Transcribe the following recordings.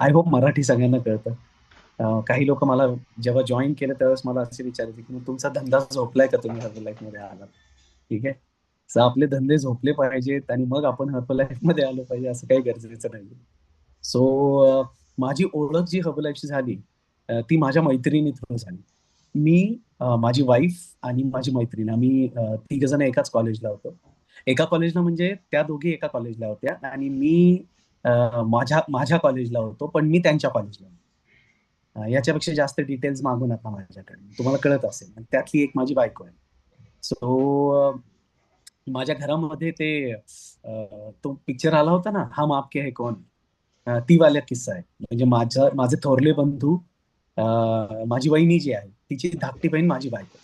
I hope Marathi सगळ्यांना कळतं. काही लोक मला जेव्हा जॉईन केलं त्यावेळेस मला असे विचारायचे की मग तुमचा धंदा झोपलाय का, तुम्ही हर्बलाईफ मध्ये आलात? ठीक आहे. तर आपले धंदे झोपले पाहिजेत आणि मग आपण हर्बलाईफ मध्ये आलो पाहिजे असं काही गरजेचं नाही. सो माझी ओळख जी हर्बलाईफची झाली ती माझ्या मैत्रिणी थ्रू झाली. मी माझी वाईफ आणि माझी मैत्रीण आम्ही तिघ जण एकाच कॉलेजला होतो. एका कॉलेजला म्हणजे त्या दोघी एका कॉलेजला होत्या आणि मी माझ्या माझ्या कॉलेजला होतो, पण मी त्यांच्या कॉलेजला होतो. याच्यापेक्षा जास्त डिटेल्स मागू नका माझ्याकडे, तुम्हाला कळत असेल. आणि त्यातली एक माझी बायको आहे. सो माझ्या घरामध्ये ते तो पिक्चर आला होता ना, हम आपके है कौन, ती वाल्या किस्सा आहे. म्हणजे माझे थोरले बंधू, माझी वहिनी जी आहे तिची धाकटी बहीण माझी बायको.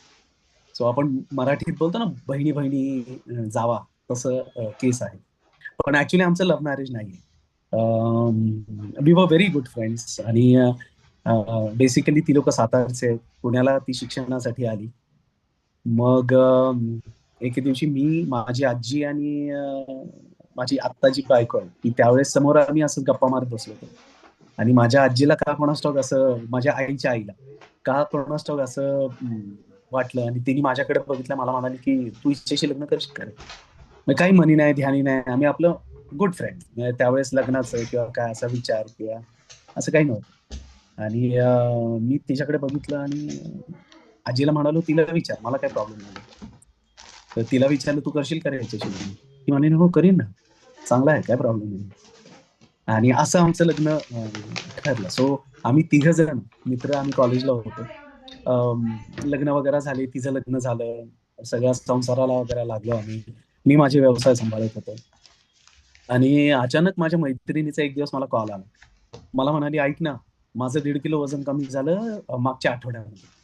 सो आपण मराठीत बोलतो ना, बहिणी बहिणी जावा, तसं केस आहे. पण ऍक्च्युली आमचं लव्ह मॅरेज नाहीये. We were very good friends. आणि बेसिकली ती लोक सातारचे आहेत. पुण्याला ती शिक्षणासाठी आली. मग एके दिवशी मी, माझी आजी आणि माझी आत्ताची बायको आहे ती, त्यावेळेस समोर आम्ही असं गप्पा मारत बसलो होतो. आणि माझ्या आजीला का कोणास ठाऊक असं, माझ्या आईच्या आईला का कोणास ठाऊक असं वाटलं आणि तिने माझ्याकडे बघितलं, मला म्हणाली की तू हिच्याशी लग्न करशील का रे? मग काही म्हणी नाही, ध्यानी नाही, आम्ही आपलं गुड फ्रेंड. त्यावेळेस लग्नाचं किंवा काय असा विचार किंवा असं काही नव्हतं. आणि मी तिच्याकडे बघितलं आणि आजीला म्हणालो तिला विचार, मला काय प्रॉब्लेम नाही. तर तिला विचारलं तू करशील का रे ह्याच्याशी लग्न? ती म्हणे हो करीन ना, चांगला आहे, काय प्रॉब्लेम नाही. आणि असं आमचं लग्न ठरलं. सो आम्ही तिघ जण मित्र, आम्ही कॉलेजला होतो. लग्न वगैरे झाले, तिचं लग्न झालं, सगळ्या संसाराला वगैरे लागलो आम्ही. मी माझे व्यवसाय सांभाळत होतो. आणि अचानक माझ्या मैत्रिणीचा एक दिवस मला कॉल आला. मला म्हणाली ऐक ना, माझं 1.5 किलो वजन कमी झालं मागच्या आठवड्यामध्ये.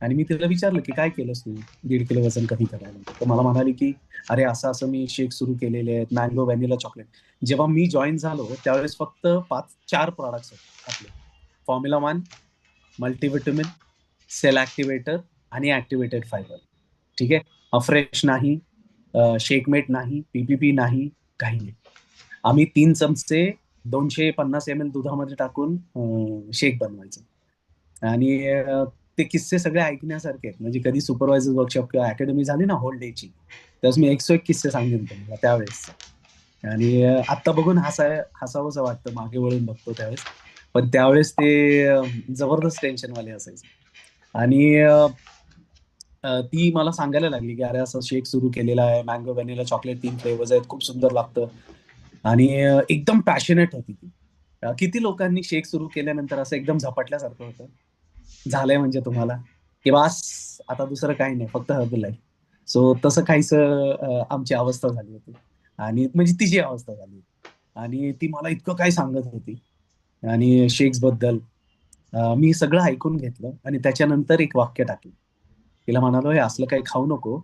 आणि मी तिला विचारलं की काय केलंस तू 1.5 किलो वजन कमी करायला? तर मला म्हणाली की अरे असं असं मी शेक सुरू केलेले आहेत, मँगो व्हॅनिला चॉकलेट. जेव्हा मी जॉईन झालो त्यावेळेस फक्त 4 प्रॉडक्ट्स होते आपले. फॉर्म्युला 1, मल्टीव्हिटॅमिन, सेल ऍक्टिव्हेटर आणि ऍक्टिव्हेटेड फायबर. ठीक आहे. फ्रेश नाही, शेकमेट नाही, पीपीपी नाही, काही नाही. आम्ही 3 चमचे 250 ml दुधामध्ये टाकून शेक बनवायचं. आणि ते किस्से सगळे ऐकण्यासारखे आहेत. म्हणजे कधी सुपरवायझर वर्कशॉप किंवा अकॅडमी झाली ना होल डेची, त्यावेळेस मी 101 किस्से सांगेन तुम्हाला त्यावेळेस. आणि आत्ता बघून हसावंसं वाटतं, मागे वळून बघतो त्यावेळेस. पण त्यावेळेस ते जबरदस्त टेन्शनवाले असायचे. आणि ती मला सांगायला लागली की अरे असं शेक सुरू केलेला आहे, मँगो व्हॅनिला चॉकलेट, 3 फ्लेवर्स आहेत, खूप सुंदर लागतं. आणि एकदम पॅशनेट होती ती. किती लोकांनी शेक सुरू केल्यानंतर असं एकदम झपाटल्यासारखं होतं, झालंय म्हणजे तुम्हाला, की बस आता दुसरं काही नाही, फक्त हर्बल लाईफ. सो तसं काहीच आमची अवस्था झाली होती. आणि म्हणजे तिची अवस्था झाली होती. आणि ती मला इतकं काय सांगत होती आणि शेक्स बद्दल. मी सगळं ऐकून घेतलं आणि त्याच्यानंतर एक वाक्य टाकलं. तिला म्हणालो हे असलं काही खाऊ नको,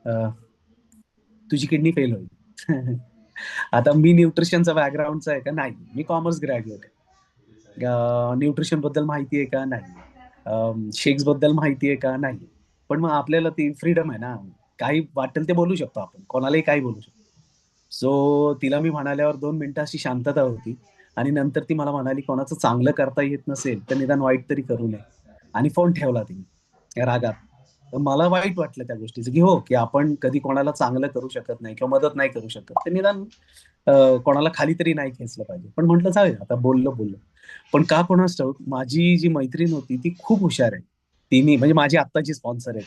अ, तुझी किडनी फेल होईल. आता मी न्यूट्रिशनचा बॅकग्राऊंडचा आहे का? नाही. मी कॉमर्स ग्रॅज्युएट आहे. न्यूट्रिशन बद्दल माहिती आहे का? नाही. शेक्स बद्दल माहिती आहे का? नाही. पण मग आपल्याला ती फ्रीडम आहे ना, काही वाटेल ते बोलू शकतो आपण, कोणालाही काही बोलू शकतो. सो तिला मी म्हणाल्यावर 2 मिनिटं अशी शांतता होती. आणि नंतर ती मला म्हणाली कोणाचं चांगलं करता येत नसेल तर निदान वाईट तरी करू नये. आणि फोन ठेवला तिने रागात. तर मला वाईट वाटलं त्या गोष्टीचं, की हो, की आपण कधी कोणाला चांगलं करू शकत नाही किंवा मदत नाही करू शकत, तर निदान कोणाला खाली तरी नाही खेचलं पाहिजे. पण म्हटलं जाऊया, आता बोललो बोललो. पण का कोणास ठाऊक माझी जी मैत्रीण होती ती खूप हुशार आहे. तिने, म्हणजे माझी आत्ताची स्पॉन्सर आहे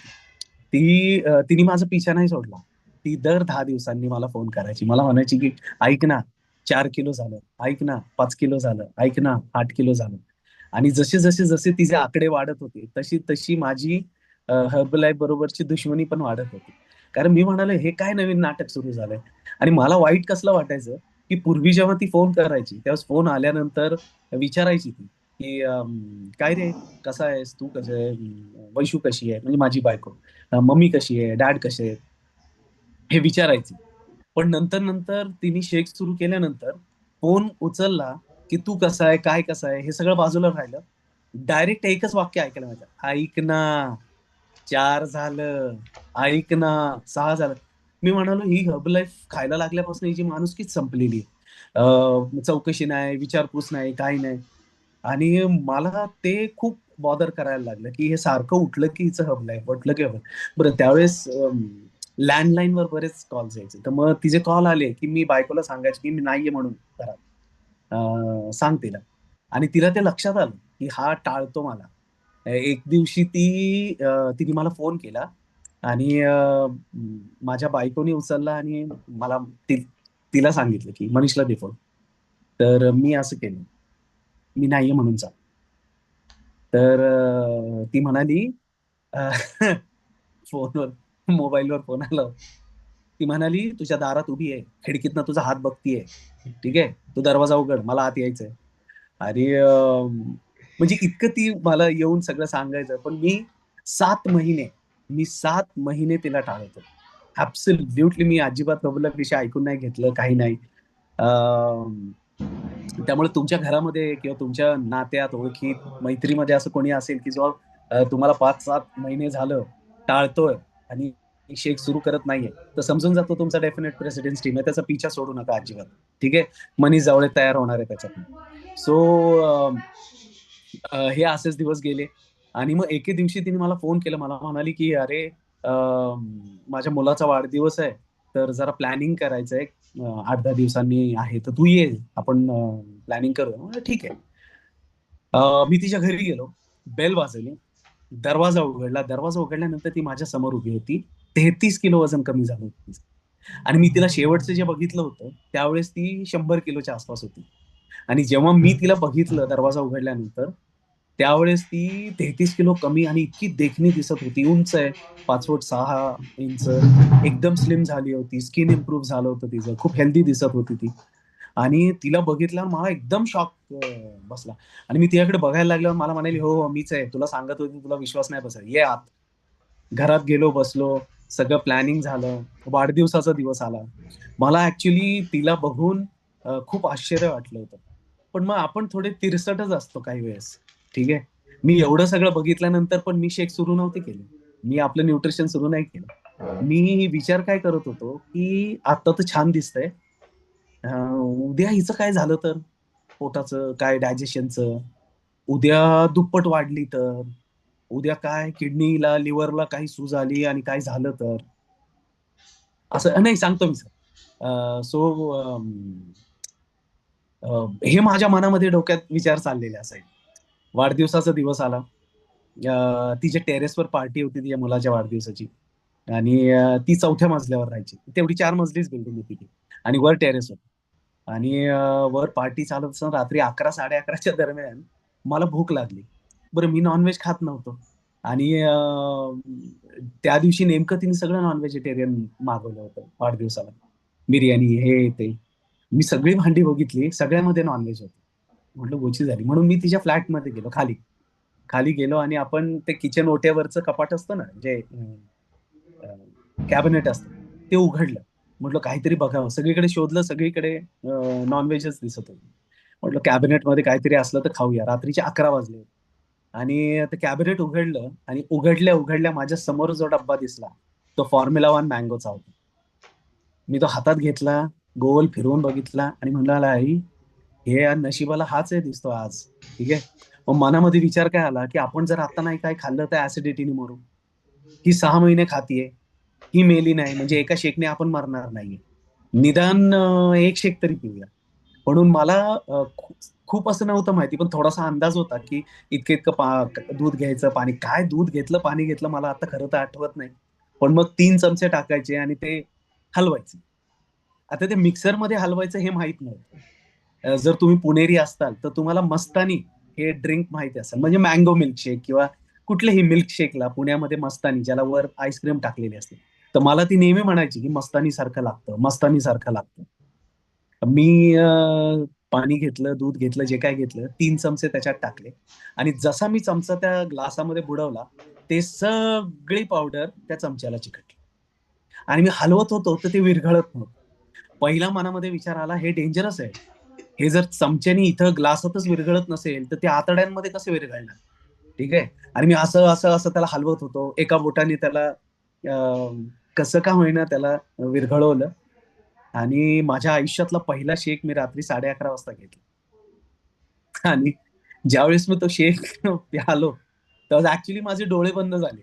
ती. तिने माझा पिछा नाही सोडला. ती दर 10 दिवसांनी मला फोन करायची. मला म्हणायची की ऐक ना, 4 किलो झालं, ऐक ना 5 किलो झालं, ऐक ना 8 किलो झालं. आणि जसे जसे जसे तिचे आकडे वाढत होते तशी तशी माझी हर्बलाईफ बरोबरची दुश्मनी पण वाढत होती. कारण मी म्हणालो हे काय नवीन नाटक सुरू झालंय. आणि मला वाईट कसलं वाटायचं, की पूर्वी जेव्हा ती फोन करायची त्यावेळेस फोन आल्यानंतर विचारायची ती की काय रे, कसा आहेस तू, कसं आहे, वैशू कशी आहे, म्हणजे माझी बायको, मम्मी कशी आहे, डॅड कसे आहेत, हे विचारायची. पण नंतर नंतर तिने शेक सुरू केल्यानंतर फोन उचलला की तू कसा आहे, काय कसा आहे, हे सगळं बाजूला राहिलं. डायरेक्ट एकच वाक्य ऐकायला मिळतं, ऐक ना 4 झालं, ऐक ना 6 झालं. मी म्हणालो ही हर्बलाईफ खायला लागल्यापासून हिची माणुसकीच संपलेली आहे. चौकशी नाही, विचारपूस नाही, काही नाही. आणि मला ते खूप बॉदर करायला लागलं की हे सारखं उठलं की हिचं हबलंय, उठलं की हबलं. बरं त्यावेळेस लँडलाईन वर बरेच कॉल्स यायचे, तर मग तिचे कॉल आले की मी बायकोला सांगायचे की मी नाहीये म्हणून घरात, सांग तिला. आणि तिला ते लक्षात आलं की हा टाळतो मला. एक दिवशी तिने मला फोन केला आणि माझ्या बायकोनी उचलला आणि मला ति- तिला सांगितलं की मनीषला दे फोन. तर मी असं केलं, मी नाहीये म्हणून सांग. तर ती म्हणाली, अ, फोनवर मोबाईलवर फोन आला होता. ती म्हणाली, तुझ्या दारात उभी आहे, खिडकीतनं तुझा हात बघतीये, ठीक आहे, तू दरवाजा उघड, मला आत यायचंय. आणि म्हणजे इतकं ती मला येऊन सगळं सांगायचं, पण मी 7 महिने तिला टाळत होतो. ऍब्सोल्युटली मी अजिबात प्रबल विषय ऐकून नाही घेतलं, काही नाही. अं, त्यामुळे तुमच्या घरामध्ये किंवा तुमच्या नात्यात, ओळखीत, मैत्रीमध्ये असं कोणी असेल की जो तुम्हाला 5-7 महिने झालं टाळतोय आणि शेक सुरू करत नाहीये, तर समजून जातो तुमचा डेफिनेट प्रेसिडेन्स टीम आहे, त्याचा पिछा सोडू नका अजिबात. ठीक आहे. मनीष जावळे तयार होणार आहे त्याच्यातून. सो हे असेच दिवस गेले. आणि मग एके दिवशी तिने मला फोन केला, मला म्हणाली की अरे, माझ्या मुलाचा वाढदिवस आहे, तर जरा प्लॅनिंग करायचंय, 8-10 दिवसांनी आहे, तर तू ये, आपण प्लॅनिंग करूया. म्हणलं, ठीक आहे. मी तिच्या घरी गेलो, बेल वाजवली, दरवाजा उघडल्यानंतर ती माझ्या समोर उभी होती. 33 किलो वजन कमी झालं होतं तिचं. आणि मी तिला शेवटचं जे बघितलं होतं त्यावेळेस ती 100 किलोच्या आसपास होती. आणि जेव्हा मी तिला बघितलं दरवाजा उघडल्यानंतर, त्यावेळेस ती 33 किलो कमी आणि इतकी देखणी दिसत होती. उंच आहे, 5 फूट 6 इंच, एकदम स्लिम झाली होती, स्किन इम्प्रूव्ह झालं होतं तिचं, खूप हेल्दी दिसत होती ती. आणि तिला बघितल्यावर मला एकदम शॉक बसला. आणि मी तिच्याकडे बघायला लागल्यावर मला म्हणाली, हो हो मीच आहे, तुला सांगत होती, तुला विश्वास नाही बसत, ये आत. घरात गेलो, बसलो, सगळं प्लॅनिंग झालं, वाढदिवसाचा दिवस आला. मला ऍक्च्युली तिला बघून खूप आश्चर्य वाटलं होतं. पण मग आपण थोडे तिरसटच असतो काही वेळेस. ठीक आहे. मी एवढं सगळं बघितल्यानंतर पण मी शेक सुरू नव्हते केले. मी आपलं न्यूट्रिशन सुरू नाही केलं. मी विचार काय करत होतो की आता तर छान दिसतंय, उद्या हिचं काय झालं तर, पोटाचं काय, डायजेशनचं, उद्या दुप्पट वाढली तर, उद्या काय किडनीला लिव्हरला काही सूज आली आणि काय झालं तर, असं नाही सांगतो मी सर. सो हे माझ्या मनामध्ये डोक्यात विचार चाललेले असायचे. वाढदिवसाचा दिवस आला. तिच्या टेरेसवर पार्टी होती तिच्या मुलाच्या वाढदिवसाची. आणि ती 4थ्या मजल्यावर राहायची. तेवढी 4 मजलीच बिल्डिंग होती ती. आणि वर टेरेस होतं. आणि वर पार्टी चालत असताना रात्री 11-11:30च्या दरम्यान मला भूक लागली. बरं मी नॉनव्हेज खात नव्हतो. आणि त्या दिवशी नेमकं तिने सगळं नॉन व्हेजिटेरियन मागवलं होतं वाढदिवसाला. बिर्याणी, हे ते. मी सगळी भांडी बघितली, सगळ्यामध्ये नॉनव्हेज होतं. म्हटलं गोची झाली. म्हणून मी तिच्या फ्लॅटमध्ये गेलो खाली. खाली गेलो आणि आपण ते किचन ओट्यावरचं कपाट असतं ना, जे कॅबिनेट असतं, ते उघडलं. म्हटलं काहीतरी बघावं. सगळीकडे शोधलं, सगळीकडे नॉनव्हेजच दिसत होतं. म्हटलं कॅबिनेटमध्ये काहीतरी असलं तर खाऊया. रात्रीचे 11 वाजले. आणि ते कॅबिनेट उघडलं आणि उघडल्या उघडल्या माझ्या समोर जो डब्बा दिसला, तो फॉर्म्युला 1 मँगोचा होता. मी तो हातात घेतला, गोल फिरवून बघितला आणि म्हणाला, आई, हे यार नशिबाला हाच आहे दिसतो आज. ठीक आहे. मग मनामध्ये विचार काय आला, की आपण जर आता नाही काय खाल्लं तर ऍसिडिटीने मरू. ही 6 महिने खातीये, ही मेली नाही म्हणजे एका शेकने आपण मरणार नाहीये. निदान एक शेक तरी पिऊया. म्हणून मला खूप खूप असं नव्हतं माहिती, पण थोडासा अंदाज होता की इतकं इतकं दूध घ्यायचं, पाणी काय, दूध घेतलं, पाणी घेतलं, मला आता खरं तर आठवत नाही. पण मग 3 चमचे टाकायचे आणि ते हलवायचे. आता ते मिक्सरमध्ये हलवायचं हे माहित नव्हतं. जर तुम्ही पुणेरी असताल तर तुम्हाला मस्तानी हे ड्रिंक माहिती असेल, म्हणजे मँगो मिल्कशेक किंवा कुठल्याही मिल्कशेकला पुण्यामध्ये मस्तानी, ज्याला वर आईस्क्रीम टाकलेली असते, तर मला ती नेहमी म्हणायची की मस्तानी सारखं लागतं, मस्तानी सारखं लागतं. मी पाणी घेतलं, दूध घेतलं, जे काय घेतलं, 3 चमचे त्याच्यात टाकले. आणि जसा मी चमचा त्या ग्लासामध्ये बुडवला, ते सगळी पावडर त्या चमच्याला चिकटली. आणि मी हलवत होतो तर ते विरघळत नव्हतं. पहिला मनामध्ये विचार आला, हे डेंजरस आहे. हे जर चमच्यानी इथं ग्लासातच विरघळत नसेल तर ते आतड्यांमध्ये कसं विरघळणार. ठीक आहे. आणि मी असं असं असं त्याला हलवत होतो, एका बोटाने त्याला कसं का होईना त्याला विरघळवलं. आणि माझ्या आयुष्यातला पहिला शेक मी रात्री 11:30 वाजता घेतला. आणि ज्यावेळेस मी तो शेक प्यालो, तेव्हा ऍक्च्युली माझे डोळे बंद झाले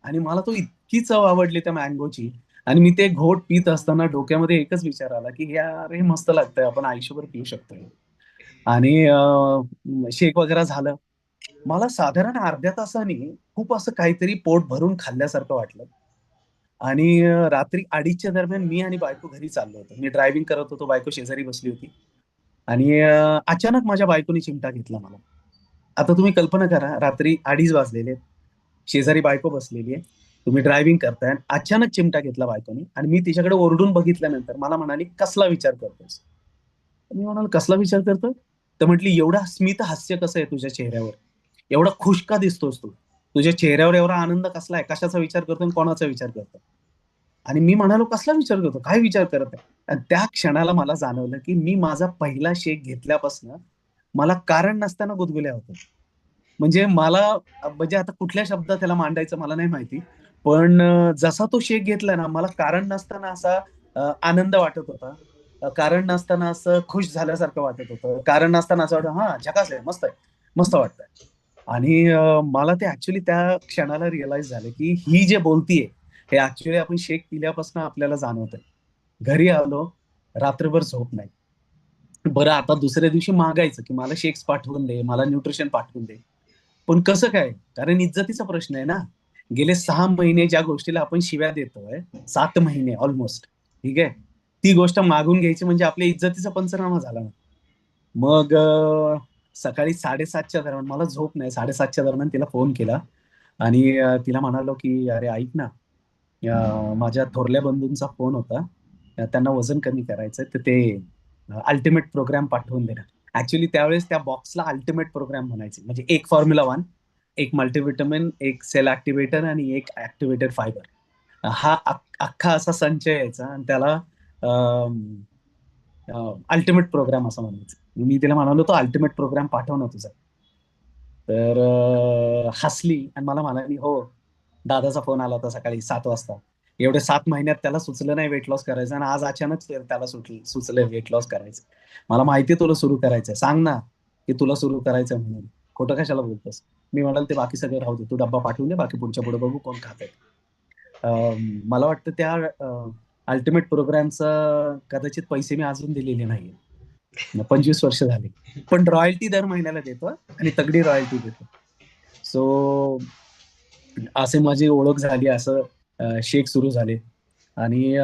आणि मला तो इतकी चव आवडली त्या मँगोची. आणि मी ते घोट पित असताना डोक्यामध्ये एकच विचार आला की यार हे मस्त लागतंय, आपण आयुष्यभर पिऊ शकतोय. आणि शेक वगैरे झालं. मला साधारण अर्ध्या तासाने खूप असं काहीतरी पोट भरून खाल्ल्यासारखं वाटलं. आणि रात्री 2:30च्या दरम्यान मी आणि बायको घरी चाललो होतो. मी ड्रायव्हिंग करत होतो, बायको शेजारी बसली होती. आणि अचानक माझ्या बायकोनी चिमटा घेतला मला. आता तुम्ही कल्पना करा, रात्री 2:30 वाजलेले आहेत. शेजारी बायको बसलेली आहे. तुम्ही ड्रायव्हिंग करताय आणि अचानक चिमटा घेतला बायकोनी आणि मी तिच्याकडे ओरडून बघितल्यानंतर मला म्हणाली, "कसला विचार करतोयस?" मी म्हणालो, "कसला विचार करतोय?" तर म्हटली, "एवढं स्मित हास्य कसं आहे तुझ्या चेहऱ्यावर? एवढा खुश का दिसतोस तू? तुझ्या चेहऱ्यावर एवढा आनंद कसला आहे? कशाचा विचार करतोय आणि कोणाचा विचार करतोय?" आणि मी म्हणालो, "कसला विचार करतो? काय विचार करत आहे?" आणि त्या क्षणाला मला जाणवलं, की मी माझा पहिला शेक घेतल्यापासनं मला कारण नसताना गुदगुल्या होतात. म्हणजे मला म्हणजे आता कुठल्या शब्दात त्याला मांडायचं मला नाही माहिती. पण जसा तो शेक घेतला ना, मला कारण नसताना असा आनंद वाटत होता. कारण नसताना असं खुश झाल्यासारखं वाटत होतं. कारण नसताना असं वाटतं, "हां, झकास आहे, मस्त आहे, मस्त वाटतंय." आणि मला ते ॲक्चुअली त्या क्षणाला रिअलाईज झालं, की ही जे बोलतीये, हे ॲक्चुअली आपण शेक पिल्यापासून आपल्याला जाणवतंय. घरी आलो, रात्रभर झोप नाही. बरं आता दुसऱ्या दिवशी मागायचं, की मला शेक्स पाठवून दे, मला न्यूट्रिशन पाठवून दे. पण कसं काय? कारण इज्जतीचा प्रश्न आहे ना. गेले 6 महिने ज्या गोष्टीला आपण शिव्या देतोय, 7 महिने ऑलमोस्ट, ठीक आहे? ती गोष्ट मागून घ्यायची म्हणजे आपल्या इज्जतीचा पंचनामा झाला ना. मग सकाळी 7:30च्या दरम्यान मला झोप नाही. 7:30च्या दरम्यान तिला फोन केला आणि तिला म्हणालो, की "अरे ऐक ना, माझ्या थोरल्या बंधूंचा फोन होता. त्यांना वजन कमी करायचंय, तर ते अल्टिमेट प्रोग्राम पाठवून दे ना." ॲक्चुअली त्यावेळेस त्या बॉक्सला अल्टिमेट प्रोग्राम म्हणायचे. म्हणजे एक फॉर्म्युला 1, एक मल्टीव्हिटॅमिन, एक सेल ॲक्टिव्हेटर आणि एक ॲक्टिव्हेटेड फायबर. हा अख्खा असा संच यायचा आणि त्याला अल्टिमेट प्रोग्राम असं म्हणायचं. मी तिला म्हणालो, "तो अल्टिमेट प्रोग्राम पाठव ना तुझा." तर हसली आणि मला म्हणाली, "हो, दादाचा फोन आला होता सकाळी 7 वाजता. एवढे 7 महिन्यात त्याला सुचलं नाही वेट लॉस करायचं आणि आज अचानक त्याला सुचलंय वेट लॉस करायचं. मला माहिती आहे तुला सुरू करायचंय. सांग ना, की तुला सुरू करायचंय म्हणून. खोटं कशाला बोलतोस?" मी म्हणालो, "ते बाकी सगळं राहू दे. तू डब्बा पाठवून दे. बाकी पुढच्या पुढे बघू कोण खातंय." अ, मला वाटतं त्या अल्टिमेट प्रोग्रामचा कदाचित पैसे मी अजून दिलेले नाहीये. 25 वर्ष झाली. पण रॉयल्टी दर महिन्याला देतो हां आणि तगडी रॉयल्टी देतो. सो असे माझी ओळख झाली. असं शेक सुरू झाले आणि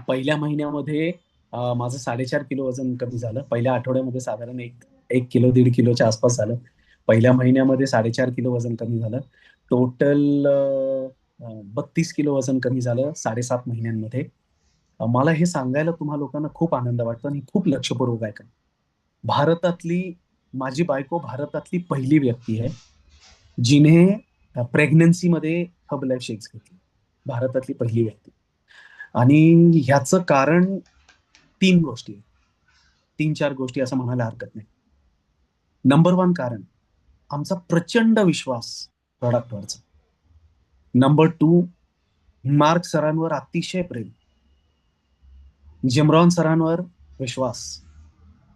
पहिल्या महिन्यामध्ये माझं 4.5 किलो वजन कमी झालं. पहिल्या आठवड्यामध्ये साधारण 1 किलो, 1.5 किलोच्या आसपास झालं. पहिल्या महिन्यामध्ये 4.5 किलो वजन कमी झालं. टोटल 32 किलो वजन कमी झालं 7.5 महिन्यांमध्ये. मला हे सांगायला तुम्हा लोकांना खूप आनंद वाटतो आणि खूप लक्षपूर्वक ऐका. भारतातली माझी बायको भारतातली पहिली व्यक्ती आहे, जिने प्रेग्नन्सीमध्ये हर्बल शेक्स घेतले. भारतातली पहिली व्यक्ती. आणि ह्याचं कारण 3 गोष्टी आहेत. 3-4 गोष्टी असं म्हणायला हरकत नाही. नंबर 1 कारण आमचा प्रचंड विश्वास प्रॉडक्टवरचा. नंबर 2 मार्क सरांवर अतिशय प्रेम. जिमरॉन सरांवर विश्वास.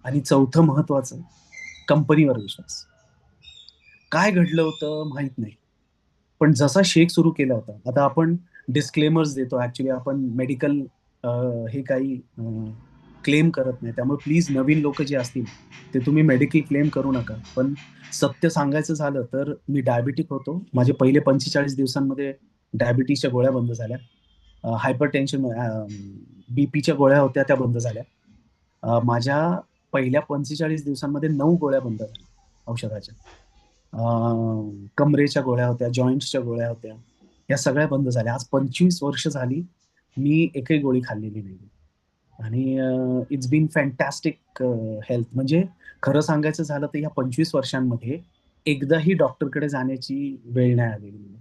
आणि चौथं महत्वाचं कंपनीवर विश्वास. काय घडलं होतं माहीत नाही. पण जसा शेक सुरू केला होता, आता आपण डिस्क्लेमर्स देतो. ॲक्चुअली आपण मेडिकल हे काही क्लेम करत नाही. त्यामुळे प्लीज नवीन लोकं जे असतील, ते तुम्ही मेडिकल क्लेम करू नका. पण सत्य सांगायचं झालं तर मी डायबिटिक होतो. माझे पहिले 45 दिवसांमध्ये डायबिटीजच्या गोळ्या बंद झाल्या. हायपरटेन्शन बीपीच्या गोळ्या होत्या त्या बंद झाल्या. माझ्या पहिल्या 45 दिवसांमध्ये 9 गोळ्या बंद झाल्या औषधाच्या. कमरेच्या गोळ्या होत्या, जॉइंट्सच्या गोळ्या होत्या. या सगळ्या बंद झाल्या. आज 25 वर्ष झाली मी एकही गोळी खाल्लेली नाहीये. आणि इट्स बीन फॅन्टास्टिक हेल्थ. म्हणजे खरं सांगायचं झालं तर या 25 वर्षांमध्ये एकदाही डॉक्टरकडे जाण्याची वेळ नाही आलेली मला.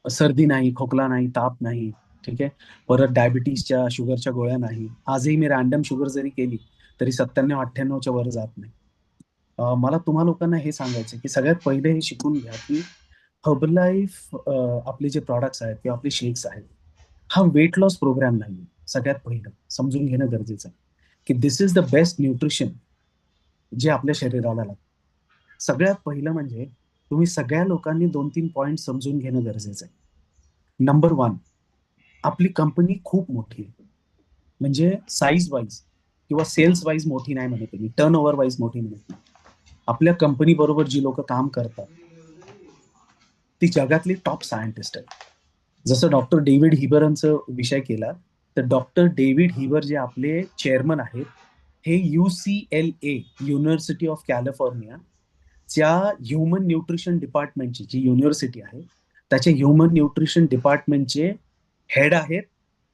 सर्दी नाही, खोकला नाही, ताप नाही, ठीक आहे. परत डायबिटीजच्या, शुगरच्या गोळ्या नाही. आजही मी रँडम शुगर जरी केली, तरी 97-98च्या वर जात नाही. मला तुम्हा लोकांना हे सांगायचं आहे, की सगळ्यात पहिले हे शिकून घ्या, की हर्बलाईफ आपले जे प्रॉडक्ट्स आहेत किंवा आपले शेक्स आहेत, हा वेट लॉस प्रोग्राम नाहीये. सगळ्यात पहिलं समजून घेणं गरजेचं आहे, की this is the best nutrition जे आपल्या शरीराला लागतं. सगळ्यात पहिलं म्हणजे तुम्ही सगळ्या लोकांनी 2-3 पॉइंट समजून घेणं गरजेचं आहे. नंबर 1, आपली कंपनी खूप मोठी आहे. म्हणजे साईज वाईज किंवा सेल्स वाईज मोठी नाही म्हणत मी, टर्नओव्हर वाईज मोठी म्हणत नाही. आपल्या कंपनी बरोबर जी लोक काम करतात ती जगातली टॉप सायंटिस्ट आहेत. जसं डॉक्टर डेव्हिड हिबरांचा विषय केला, तर डॉक्टर डेव्हिड हिबर जे आपले चेअरमन आहेत, हे UCLA युनिव्हर्सिटी ऑफ कॅलिफोर्निया च्या ह्युमन न्यूट्रिशन डिपार्टमेंटची जी युनिव्हर्सिटी आहे, त्याच्या ह्युमन न्यूट्रिशन डिपार्टमेंटचे हेड आहेत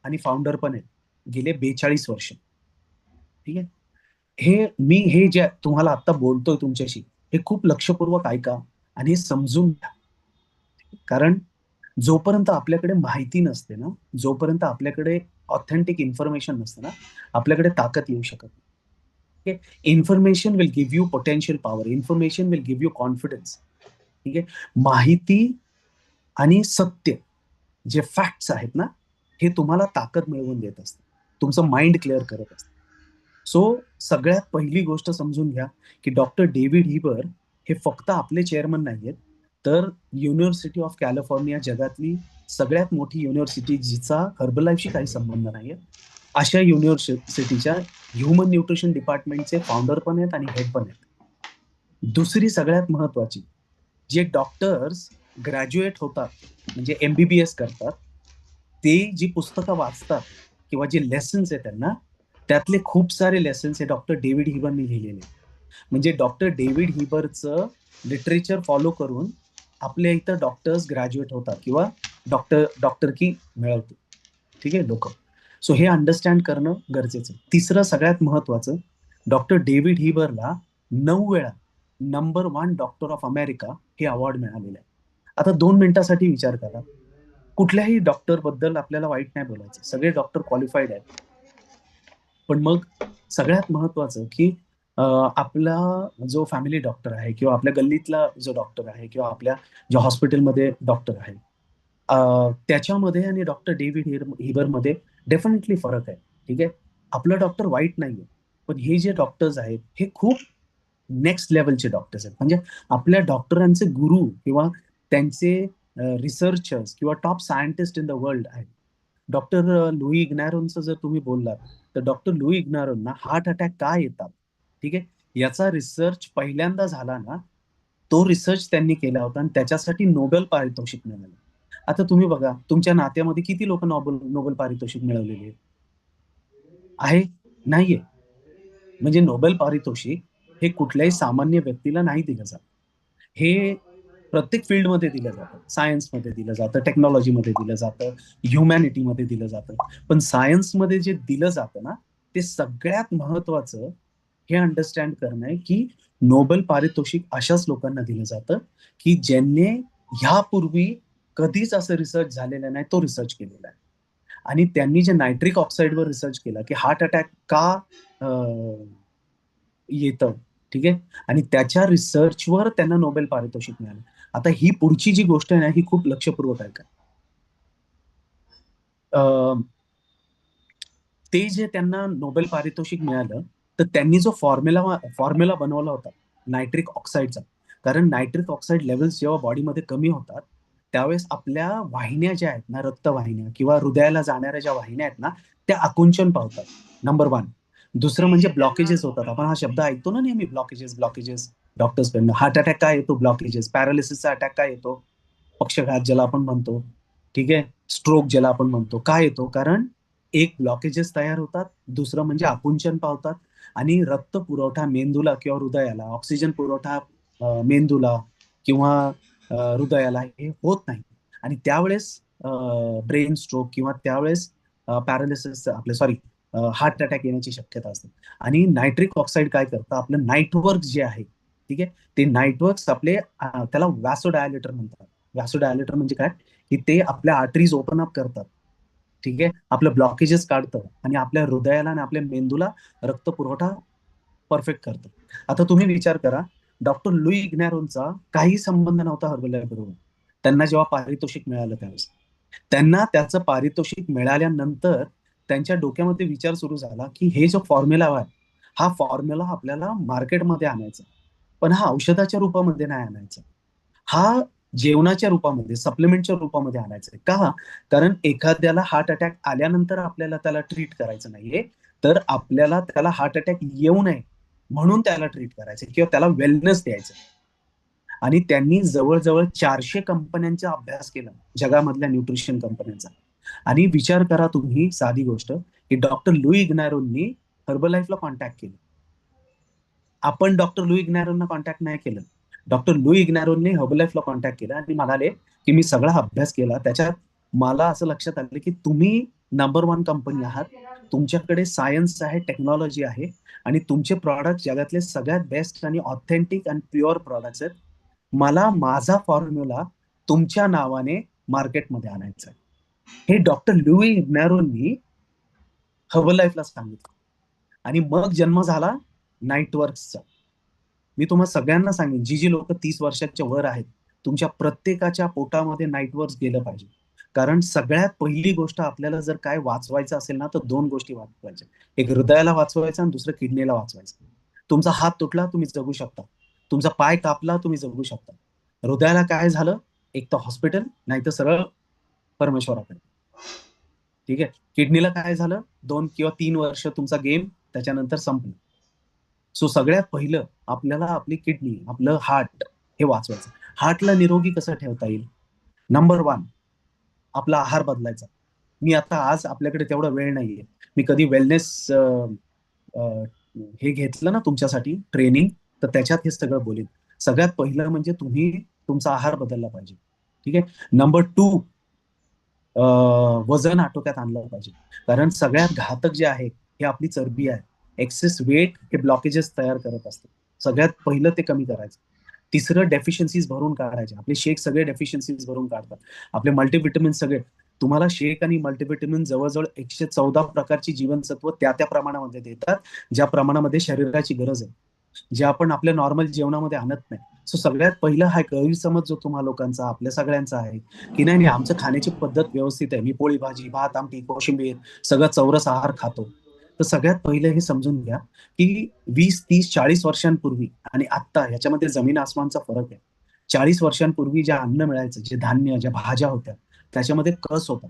आणि फाउंडर पण आहेत गेले 42 वर्ष. ठीक आहे. हे जे तुम्हाला आता बोलतोय तुमच्याशी, हे खूप लक्षपूर्वक ऐका आणि हे समजून घ्या. कारण जोपर्यंत आपल्याकडे माहिती नसते ना, जोपर्यंत आपल्याकडे ऑथेंटिक इन्फॉर्मेशन नसते ना, आपल्याकडे ताकद येऊ शकत नाही. Information will give you potential power, information will give you confidence. ठीक आहे. माहिती आणि सत्य जे फॅक्ट्स आहेत ना, हे तुम्हाला ताकद मिळवून देत असते, तुमचं माइंड क्लिअर करत असते. सो सगळ्यात पहिली गोष्ट समजून घ्या की डॉक्टर डेव्हिड हिबर हे फक्त आपले चेअरमन नाहीयेत, तर युनिव्हर्सिटी ऑफ कॅलिफोर्निया जगातली सगळ्यात मोठी युनिव्हर्सिटी जिचा हर्बलाईफशी काही संबंध नाहीये, अशा युनिव्हर्सिटीच्या ह्युमन न्यूट्रिशन डिपार्टमेंटचे फाउंडर पण आहेत आणि हेड पण आहेत. दुसरी सगळ्यात महत्वाची, जे डॉक्टर्स ग्रॅज्युएट होतात म्हणजे MBBS करतात, ते जी पुस्तकं वाचतात किंवा जे लेसन्स आहेत त्यांना, त्यातले खूप सारे लेसन्स हे डॉक्टर डेव्हिड हिबरनी लिहिलेले. म्हणजे डॉक्टर डेव्हिड हिबरचं लिटरेचर फॉलो करून आपल्या इथं डॉक्टर्स ग्रॅज्युएट होतात किंवा डॉक्टर की मिळवते. ठीक आहे लोक. सो हे अंडरस्टँड करणं गरजेचं आहे. तिसरं सगळ्यात महत्वाचं, डॉक्टर डेव्हिड हिबरला 9 वेळा नंबर 1 डॉक्टर ऑफ अमेरिका हे अवॉर्ड मिळालेलं आहे. आता 2 मिनिटासाठी विचार करा, कुठल्याही डॉक्टर बद्दल आपल्याला वाईट नाही बोलायचं, सगळे डॉक्टर क्वालिफाईड आहेत. पण मग सगळ्यात महत्वाचं की आपला जो फॅमिली डॉक्टर आहे किंवा आपल्या गल्लीतला जो डॉक्टर आहे किंवा आपल्या ज्या हॉस्पिटलमध्ये डॉक्टर आहे, त्याच्यामध्ये आणि डॉक्टर डेव्हिड हिबरमध्ये डेफिनेटली फरक आहे. ठीक आहे. आपला डॉक्टर वाईट नाहीये, पण हे जे डॉक्टर्स आहेत हे खूप नेक्स्ट लेवलचे डॉक्टर्स आहेत. म्हणजे आपल्या डॉक्टरांचे गुरु किंवा त्यांचे रिसर्चर्स किंवा top scientist in the world आहेत. डॉक्टर लुई इग्नारोंचं जर तुम्ही बोललात, तर डॉक्टर लुई इग्नारोंना हार्ट अटॅक का येतात, ठीक आहे, याचा रिसर्च पहिल्यांदा झाला ना, तो रिसर्च त्यांनी केला होता आणि त्याच्यासाठी नोबेल पारितोषिक मिळालं. आता तुम्ही बघा, तुमच्या नात्यामध्ये किती लोक नोबेल नोबेल पारितोषिक मिळवलेले आहेत? आहे? नाहीये. म्हणजे नोबेल पारितोषिक हे कुठल्याही सामान्य व्यक्तीला नाही दिलं जात. हे प्रत्येक फील्डमध्ये दिलं जातं. सायन्समध्ये दिलं जातं, टेक्नॉलॉजीमध्ये दिलं जातं, ह्युमॅनिटीमध्ये दिलं जातं. पण सायन्समध्ये जे दिलं जातं ना, ते सगळ्यात महत्वाचं हे अंडरस्टँड करणं आहे की नोबेल पारितोषिक अशाच लोकांना दिलं जातं की ज्यांनी ह्यापूर्वी कधीच असं रिसर्च झालेला नाही, तो रिसर्च केलेला आहे. आणि त्यांनी जे नायट्रिक ऑक्साईडवर रिसर्च केला की हार्ट अटॅक का येतं, ठीक आहे, आणि त्याच्या रिसर्चवर त्यांना नोबेल पारितोषिक मिळालं. आता ही पुढची जी गोष्ट आहे ना, ही खूप लक्षपूर्वक ऐका. ते जे त्यांना नोबेल पारितोषिक मिळालं, तर त्यांनी जो फॉर्म्युला फॉर्म्युला बनवला होता नायट्रिक ऑक्साईडचा, कारण नायट्रिक ऑक्साईड लेवल्स जेव्हा बॉडीमध्ये कमी होतात, त्यावेळेस आपल्या वाहिन्या ज्या आहेत ना, रक्तवाहिन्या किंवा हृदयाला जाणाऱ्या ज्या वाहिन्या आहेत ना, त्या आकुंचन पावतात. नंबर 1. दुसरं म्हणजे ब्लॉकेजेस होतात. आपण हा शब्द ऐकतो ना नेहमी, ब्लॉकेजेस, ब्लॉकेजेस. डॉक्टर्स कडनं हार्ट अटॅक काय येतो? ब्लॉकेजेस. पॅरालिसिसचा अटॅक काय येतो? पक्षघात ज्याला आपण म्हणतो. ठीक आहे. स्ट्रोक ज्याला आपण म्हणतो. काय येतो? कारण एक ब्लॉकेजेस तयार होतात, दुसरं म्हणजे आकुंचन पावतात आणि रक्त पुरवठा मेंदूला किंवा हृदयाला, ऑक्सिजन पुरवठा मेंदूला किंवा हृदयाला हे होत नाही. आणि त्यावेळेस ब्रेन स्ट्रोक किंवा त्यावेळेस पॅरालिसिस, आपले सॉरी, हार्ट अटॅक येण्याची शक्यता असते. आणि नायट्रिक ऑक्साईड काय करतं, आपलं नाईटवर्क जे आहे, ठीक आहे, ते नाईटवर्क्स आपले त्याला वॅसोडायलेटर म्हणतात. वॅसोडायलेटर म्हणजे काय, की ते आपल्या आर्टरीज ओपन अप करतात. ठीक आहे, आपलं ब्लॉकेजेस काढतं आणि आपल्या हृदयाला आणि आपल्या मेंदूला रक्त पुरवठा परफेक्ट करतं. आता तुम्ही विचार करा, डॉक्टर लुई इग्नारोंचा काही संबंध नव्हता हर्बल बरोबर. त्यांना जेव्हा पारितोषिक मिळालं त्यावेळेस, त्यांना त्याचं पारितोषिक मिळाल्यानंतर त्यांच्या डोक्यामध्ये विचार सुरू झाला की हे जो फॉर्म्युला आहे, हा फॉर्म्युला आपल्याला मार्केटमध्ये आणायचा, पण हा औषधाच्या रूपामध्ये नाही आणायचा. हा जेवणाच्या रूपामध्ये, सप्लिमेंटच्या रूपामध्ये आणायचं आहे. का? कारण एखाद्याला हार्ट अटॅक आल्यानंतर आपल्याला त्याला ट्रीट करायचं नाहीये, तर आपल्याला त्याला हार्ट अटॅक येऊ नये म्हणून त्याला ट्रीट करायचं किंवा त्याला वेलनेस द्यायचं. आणि त्यांनी जवळजवळ 400 कंपन्यांचा अभ्यास केला, जगामधल्या न्यूट्रिशन कंपन्यांचा. आणि विचार करा तुम्ही, साधी गोष्ट, की डॉक्टर लुई इग्नारोंनी हर्बलाईफला कॉन्टॅक्ट केलं. आपण डॉक्टर लुई इग्नारोंना कॉन्टॅक्ट नाही केलं. डॉक्टर लुई इग्नारोंनी हर्बलाईफला कॉन्टॅक्ट केला आणि म्हणाले की मी सगळा अभ्यास केला, त्याच्यात मला असं लक्षात आलं की तुम्ही नंबर वन कंपनी आहात, तुमच्याकडे सायन्स आहे, टेक्नॉलॉजी आहे, आणि तुमचे प्रॉडक्ट जगातले सगळ्यात बेस्ट आणि ऑथेंटिक आणि प्युअर प्रॉडक्ट्स आहेत. मला माझा फॉर्म्युला तुमच्या नावाने मार्केटमध्ये आणायचा आहे. हे डॉक्टर लुई इग्नारोंनी हर्बलाईफला सांगितलं. आणि मग जन्म झाला नाईटवर्क्सचा. मी तुम्हाला सगळ्यांना सांगेन, जी जी लोक 30 वर्षाच्या वर आहेत, तुमच्या प्रत्येकाच्या पोटामध्ये नाईटवर्क्स गेलं पाहिजे. कारण सगळ्यात पहिली गोष्ट, आपल्याला जर काय वाचवायचं असेल ना, तर दोन गोष्टी वाचवायच्या. एक हृदयाला वाचवायचं आणि दुसरं किडनीला वाचवायचं. तुमचा हात तुटला, तुम्ही जगू शकता. तुमचा पाय कापला, तुम्ही जगू शकता. हृदयाला काय झालं, एक तर हॉस्पिटल, नाही तर सरळ परमेश्वराकडे. ठीक आहे. किडनीला काय झालं, 2 किंवा 3 वर्ष तुमचा गेम, त्याच्यानंतर संपलं. सो सगळ्यात पहिलं आपल्याला आपली किडनी, आपलं हार्ट हे वाचवायचं. हार्टला निरोगी कसं ठेवता येईल? नंबर वन, आपला आहार बदलायचा. मी आता आज आपल्याकडे तेवढा वेळ नाहीये. मी कधी वेलनेस हे घेतलं ना तुमच्यासाठी ट्रेनिंग, तर त्याच्यात हे सगळं बोलेन. सगळ्यात पहिलं म्हणजे तुम्ही तुमचा आहार बदलला पाहिजे. ठीक आहे. नंबर टू, वजन आटोक्यात आणलं पाहिजे. कारण सगळ्यात घातक जे आहे, हे आपली चरबी आहे. एक्सेस वेट हे ब्लॉकेजेस तयार करत असते. सगळ्यात पहिलं ते कमी करायचं. तिसरं, डेफिशियन्सीज भरून काढायचे. आपले शेक सगळे डेफिशियन्सीज भरून काढतात. आपले मल्टीव्हिटॅमिन सगळे, तुम्हाला शेक आणि मल्टीव्हिटॅमिन जवळजवळ 114 प्रकारची जीवनसत्व त्या त्या प्रमाणामध्ये देतात, ज्या प्रमाणामध्ये शरीराची गरज आहे, जे आपण आपल्या नॉर्मल जेवणामध्ये आणत नाही. सो सगळ्यात पहिला हा गैरसमज जो तुम्हा लोकांचा, आपल्या सगळ्यांचा आहे, की नाही नाही, आमचं खाण्याची पद्धत व्यवस्थित आहे, मी पोळी भाजी, भात, आमटी, कोशिंबीर सगळं चौरस आहार खातो. तर सगळ्यात पहिलं हे समजून घ्या की 20, 30, 40 वर्षांपूर्वी आणि आत्ता ह्याच्यामध्ये जमीन आसमानचा फरक आहे. 40 वर्षांपूर्वी जे अन्न मिळायचं, जे धान्य, ज्या भाज्या होत्या, त्याच्यामध्ये कस होता.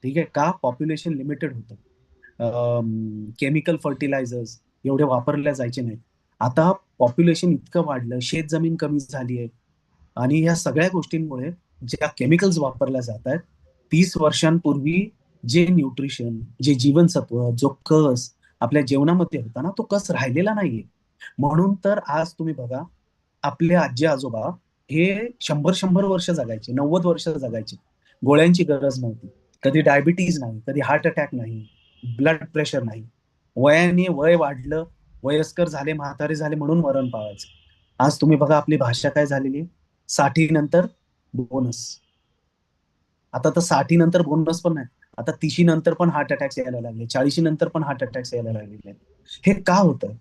ठीक आहे. का? पॉप्युलेशन लिमिटेड होतं. केमिकल फर्टिलायझर्स एवढे वापरले जायचे नाहीत. आता पॉप्युलेशन इतकं वाढलं, शेत जमीन कमी झाली आहे, आणि या सगळ्या गोष्टींमुळे ज्या केमिकल्स वापरल्या जात आहेत, 30 वर्षांपूर्वी जे न्यूट्रिशन, जे जीवनसत्व, जो कस आपल्या जेवणामध्ये होता ना, तो कस राहिलेला नाहीये. म्हणून तर आज तुम्ही बघा, आपले आजी आजोबा हे 100-100 वर्ष जगायचे, 90 वर्ष जगायचे. गोळ्यांची गरज नव्हती, कधी डायबिटीज नाही, कधी हार्ट अटॅक नाही, ब्लड प्रेशर नाही. वयाने वय वाढलं, वयस्कर झाले, म्हातारे झाले म्हणून मरण पावायचं. आज तुम्ही बघा, आपली भाषा काय झालेली आहे, 60 नंतर बोनस. आता तर 60 नंतर बोनस पण नाही, आता 30 नंतर पण हार्ट अटॅक्स यायला लागले, 40 नंतर पण हार्ट अटॅक्स यायला लागलेले. हे का होतं?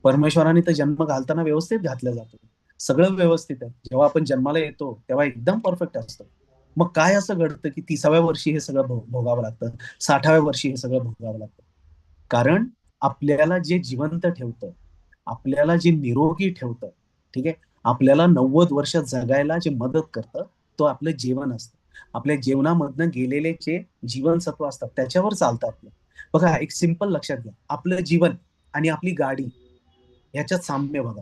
परमेश्वराने तर जन्म घालताना व्यवस्थित घातलं जातं, सगळं व्यवस्थित आहे. जेव्हा आपण जन्माला येतो तेव्हा एकदम परफेक्ट असतं. मग काय असं घडतं की 30व्या वर्षी हे सगळं भोगावं लागतं, 60व्या वर्षी हे सगळं भोगावं लागतं? कारण आपल्याला जे जिवंत ठेवतं, आपल्याला जे निरोगी ठेवतं, ठीक आहे, आपल्याला 90 वर्ष जगायला जे मदत करतं, तो आपलं जेवण असतं. आपल्या जेवणामधनं गेलेले जे जीवनसत्व असतात, त्याच्यावर चालतं आपलं. बघा, एक सिंपल लक्षात घ्या, आपलं जीवन आणि आपली गाडी ह्याच्यात साम्य बघा.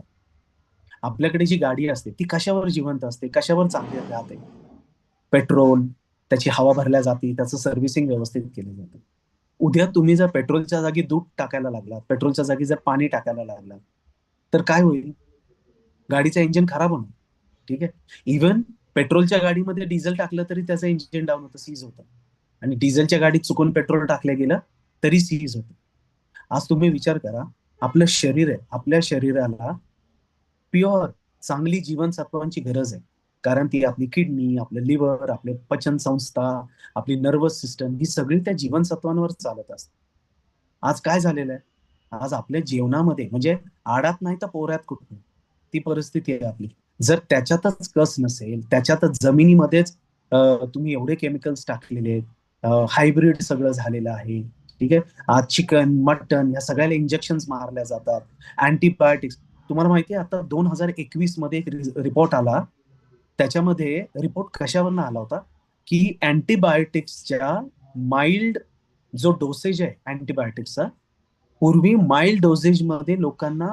आपल्याकडे जी गाडी असते ती कशावर जिवंत असते, कशावर चांगली राहते? पेट्रोल, त्याची हवा भरल्या जाते, त्याचं सर्व्हिसिंग व्यवस्थित केलं जातं. उद्या तुम्ही जर पेट्रोलच्या जागी दूध टाकायला लागला, पेट्रोलच्या जागी जर पाणी टाकायला लागला, तर काय होईल? गाडीचं इंजिन खराब होणार. ठीक आहे. इव्हन पेट्रोलच्या गाडीमध्ये डिझेल टाकलं तरी त्याचं इंजिन डाऊन होतं, सीज होतं. आणि डिझेलच्या गाडीत चुकून पेट्रोल टाकलं गेलं तरी सीज होतं. आज तुम्ही विचार करा, आपलं शरीर आहे, आपल्या शरीराला प्युअर चांगली जीवनसत्वांची गरज आहे. कारण ती आपली किडनी, आपलं लिव्हर, आपले पचन संस्था, आपली नर्वस सिस्टम ही सगळी त्या जीवनसत्वांवर चालत असते. आज काय झालेलं आहे? आज आपल्या जेवणामध्ये म्हणजे आडात नाही तर पोऱ्यात कुठे, ती परिस्थिती आहे आपली. जर त्याच्यातच कस नसेल, त्याच्यातच जमिनीमध्येच तुम्ही एवढे केमिकल्स टाकलेले आहेत, हायब्रिड सगळं झालेलं आहे, ठीक आहे. आज चिकन, मटन या सगळ्याला इंजेक्शन मारल्या जातात. अँटीबायोटिक्स. तुम्हाला माहिती आहे आता 2021 मध्ये एक रिपोर्ट आला. त्याच्यामध्ये रिपोर्ट कशावरनं आला होता की अँटीबायोटिक्सच्या माइल्ड जो डोसेज आहे अँटीबायोटिक्सचा, पूर्वी माइल्ड डोसेज मध्ये लोकांना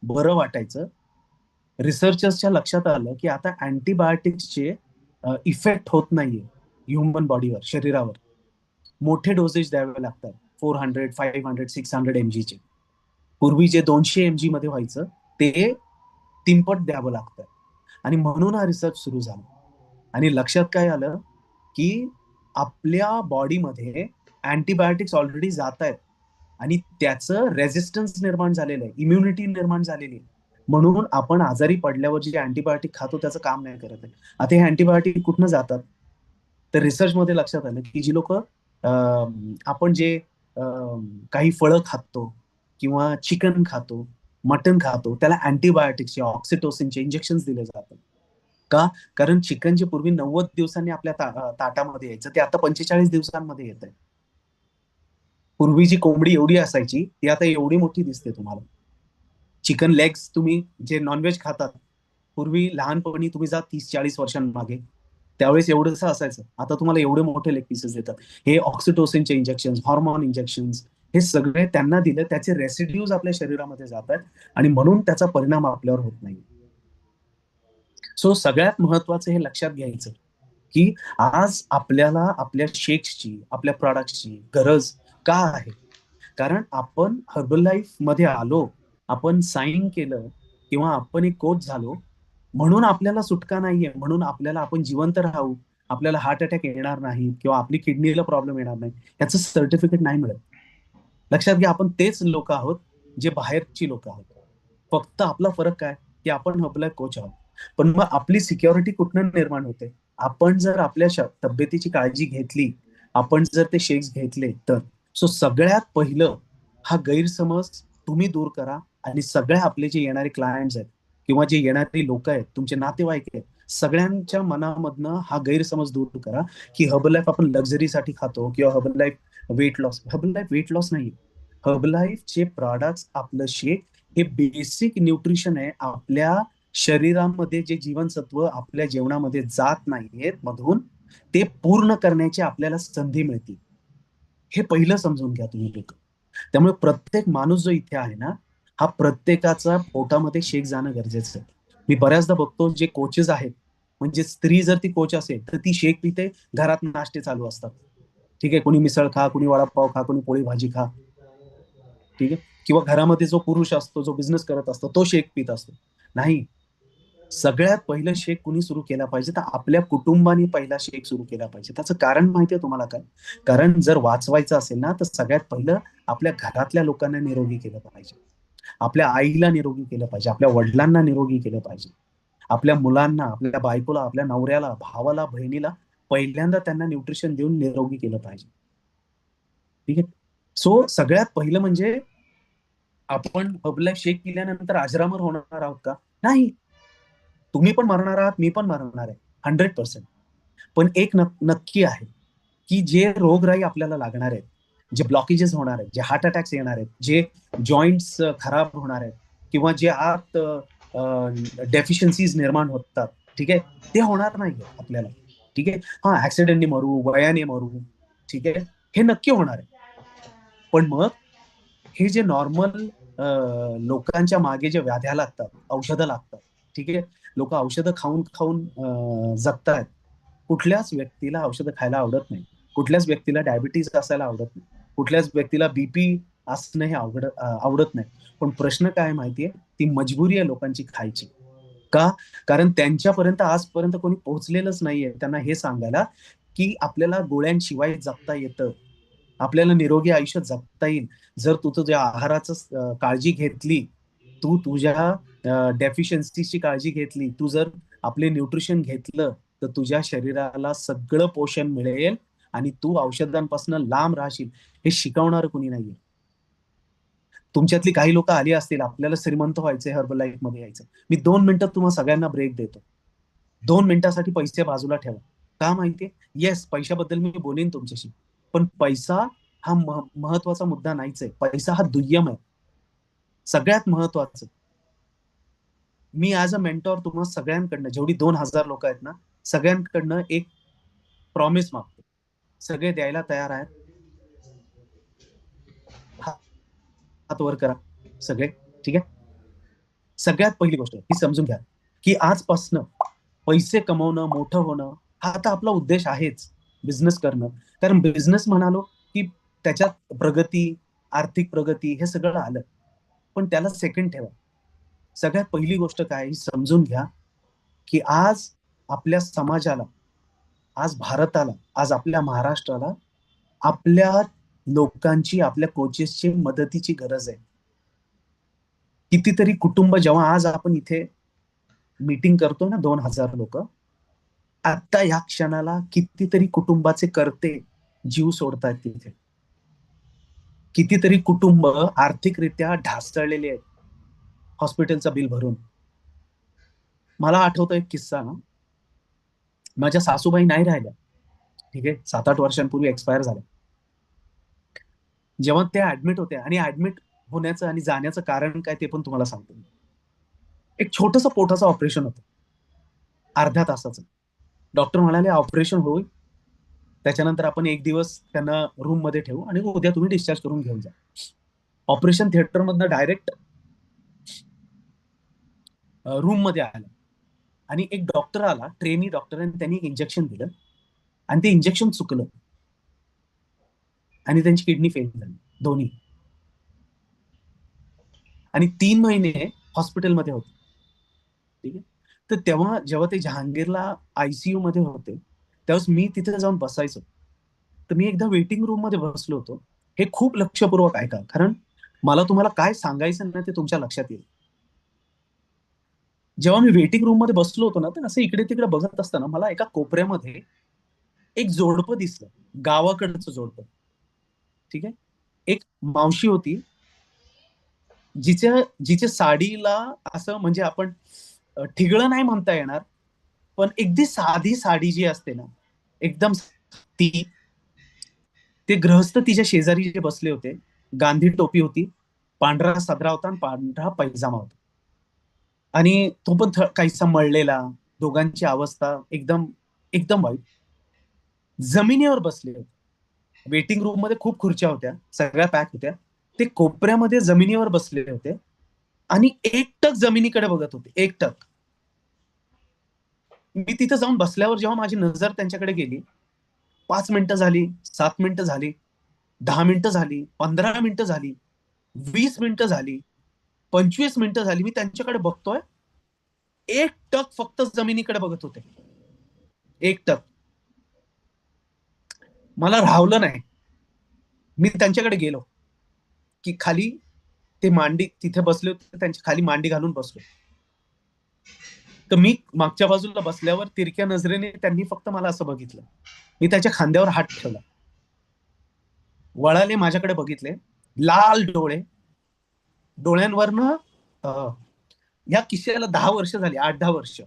बरं वाटायचं. रिसर्चर्सच्या लक्षात आलं की आता अँटीबायोटिक्सचे इफेक्ट होत नाहीये ह्युमन बॉडीवर, शरीरावर. मोठे डोसेज द्यावे लागतात, 400, 500, 600 mg चे. पूर्वी जे 200 mg मध्ये व्हायचं ते तिनपट द्यावं लागतं. आणि म्हणून हा रिसर्च सुरू झाला. आणि लक्षात काय आलं की आपल्या बॉडीमध्ये अँटीबायोटिक्स ऑलरेडी जात आहेत आणि त्याचं रेझिस्टन्स निर्माण झालेलं आहे, इम्युनिटी निर्माण झालेली आहे. म्हणून आपण आजारी पडल्यावर जे अँटीबायोटिक खातो त्याचं काम नाही करत आहे. आता हे अँटीबायोटिक कुठनं जातात? तर रिसर्च मध्ये लक्षात आलं की जी लोक आपण जे काही फळं खातो किंवा चिकन खातो, मटन खातो, त्याला अँटीबायोटिक्सचे, ऑक्सिटोसिनचे इंजेक्शन दिले जातात. का? कारण चिकन जे पूर्वी 90 दिवसांनी आपल्या ताटामध्ये यायचं ते आता 45 दिवसांमध्ये येत आहे. पूर्वी जी कोंबडी एवढी असायची ती आता एवढी मोठी दिसते तुम्हाला. चिकन लेग्स तुम्ही जे नॉनव्हेज खातात, पूर्वी लहानपणी तुम्ही जा 30-40 वर्षांमागे, त्यावेळेस एवढंसं असायचं. आता तुम्हाला एवढे मोठे लेग पीसेस देतात. हे ऑक्सिटोसिनचे इंजेक्शन, हॉर्मोन इंजेक्शन, हे सगळे त्यांना दिले, त्याचे रेसिड्यूज आपल्या शरीरामध्ये जात आहेत आणि म्हणून त्याचा परिणाम आपल्यावर होत नाही. सो सगळ्यात महत्वाचं हे लक्षात घ्यायचं की आज आपल्याला आपल्या शेक्सची, आपल्या प्रॉडक्टची गरज का आहे? कारण आपण हर्बल लाईफ मध्ये आलो, आपण साईन केलं किंवा आपण एक कोच झालो म्हणून आपल्याला सुटका नाहीये, म्हणून आपल्याला आपण जिवंत राहू, आपल्याला हार्ट अटॅक येणार नाही किंवा आपली किडनीला प्रॉब्लेम येणार नाही, याचं सर्टिफिकेट नाही मिळत. लक्षात घ्या, आपण तेच लोक आहोत जे बाहेरची लोक आहोत. फक्त आपला फरक काय की आपण आपला कोच आहोत. पण मग आपली सिक्युरिटी कुठनं निर्माण होते? आपण जर आपल्या तब्येतीची काळजी घेतली, आपण जर ते शेक्स घेतले तर. सो सगळ्यात पहिलं हा गैरसमज तुम्ही दूर करा आणि सगळ्या आपले जे येणारे क्लायंट्स आहेत किंवा जे येणारे लोक आहेत, तुमचे नातेवाईक आहेत, सगळ्यांच्या मनामधनं हा गैरसमज दूर करा की हर्बल लाईफ आपण लक्झरीसाठी खातो किंवा Herbalife weight loss. Herbalife weight loss नाही. हर्बल लाईफचे प्रॉडक्ट्स, आपलं शेक हे बेसिक न्यूट्रिशन आहे. आपल्या शरीरामध्ये जे जीवनसत्व आपल्या जेवणामध्ये जात नाहीयेत मधून, ते पूर्ण करण्याची आपल्याला संधी मिळते. हे पहिलं समजून घ्या तुम्ही लोक. त्यामुळे प्रत्येक माणूस जो इथे आहे ना, हा प्रत्येकाचा पोटामध्ये शेक जाणं गरजेचं आहे. मी बऱ्याचदा बघतो जे कोचेस आहेत, म्हणजे स्त्री जर ती कोच असेल तर ती शेक पिते, घरात नाश्ते चालू असतात. ठीक आहे, कोणी मिसळ खा, कोणी वडापाव खा, कोणी पोळी भाजी खा. ठीक आहे. किंवा घरामध्ये जो पुरुष असतो, जो बिझनेस करत असतो, तो शेक पित असतो. नाही, सगळ्यात पहिलं शेक कुणी सुरू केला पाहिजे तर आपल्या कुटुंबाने पहिला शेक सुरू केला पाहिजे. त्याचं कारण माहितीये तुम्हाला काय? कारण जर वाचवायचं असेल ना तर सगळ्यात पहिलं आपल्या घरातल्या लोकांना निरोगी केलं पाहिजे. आपल्या आईला निरोगी केलं पाहिजे, आपल्या वडिलांना निरोगी केलं पाहिजे, आपल्या मुलांना, आपल्या बायकोला, आपल्या नवऱ्याला, भावाला, बहिणीला पहिल्यांदा त्यांना न्यूट्रिशन देऊन निरोगी केलं पाहिजे. ठीक आहे. सो सगळ्यात पहिलं म्हणजे आपण हर्बल शेक पिल्यानंतर अजरामर होणार आहोत का? नाही. तुम्ही पण मरणार आहात, मी पण मरणार आहे, 100%. पण एक नक्की आहे की जे रोगराई आपल्याला लागणार आहेत, जे ब्लॉकेजेस होणार आहेत, जे हार्ट अटॅक्स येणार आहेत, जे जॉईंट्स खराब होणार आहेत किंवा जे आत डेफिशियन्सीज निर्माण होतात, ठीक आहे, ते होणार नाही आपल्याला. ठीक आहे. हा, ऍक्सिडेंटने मरू, वयाने मरू, ठीक आहे, हे नक्की होणार आहे. पण मग हे जे नॉर्मल लोकांच्या मागे जे व्याध्या लागतात, औषधं लागतात, ठीक आहे, लोक औषधं खाऊन खाऊन जगतायत. कुठल्याच व्यक्तीला औषधं खायला आवडत नाही, कुठल्याच व्यक्तीला डायबिटीज असायला आवडत नाही, कुठल्याच व्यक्तीला बीपी असणं हे आवडत नाही. पण प्रश्न काय माहितीये, ती मजबुरी आहे लोकांची खायची. का? कारण त्यांच्यापर्यंत आजपर्यंत कोणी पोहोचलेलंच नाहीये त्यांना हे सांगायला की आपल्याला गोळ्यांशिवाय जगता येतं, आपल्याला निरोगी आयुष्य जगता येईल जर तू तुझ्या आहाराचं काळजी घेतली, तू तुझ्या डेफिशियन्सीची काळजी घेतली, तू जर आपले न्यूट्रिशन घेतलं तर तुझ्या शरीराला सगळं पोषण मिळेल आणि तू औषधांपासून लांब राहशील. हे शिकवणार कुणी नाहीये. तुमच्यातली काही लोक आली असतील, आपल्याला श्रीमंत व्हायचंय, हर्बल लाईफ मध्ये यायचं. मी 2 मिनिटात तुम्हाला सगळ्यांना ब्रेक देतो. 2 मिनिटासाठी पैसे बाजूला ठेवा. का माहितीये? येस, पैशाबद्दल मी बोलेन तुमच्याशी, पण पैसा हा महत्वाचा मुद्दा नाहीच आहे. पैसा हा दुय्यम आहे. सगळ्यात महत्वाचं, मी ऍज अ मेंटॉर तुम्हाला सगळ्यांकडनं, जेवढी 2,000 लोक आहेत ना, सगळ्यांकडनं एक प्रॉमिस मागतो. सगळे द्यायला तयार आहेत? हात वर करा सगळे. ठीक आहे. सगळ्यात पहिली गोष्ट ही समजून घ्या की आजपासनं पैसे कमवणं, मोठं होणं हा आता आपला उद्देश आहेच. बिझनेस करणं. कारण बिझनेस म्हणालो की त्याच्यात प्रगती, आर्थिक प्रगती हे सगळं आलं. पण त्याला सेकंड ठेवा. सगळ्यात पहिली गोष्ट काय ही समजून घ्या की आज आपल्या समाजाला, आज भारताला, आज आपल्या महाराष्ट्राला आपल्या लोकांची, आपल्या कोचेसची मदतीची गरज आहे. कितीतरी कुटुंब, जेव्हा आज आपण इथे मीटिंग करतो ना, 2,000 लोक, आता या क्षणाला कितीतरी कुटुंबाचे करते जीव सोडतात तिथे. कितीतरी कुटुंब आर्थिकरित्या ढासळलेले आहेत हॉस्पिटलचं बिल भरून. मला आठवतो एक किस्सा ना, माझ्या सासूबाई नाही राहिल्या. ठीक आहे, 7-8 वर्षांपूर्वी एक्सपायर झाल्या. जेव्हा त्या ऍडमिट होत्या, आणि ऍडमिट होण्याचं आणि जाण्याचं कारण काय ते पण तुम्हाला सांगतो. एक छोटस पोटाचं ऑपरेशन होतं, अर्ध्या तासाचं. डॉक्टर म्हणाले ऑपरेशन होईल, त्याच्यानंतर आपण एक दिवस त्यांना रूम मध्ये ठेवू आणि उद्या तुम्ही डिस्चार्ज करून घेऊन जा. ऑपरेशन थिएटर मधनं डायरेक्ट रूम मध्ये आलं, आणि एक डॉक्टर आला, ट्रेनी डॉक्टर, आणि त्यांनी इंजेक्शन दिलं, आणि ते इंजेक्शन चुकलं, आणि त्यांची किडनी फेल झाली दोन्ही. आणि 3 महिने हॉस्पिटलमध्ये होते. ठीक आहे. तर तेव्हा जेव्हा ते जहांगीरला आयसीयू मध्ये होते, त्यावेळेस मी तिथे जाऊन बसायचो. तर मी एकदा वेटिंग रूम मध्ये बसलो होतो. हे खूप लक्षपूर्वक ऐका, कारण मला तुम्हाला काय सांगायचं ना ते तुमच्या लक्षात येईल. जेव्हा मी वेटिंग रूम मध्ये बसलो होतो ना, तर असं इकडे तिकडे बघत असताना मला एका कोपऱ्यामध्ये एक जोडपं दिसलं, गावाकडचं जोडपं. ठीक आहे. एक मावशी होती, जिच्या जिच्या साडीला असं म्हणजे आपण ठिगळं नाही म्हणता येणार, पण अगदी साधी साडी जी असते ना, एकदम ती, ते गृहस्थ तिच्या शेजारी जे बसले होते, गांधी टोपी होती, पांढरा सदरा होता आणि पांढरा पैजामा होता, आणि तो पण काहीसा मळलेला. दोघांची अवस्था एकदम एकदम वाईट. जमिनीवर बसले होते. वेटिंग रूम मध्ये खूप खुर्च्या होत्या, सगळ्या पॅक होत्या. ते कोपऱ्यामध्ये जमिनीवर बसले होते, आणि एकटक जमिनीकडे बघत होते, एकटक. मी तिथे जाऊन बसल्यावर जेव्हा माझी नजर त्यांच्याकडे गेली, 5 मिनिटं झाली, 7 मिनिटं झाली, 10 मिनिटं झाली, 15 मिनिटं झाली, 20 मिनिटं झाली, 25 मिनिटं झाली, मी त्यांच्याकडे बघतोय, एक टक फक्त जमिनीकडे बघत होते, एक टक. मला राहवलं नाही, मी त्यांच्याकडे गेलो, की खाली ते मांडी तिथे बसले होते, त्यांच्या खाली मांडी घालून बसलो. तर मी मागच्या बाजूला बसल्यावर तिरक्या नजरेने त्यांनी फक्त मला असं बघितलं. मी त्याच्या खांद्यावर हात ठेवला, वळाले, माझ्याकडे बघितले, लाल डोळे, डोळ्यांवरनं या किस्स्याला 10 वर्ष झाली, 8-10 वर्ष.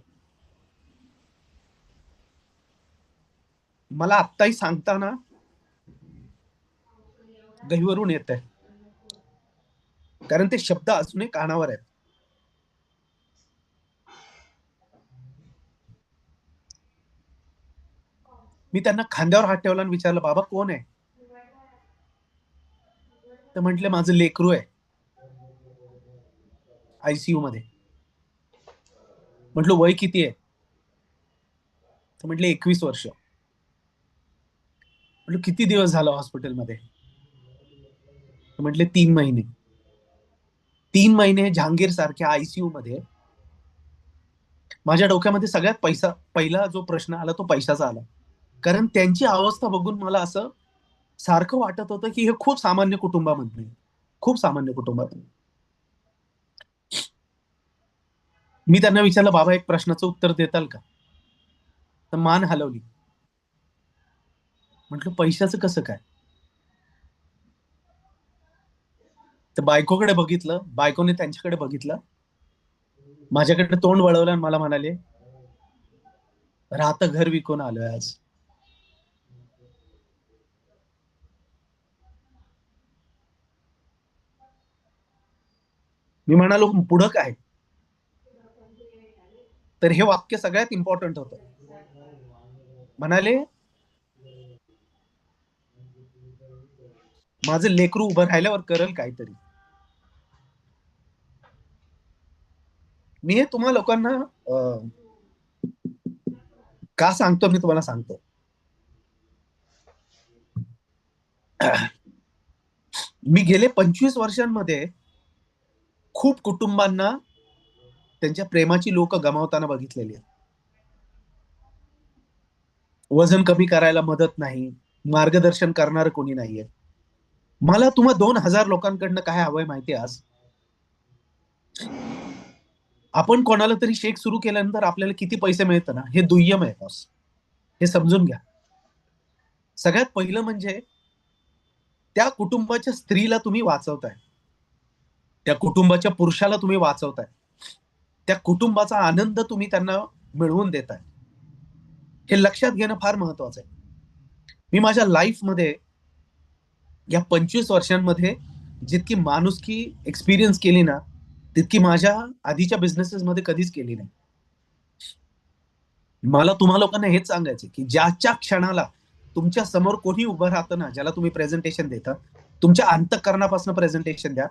मला आत्ताही सांगताना गहिवरून येत आहे, कारण ते शब्द अजूनही कानावर आहेत. मी त्यांना खांद्यावर हात ठेवला आणि विचारलं, बाबा कोण आहे? तर म्हटले, माझं लेकरू आहे आयसीयू मध्ये. म्हटलं वय किती आहे? तर म्हटले 21 वर्ष. म्हटलं किती दिवस झालं हॉस्पिटलमध्ये? तर म्हटले 3 महिने. 3 महिने जहांगीर सारख्या आयसीयू मध्ये. माझ्या डोक्यामध्ये सगळ्यात पहिला जो प्रश्न आला तो पैशाचा आला, कारण त्यांची अवस्था बघून मला असं सारखं वाटत होतं की हे खूप सामान्य कुटुंबामध्ये, खूप सामान्य कुटुंबात. मी त्यांना विचारलं, बाबा एक प्रश्नाचं उत्तर देताल का? तर मान हलवली. म्हटलं पैशाचं कसं काय? तर बायकोकडे बघितलं, बायकोने त्यांच्याकडे बघितलं, माझ्याकडे तोंड वळवलं, आणि मला म्हणाले, राहतं घर विकून आलोय आज. मी म्हणालो पुढं काय? तर हे वाक्य सगळ्यात इम्पॉर्टंट होतं. म्हणाले, माझं लेकरू उभं राहिल्यावर करेल काहीतरी. मी हे तुम्हा लोकांना का सांगतो मी तुम्हाला सांगतो. मी गेले 25 वर्षांमध्ये खूप कुटुंबांना त्यांच्या प्रेमाची लोक गमावताना बघितलेली आहे. वजन कमी करायला मदत नाही, मार्गदर्शन करणार कोणी नाहीये. मला तुम्हा 2,000 लोकांकडनं काय हवंय माहितीये आज? आपण कोणाला तरी शेक सुरू केल्यानंतर आपल्याला किती पैसे मिळतात ना, हे दुय्यम आहे बॉस. हे समजून घ्या. सगळ्यात पहिलं म्हणजे त्या कुटुंबाच्या स्त्रीला तुम्ही वाचवताय. त्या कुटुंबाच्या पुरुषाला तुम्ही वाचवताय. त्या कुटुंबाचा आनंद तुम्ही त्यांना मिळवून देताय. हे लक्षात घेणं फार महत्वाचं आहे. मी माझ्या लाईफमध्ये या 25 वर्षांमध्ये जितकी माणुसकी एक्सपिरियन्स केली ना, तितकी माझ्या आधीच्या बिझनेसेसमध्ये कधीच केली नाही. मला तुम्हा लोकांना हेच सांगायचं की ज्याच्या क्षणाला तुमच्या समोर कोणी उभं राहतं ना, ज्याला तुम्ही प्रेझेंटेशन देता, तुमच्या अंतःकरणापासून प्रेझेंटेशन द्या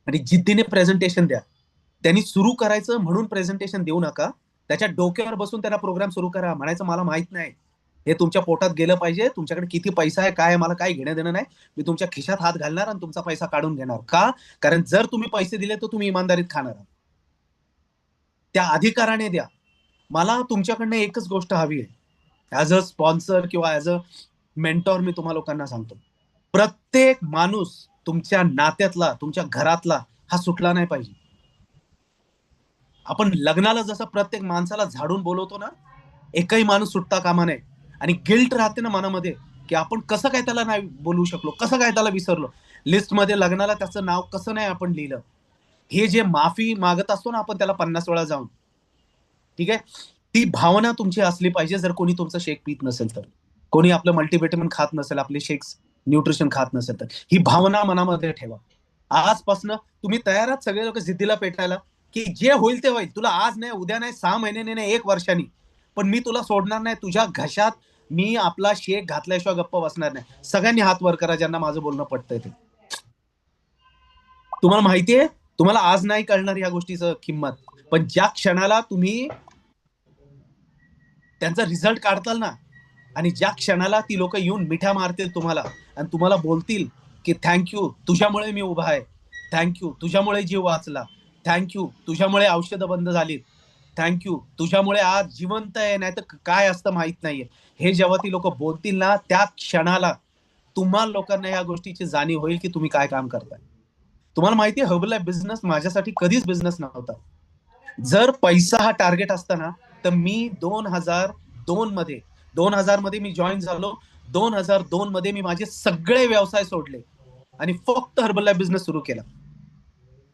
आणि जिद्दीने प्रेझेंटेशन द्या. त्यांनी सुरू करायचं म्हणून प्रेझेंटेशन देऊ नका. त्याच्या डोक्यावर बसून त्याला प्रोग्राम सुरू करा. म्हणायचं मला माहित नाही. हे तुमच्या पोटात गेलं पाहिजे. तुमच्याकडे किती पैसा आहे, काय आहे, मला काही घेणं देणं नाही. मी तुमच्या खिशात हात घालणार आणि तुमचा पैसा काढून घेणार. का? कारण जर तुम्ही पैसे दिले तर तुम्ही इमानदारीत खाणार आहात. त्या अधिकाराने द्या. मला तुमच्याकडनं एकच गोष्ट हवी आहे. ॲज अ स्पॉन्सर किंवा ॲज अ मेंटॉर मी तुम्हा लोकांना सांगतो. प्रत्येक माणूस तुमच्या नात्यातला, तुमच्या घरातला हा सुटला नाही पाहिजे. आपण लग्नाला जसं प्रत्येक माणसाला झाडून बोलवतो ना, एकही माणूस सुटता कामा नये. आणि गिल्ट राहते ना मनामध्ये, की आपण कसं काय त्याला नाही बोलवू शकलो, कसं काय त्याला विसरलो. लिस्टमध्ये लग्नाला त्याचं नाव कसं नाही आपण लिहिलं. हे जे माफी मागत असतो ना आपण त्याला 50 वेळा जाऊन, ठीक आहे? ती भावना तुमची असली पाहिजे जर कोणी तुमचं शेक पीत नसेल तर. कोणी आपलं मल्टीव्हिटॅमिन खात नसेल, आपले शेक्स, न्यूट्रिशन खात नसेल तर. ही भावना मनामध्ये ठेवा. आजपासनं तुम्ही तयार आहात सगळे लोकं जिद्दीला पेटायला, की जे होईल ते होईल. तुला आज नाही, उद्या नाही, 6 महिन्याने नाही, 1 वर्षांनी. पण मी तुला सोडणार नाही. तुझ्या घशात मी आपला शेक घातल्याशिवाय गप्प बसणार नाही. सगळ्यांनी हात वर करा ज्यांना माझं बोलणं पटतंय ते. तुम्हाला माहितीये, तुम्हाला आज नाही कळणार या गोष्टीचं किंमत. पण ज्या क्षणाला तुम्ही त्यांचा रिझल्ट काढताल ना आणि ज्या क्षणाला ती लोक येऊन मिठ्या मारतील तुम्हाला आणि तुम्हाला बोलतील की थँक्यू, तुझ्यामुळे मी उभा आहे, थँक्यू, तुझ्यामुळे जीव वाचला, थँक्यू, तुझ्यामुळे औषधं बंद झालीत, थँक्यू, तुझ्यामुळे आज जिवंत आहे, नाही तर काय असतं माहित नाहीये. हे जेव्हा ती लोक बोलतील ना त्या क्षणाला तुम्हाला लोकांना या गोष्टीची जाणीव होईल की तुम्ही काय काम करताय. तुम्हाला माहितीये हर्बल बिझनेस माझ्यासाठी कधीच बिझनेस नव्हता. जर पैसा हा टार्गेट असता ना, तर मी 2002 मध्ये 2000 मध्ये मी जॉईन झालो. 2002 मध्ये मी माझे सगळे व्यवसाय सोडले आणि फक्त हर्बल लाईफ बिझनेस सुरू केला.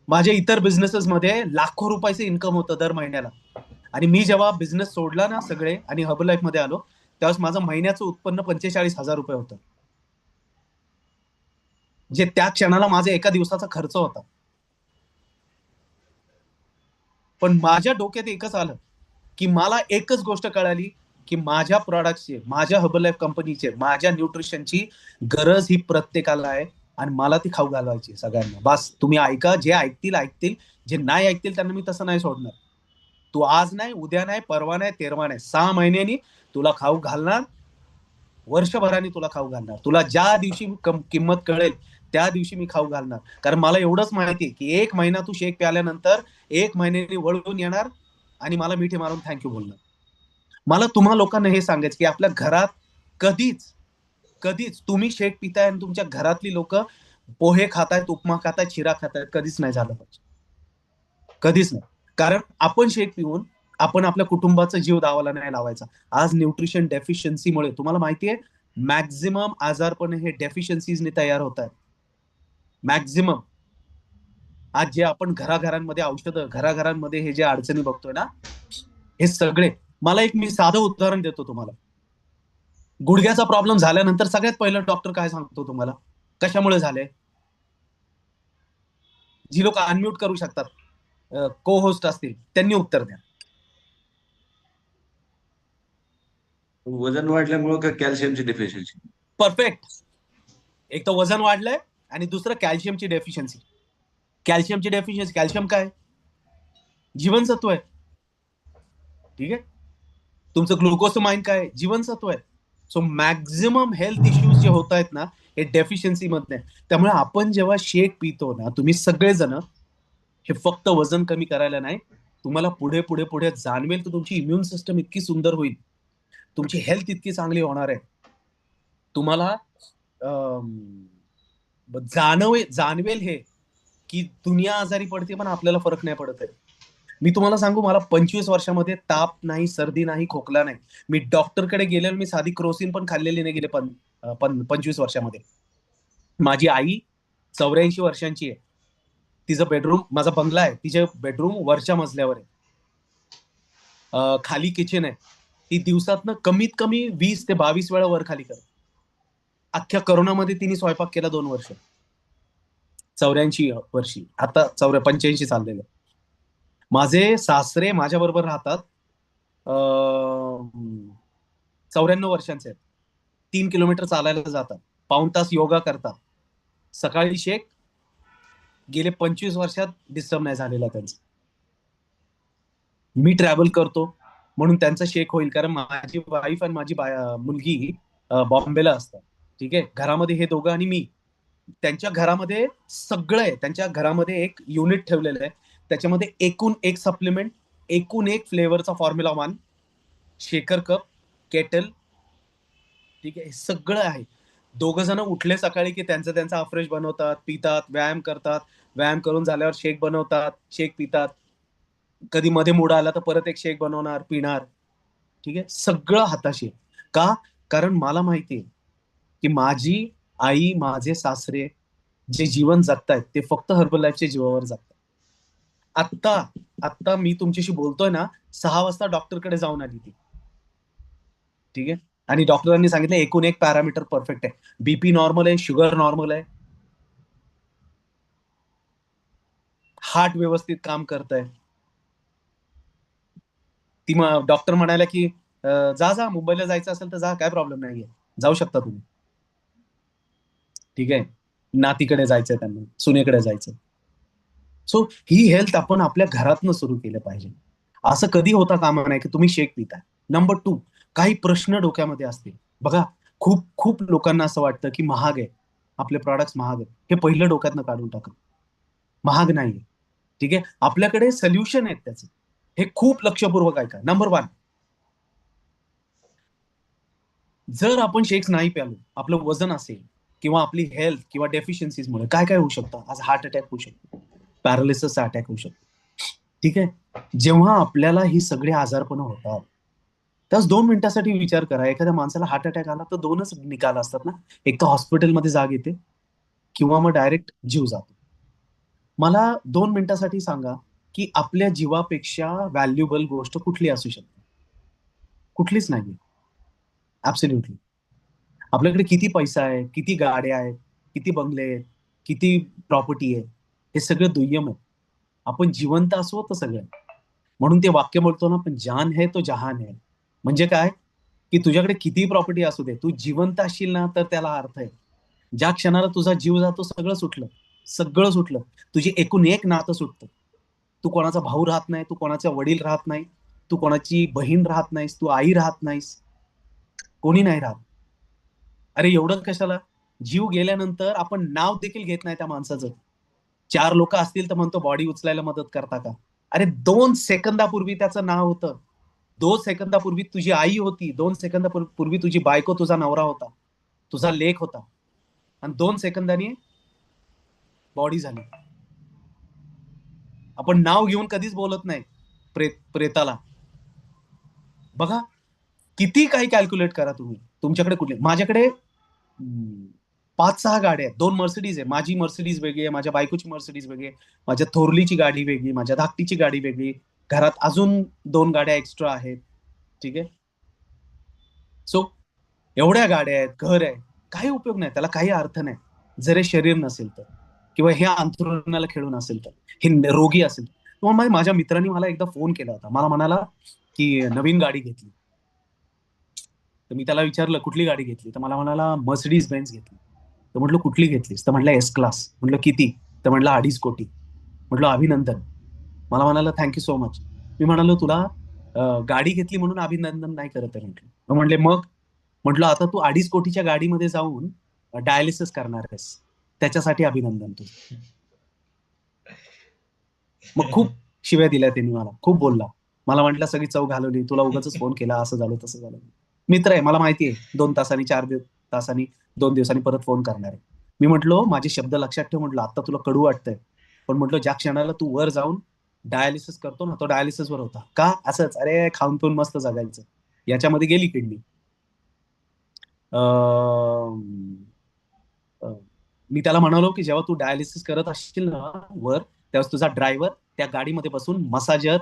माझ्या इतर बिझनेसेस मध्ये लाखो रुपयाचे इन्कम होतं दर महिन्याला. आणि मी जेव्हा बिझनेस सोडला ना सगळे आणि हर्बल लाईफ मध्ये आलो, त्यावेळेस माझं महिन्याचं उत्पन्न 45,000 रुपये होतं. जे त्या क्षणाला माझा एका दिवसाचा खर्च होता. पण माझ्या डोक्यात एकच आलं, की मला एकच गोष्ट कळाली, की माझ्या प्रॉडक्ट्सची, माझ्या हर्बल लाईफ कंपनीचे, माझ्या न्यूट्रिशनची गरज ही प्रत्येकाला आहे आणि मला ती खाऊ घालवायची सगळ्यांना. बस तुम्ही ऐका, जे ऐकतील ऐकतील, जे नाही ऐकतील त्यांना मी तसं नाही सोडणार. तू आज नाही, उद्या नाही, परवा नाही, तेरवा नाही, 6 महिन्यांनी तुला खाऊ घालणार, वर्षभराने तुला खाऊ घालणार. तुला ज्या दिवशी किंमत कळेल त्या दिवशी मी खाऊ घालणार. कारण मला एवढंच माहिती आहे, की 1 महिना तू शेक प्याल्यानंतर 1 महिन्याने वळून येणार आणि मला मिठी मारून थँक्यू बोलणार. मला तुम्हा लोकांना हे सांगायचं, की आपल्या घरात कधीच, कधीच तुम्ही शेक पिताय आणि तुमच्या घरातली लोकं पोहे खातायत, उपमा खातायत, शिरा खातायत, कधीच नाही झालं पाहिजे. कधीच नाही. कारण आपण शेक पिऊन आपण आपल्या कुटुंबाचा जीव दावाला नाही लावायचा. आज न्यूट्रिशन डेफिशियन्सीमुळे तुम्हाला माहिती आहे, मॅक्सिमम आजारपण हे डेफिशियन्सीजने तयार होत आहेत. मॅक्सिमम. आज जे आपण घराघरांमध्ये औषधं, घराघरांमध्ये हे जे अडचणी बघतोय ना, हे सगळे, मला एक मी साधं उदाहरण देतो तुम्हाला. गुडघ्याचा प्रॉब्लेम झाल्यानंतर सगळ्यात पहिलं डॉक्टर काय सांगतो तुम्हाला? कशामुळे झालंय? जी लोक अनम्यूट करू शकतात, को होस्ट असतील, त्यांनी उत्तर द्या. वजन वाढल्यामुळे का कॅल्शियमची डेफिशियन्सी? परफेक्ट. एक तर वजन वाढलंय आणि दुसरं कॅल्शियमची डेफिशियन्सी. कॅल्शियमची डेफिशियन्सी, कॅल्शियम काय? जीवनसत्व आहे. ठीक आहे. तुमचं ग्लुकोसमाइन काय? जीवनसत्व आहे. सो मॅक्झिमम हेल्थ इश्यूज जे होत आहेत ना, हे डेफिशियन्सी मधले. त्यामुळे आपण जेव्हा शेक पितो ना, तुम्ही सगळेजण, हे फक्त वजन कमी करायला नाही, तुम्हाला पुढे पुढे पुढे जाणवेल तर तुमची इम्युन सिस्टम इतकी सुंदर होईल, तुमची हेल्थ इतकी चांगली होणार आहे. तुम्हाला जाणवेल हे की दुनिया आजारी पडते पण आपल्याला फरक नाही पडत आहे. मी तुम्हाला सांगू, मला 25 वर्षामध्ये ताप नाही, सर्दी नाही, खोकला नाही. मी डॉक्टरकडे गेलेलो, मी साधी क्रोसिन पण खाल्लेली नाही गेले 25 वर्षामध्ये. माझी आई 84 वर्षांची आहे. तिचं बेडरूम, माझा बंगला आहे, तिचे बेडरूम वरच्या मजल्यावर आहे. खाली किचन आहे. ती दिवसातनं कमीत कमी 20 ते 22 वेळा वर खाली करते. अख्ख्या करोनामध्ये तिने स्वयंपाक केला 2 वर्ष. 84 वर्षी, आता 85 चाललेलं. माझे सासरे माझ्या बरोबर राहतात, 94 वर्षांचे आहेत. 3 किलोमीटर चालायला जातात, पाऊण तास योगा करतात, सकाळी शेक. गेले 25 वर्षात डिस्टर्ब नाही झालेला त्यांचा. मी ट्रॅव्हल करतो म्हणून त्यांचा शेक होईल, कारण माझी वाईफ आणि माझी मुलगी बॉम्बेला असतात. ठीक आहे. घरामध्ये हे दोघं आणि मी. त्यांच्या घरामध्ये सगळं आहे. त्यांच्या घरामध्ये एक युनिट ठेवलेलं आहे, त्याच्यामध्ये एकूण एक सप्लिमेंट, एकूण एक फ्लेवरचा फॉर्म्युला 1, शेकर कप, केटल. ठीक आहे. हे सगळं आहे. दोघं जण उठले सकाळी की त्यांचं त्यांचं अफ्रेश बनवतात, पितात, व्यायाम करतात. व्यायाम करून झाल्यावर शेक बनवतात, शेक पितात. कधी मध्ये मूड आला तर परत एक शेक बनवणार, पिणार. ठीक आहे. सगळं हाताशी आहे. का? कारण मला माहिती आहे की माझी आई, माझे सासरे जे जीवन जगतायत ते फक्त हर्बल लाईफच्या जीवावर जगतात. आत्ता आत्ता मी तुमच्याशी बोलतोय ना, 6 वाजता डॉक्टरकडे जाऊन आली ती. ठीक आहे. आणि डॉक्टरांनी सांगितलं एकूण एक पॅरामीटर परफेक्ट आहे. बीपी नॉर्मल आहे, शुगर नॉर्मल आहे, हार्ट व्यवस्थित काम करत आहे. ती डॉक्टर म्हणाल्या की जा जा, मुंबईला जायचं असेल तर जा, काय प्रॉब्लेम नाहीये, जाऊ शकता तुम्ही. ठीक आहे. नातीकडे जायचंय त्यांना, सुनेकडे जायचं. सो ही हेल्थ आपण आपल्या घरातनं सुरू केलं पाहिजे. असं कधी होता कामा नाही की तुम्ही शेक पिताय. नंबर 2, काही प्रश्न डोक्यामध्ये असतील. बघा, खूप खूप लोकांना असं वाटतं की महाग आहे, आपले प्रॉडक्ट्स महाग आहेत. हे पहिलं डोक्यातनं काढून टाका. महाग नाहीये. ठीक आहे. आपल्याकडे सोल्युशन आहेत त्याचे. हे खूप लक्षपूर्वक ऐका. नंबर 1, जर आपण शेक्स नाही प्यालो, आपलं वजन असेल किंवा आपली हेल्थ किंवा डेफिशियन्सीजमुळे काय काय होऊ शकतं. आज हार्ट अटॅक होऊ शकतो, पॅरालिसिसचा अटॅक होऊ शकतो. ठीक आहे. जेव्हा आपल्याला ही सगळे आजारपण होतात, त्याच 2 मिनिटासाठी विचार करा, एखाद्या माणसाला हार्ट अटॅक आला तर 2च निकाल असतात ना. एक तर हॉस्पिटलमध्ये जाग येते किंवा मग डायरेक्ट जीव जातो. मला 2 मिनिटासाठी सांगा की आपल्या जीवापेक्षा व्हॅल्युएबल गोष्ट कुठली असू शकते? कुठलीच नाही. ऍब्सोल्युटली. आपल्याकडे किती पैसा आहे, किती गाड्या आहेत, किती बंगले आहेत, किती प्रॉपर्टी आहे, हे सगळं दुय्यम आहे. आपण जिवंत असो तर सगळं. म्हणून ते वाक्य बोलतो ना, पण जान है तो जहान है. म्हणजे काय? की तुझ्याकडे किती प्रॉपर्टी असू दे, तू जिवंत असशील ना तर त्याला अर्थ आहे. ज्या क्षणाला तुझा जीव जातो सगळं सुटलं. सगळं सुटलं. तुझी एकूण एक नातं सुटतं. तू कोणाचा भाऊ राहत नाही, तू कोणाचा वडील राहत नाही, तू कोणाची बहीण राहत नाहीस, तू आई राहत नाहीस, कोणी नाही राहत. अरे एवढं कशाला? जीव गेल्यानंतर आपण नाव देखील घेत नाही त्या माणसाचं. 4 लोक असतील तर म्हणतो बॉडी उचलायला मदत करता का? अरे 2 सेकंदापूर्वी त्याचं नाव होतं. 2 सेकंदापूर्वी तुझी आई होती, 2 सेकंदापूर्वी तुझी बायको, तुझा नवरा होता, तुझा लेख होता, आणि 2 सेकंदांनी बॉडी झाली. आपण नाव घेऊन कधीच बोलत नाही प्रेताला. बघा, किती काही कॅल्क्युलेट करा तुम्ही, तुमच्याकडे कुठले. माझ्याकडे 5-6 गाड्या आहेत. 2 मर्सिडीज आहे. माझी मर्सिडीज वेगळी आहे, माझ्या बायकोची मर्सिडीज वेगळी आहे, माझ्या थोरलीची गाडी वेगळी, माझ्या धाकटीची गाडी वेगळी. घरात अजून 2 गाड्या एक्स्ट्रा आहेत. ठीक आहे. सो एवढ्या गाड्या आहेत, घर आहे, काही उपयोग नाही, त्याला काही अर्थ नाही जर हे शरीर नसेल तर. किंवा हे अंथरुणाला खेळून असेल तर, हे रोगी असेल तर मग माझ्या मित्रांनी मला एकदा फोन केला होता. मला म्हणाला की नवीन गाडी घेतली. तर मी त्याला विचारलं कुठली गाडी घेतली, तर मला म्हणाला मर्सिडीज बेन्झ घेतली. तर म्हटलं कुठली घेतलीस, तर म्हटलं एस क्लास. म्हटलं किती, तर म्हटलं 2.5 कोटी. म्हटलं अभिनंदन. मला म्हणाला थँक्यू सो मच. मी म्हणालो तुला गाडी घेतली म्हणून अभिनंदन नाही करत आहे म्हटलं. मग म्हणले मग, म्हटलं आता तू 2.5 कोटीच्या गाडीमध्ये जाऊन डायलिसिस करणार आहेस, त्याच्यासाठी अभिनंदन तुझं. मग खूप शिव्या दिल्या त्यांनी, मला खूप बोलला. मला म्हटलं सगळी चव घालवली, तुला उगाच फोन केला, असं झालं तसं झालं. मित्र आहे, मला माहिती आहे 2 तासांनी 4 तासांनी 2 दिवसांनी परत फोन करणार आहे. मी म्हटलो माझे शब्द लक्षात ठेव. म्हटलं आता तुला कडू वाटतंय, पण म्हटलं ज्या क्षणाला तू वर जाऊन डायलिसिस करतो ना, तो डायलिसिस वर होता का असंच, अरे खाऊन पिऊन मस्त जगायचं, याच्यामध्ये गेली किडनी. मी त्याला म्हणालो की जेव्हा तू डायलिसिस करत असशील ना वर, तेव्हा तुझा ड्रायव्हर त्या गाडीमध्ये बसून मसाजर,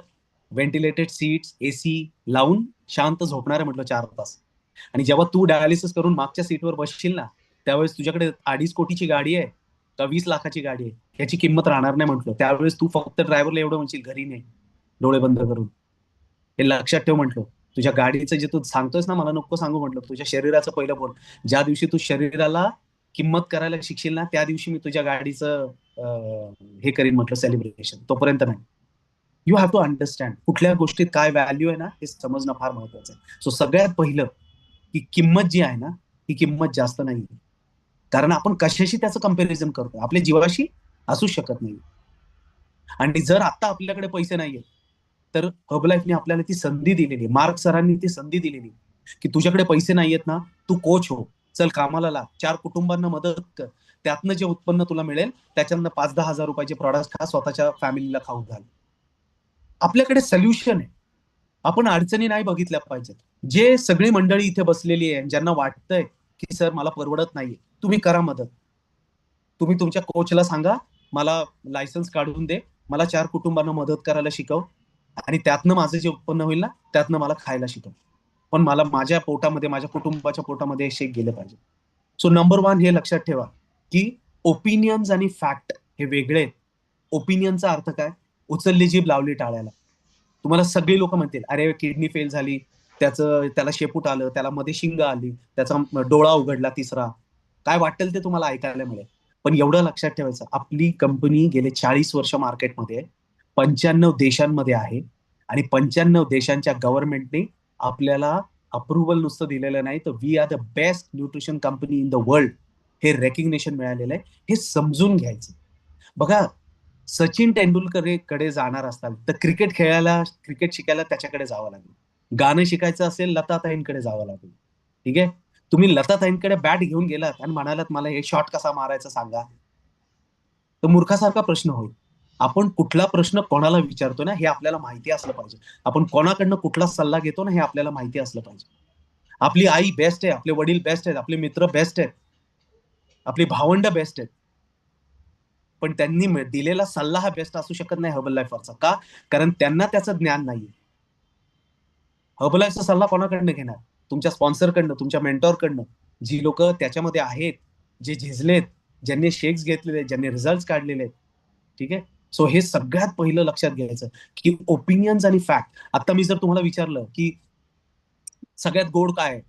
व्हेंटिलेटेड सीट्स, एसी लावून शांत झोपणार आहे म्हटलं 4 तास. आणि जेव्हा तू डायलिसिस करून मागच्या सीटवर बसशील ना, त्यावेळेस तुझ्याकडे 2.5 कोटीची गाडी आहे का 20 लाखाची गाडी आहे याची किंमत राहणार नाही म्हटलं. त्यावेळेस तू फक्त ड्रायव्हरला एवढं म्हणशील घरी नाही, डोळे बंद करून. हे लक्षात ठेव म्हटलं. तुझ्या गाडीचं जे तू सांगतोयस ना, मला नको सांगू म्हटलं. तुझ्या शरीराचं पहिलं बोल. ज्या दिवशी तू शरीराला किंमत करायला शिकशील ना, त्या दिवशी मी तुझ्या गाडीचं हे करीन म्हटलं सेलिब्रेशन. तोपर्यंत नाही. यू हॅव टू अंडरस्टँड कुठल्या गोष्टीत काय व्हॅल्यू आहे ना, हे समजणं फार महत्वाचं आहे. सो सगळ्यात पहिलं की किंमत जी आहे ना, ही किंमत जास्त नाही. कारण आपण कशाशी त्याचं कंपॅरिझन करतो, आपल्या जीवाशी असू शकत नाही. आणि जर आता आपल्याकडे पैसे नाहीये, तर हर्बलाईफने आपल्याला ती संधी दिलेली, मार्क सरांनी ती संधी दिलेली की तुझ्याकडे पैसे नाहीयेत ना, तू कोच हो, चल कामाला लाग, 4 कुटुंबांना मदत कर, त्यातनं जे उत्पन्न तुला मिळेल त्याच्यानं 5-10 हजार रुपयाचे प्रॉडक्ट खा, स्वतःच्या फॅमिलीला खाऊ घाल. आपल्याकडे सोल्युशन आहे. आपण अडचणी नाही बघितल्या पाहिजेत. जे सगळी मंडळी इथे बसलेली आहे, ज्यांना वाटतंय की सर मला परवडत नाहीये, तुम्ही करा मदत. तुम्ही तुमच्या कोचला सांगा मला लायसन्स काढून दे, मला 4 कुटुंबांना मदत करायला शिकव, आणि त्यातनं माझं जे उत्पन्न होईल ना, त्यातनं मला खायला शिकव. पण मला माझ्या पोटामध्ये, माझ्या कुटुंबाच्या पोटामध्ये शेक गेले पाहिजे. सो नंबर 1 हे लक्षात ठेवा की ओपिनियन्स आणि फॅक्ट हे वेगळे आहेत. ओपिनियनचा अर्थ काय, उचलली जीभ लावली टाळ्याला. तुम्हाला सगळी लोक म्हणतील अरे किडनी फेल झाली, त्याला शेपूट आलं, त्याला मध्ये शिंग आली, त्याचा डोळा उघडला तिसरा, काय वाटेल ते तुम्हाला ऐकायला मिळेल. पण एवढं लक्षात ठेवायचं, आपली कंपनी गेले 40 वर्ष मार्केटमध्ये 95 देशांमध्ये आहे. आणि 95 देशांच्या गव्हर्नमेंटने आपल्याला अप्रुव्हल नुसतं दिलेलं नाही, तर we are the best nutrition company in the world, हे रेकग्नेशन मिळालेलं आहे. हे समजून घ्यायचं. बघा, सचिन तेंडुलकर कडे जाणार असताल तर क्रिकेट खेळायला, क्रिकेट शिकायला त्याच्याकडे जावं लागेल. गाणं शिकायचं असेल लताताईंकडे जावं लागेल. ठीक आहे. तुम्ही लताताईंकडे बॅट घेऊन गेलात आणि म्हणालात मला हे शॉट कसा मारायचा सांगा, तर मूर्खासारखा प्रश्न होईल. आपण कुठला प्रश्न कोणाला विचारतो ना, हे आपल्याला माहिती असलं पाहिजे. आपण कोणाकडनं कुठला सल्ला घेतो ना, हे आपल्याला माहिती असलं पाहिजे. आपली आई बेस्ट आहे, आपले वडील बेस्ट आहेत, आपले मित्र बेस्ट आहेत, आपली भावंड बेस्ट आहेत, पण त्यांनी दिलेला सल्ला हा बेस्ट असू शकत नाही हर्बल लाईफवरचा. का? कारण त्यांना त्याचं ज्ञान नाहीये. हर्बल लाईफचा सल्ला कोणाकडनं घेणार? तुमच्या स्पॉन्सरकडनं, तुमच्या मेंटॉरकडनं, जी लोक त्याच्यामध्ये आहेत, जे झिजलेत, ज्यांनी शेक्स घेतलेले, ज्यांनी रिझल्ट काढलेले आहेत. ठीक आहे. सो हे सगळ्यात पहिलं लक्षात घ्यायचं की ओपिनियन्स आणि फॅक्ट. आता मी जर तुम्हाला विचारलं की सगळ्यात गोड काय आहे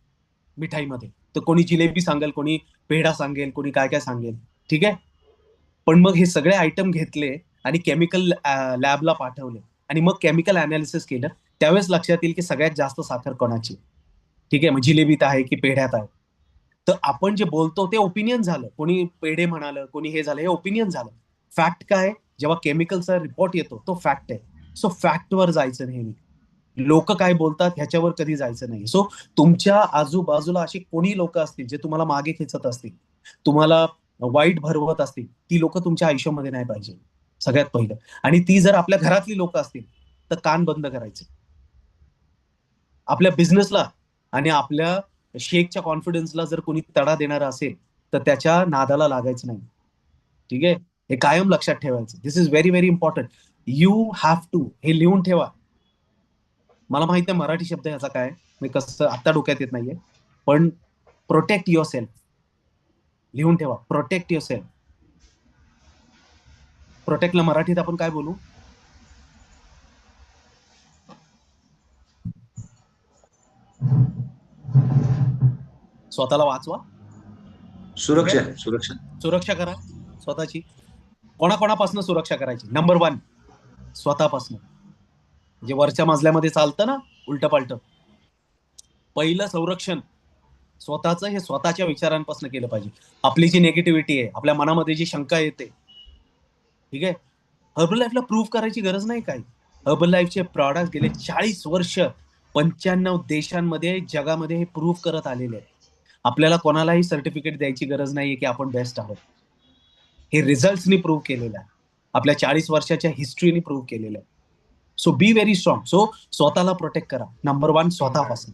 मिठाईमध्ये, तर कोणी जिलेबी सांगेल, कोणी पेढा सांगेल, कोणी काय काय सांगेल. ठीक आहे. पण मग हे सगळे आयटम घेतले आणि केमिकल लॅबला पाठवले आणि मग केमिकल अनालिसिस केलं, त्यावेळेस लक्षात येईल की सगळ्यात जास्त साखर कोणाची. ठीक आहे. मग जिलेबीत आहे की पेढ्यात आहे. तर आपण जे बोलतो ते ओपिनियन झालं. कोणी पेढे म्हणालं, कोणी हे झालं, हे ओपिनियन झालं. फॅक्ट काय, जेव्हा केमिकलचा रिपोर्ट येतो तो फॅक्ट आहे. सो फॅक्टवर जायचं नेहमी. लोक काय बोलतात ह्याच्यावर कधी जायचं नाही. सो तुमच्या आजूबाजूला अशी कोणी लोक असतील जे तुम्हाला मागे खेचत असतील, तुम्हाला वाईट भरवत असतील, ती लोक तुमच्या आयुष्यामध्ये नाही पाहिजे, सगळ्यात पहिलं. आणि ती जर आपल्या घरातली लोक असतील तर कान बंद करायचे. आपल्या बिझनेसला आणि आपल्या शेखच्या कॉन्फिडन्सला जर कोणी तडा देणार असेल तर त्याच्या नादाला लागायचं नाही. ठीक आहे. हे कायम लक्षात ठेवायचं. This is very very important. You have to, हे लिहून ठेवा. मला माहित आहे मराठी शब्द ह्याचा काय, मी कसं आता डोक्यात येत नाहीये, पण प्रोटेक्ट युअर सेल्फ लिहून ठेवा. Protect your self. प्रोटेक्टला मराठीत आपण काय बोलू? स्वतःला वाचवा. ठीक सुरक्षा आहे, सुरक्षा. सुरक्षा करा स्वतःची. कोणाकोणापासून सुरक्षा करायची? नंबर 1 स्वतःपासून. जे वरच्या मजल्यामध्ये चालतं ना उलट पालट, पहिलं संरक्षण स्वतःचं हे स्वतःच्या विचारांपासून केलं पाहिजे. आपली जी निगेटिव्हिटी आहे, आपल्या मनामध्ये जी शंका येते, ठीक आहे, हर्बल लाईफला प्रूव्ह करायची गरज नाही. काय हर्बल लाईफचे प्रॉडक्ट गेले 40 वर्ष 95 देशांमध्ये जगामध्ये हे प्रूव्ह करत आलेले आहेत. आपल्याला कोणालाही सर्टिफिकेट द्यायची गरज नाहीये की आपण बेस्ट आहोत. हे रिझल्ट्सनी प्रूव्ह केलेलं आहे, आपल्या 40 वर्षाच्या हिस्ट्रीनी प्रूव्ह केलेलं आहे. So be very strong. So स्वतःला प्रोटेक्ट करा. नंबर 1 स्वतःपासून.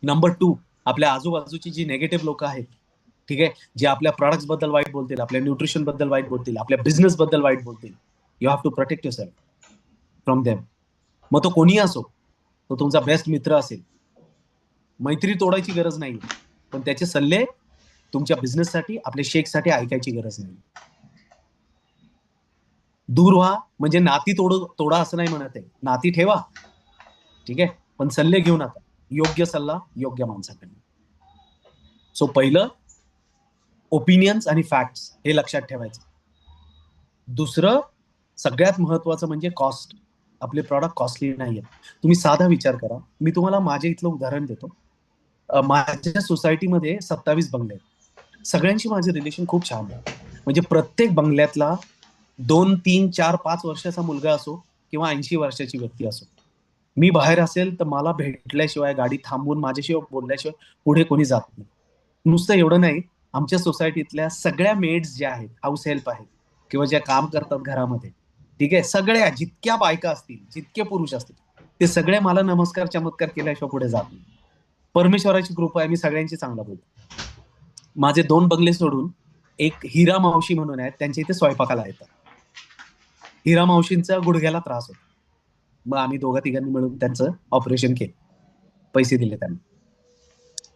नंबर 2 आपल्या आजूबाजूची जी नेगेटिव्ह लोक आहेत, ठीक आहे, जे आपल्या प्रॉडक्ट्स बद्दल वाईट बोलतील, आपल्या न्यूट्रिशन बद्दल वाईट बोलतील, आपल्या बिझनेस बद्दल वाईट बोलतील, you have to protect yourself from them. मग तो कोणी असो, तो तुमचा बेस्ट मित्र असेल, मैत्री तोडायची गरज नाही, पण त्याचे सल्ले तुमच्या बिझनेससाठी, आपल्या शेकसाठी ऐकायची गरज नाही. दूर व्हा म्हणजे नाती तोडा असं नाही म्हणत आहे. नाती ठेवा, ठीक आहे, पण सल्ले घेऊ नका. योग्य सल्ला योग्य माणसाकडे. सो पहिलं ओपिनियन्स आणि फॅक्ट्स हे लक्षात ठेवायचं. दुसरं सगळ्यात महत्वाचं म्हणजे कॉस्ट. आपले प्रॉडक्ट कॉस्टली नाहीये. तुम्ही साधा विचार करा. मी तुम्हाला माझ्या इथलं उदाहरण देतो. माझ्या सोसायटीमध्ये 27 बंगले आहेत. सगळ्यांशी माझे रिलेशन खूप छान आहे. म्हणजे प्रत्येक बंगल्यातला 2, 3, 4, 5 वर्षाचा मुलगा असो किंवा 80 वर्षाची व्यक्ती असो, मी बाहेर असेल तर मला भेटल्याशिवाय, गाडी थांबवून माझ्याशिवाय बोलल्याशिवाय पुढे कोणी जात नाही. नुसतं एवढं नाही, आमच्या सोसायटीतल्या सगळ्या मेड्स ज्या आहेत, हाऊस हेल्प आहेत किंवा ज्या काम करतात घरामध्ये, ठीक आहे, सगळ्या जितक्या बायका असतील, जितके पुरुष असतील, ते सगळे मला नमस्कार चमत्कार केल्याशिवाय पुढे जात नाही. परमेश्वराची कृपा आहे, मी सगळ्यांची चांगला बोलतो. माझे 2 बंगले सोडून एक हिरा मावशी म्हणून आहेत, त्यांच्या इथे स्वयंपाकाला येतात. हिरा मावशींचा गुडघ्याला त्रास होता. मग आम्ही दोघा तिघांनी मिळून त्यांचं ऑपरेशन केलं, पैसे दिले त्यांना.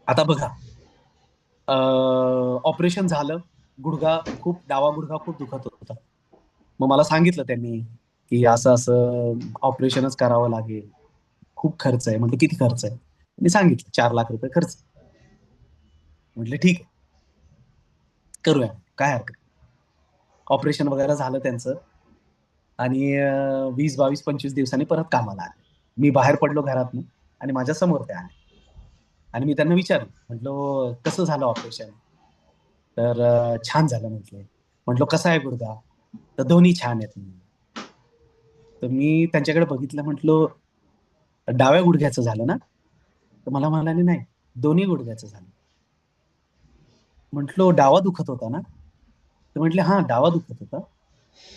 आता बघा, ऑपरेशन झालं, डावा गुडघा खूप दुखत होता. मग मला सांगितलं त्यांनी की असं असं ऑपरेशनच करावं लागेल, खूप खर्च आहे. म्हटलं किती खर्च आहे? मी सांगितलं 4 लाख रुपये खर्च. म्हटलं ठीक आहे, करूया, काय हरकत. ऑपरेशन वगैरे झालं त्यांचं आणि 20, 22, 25 दिवसांनी परत कामाला आले. मी बाहेर पडलो घरातून आणि माझ्या समोर ते आले आणि मी त्यांना विचारलं, म्हटलं कसं झालं ऑपरेशन? तर छान झालं म्हटलं. म्हटलं कसा आहे गुडघा? तर दोन्ही छान आहेत म्हणे. तर मी त्यांच्याकडे बघितलं, म्हटलं डाव्या गुडघ्याचं झालं ना? तर मला म्हणाले नाही, दोन्ही गुडघ्याचं झालं. म्हटलं डावा दुखत होता ना? तर म्हटले हा, डावा दुखत होता.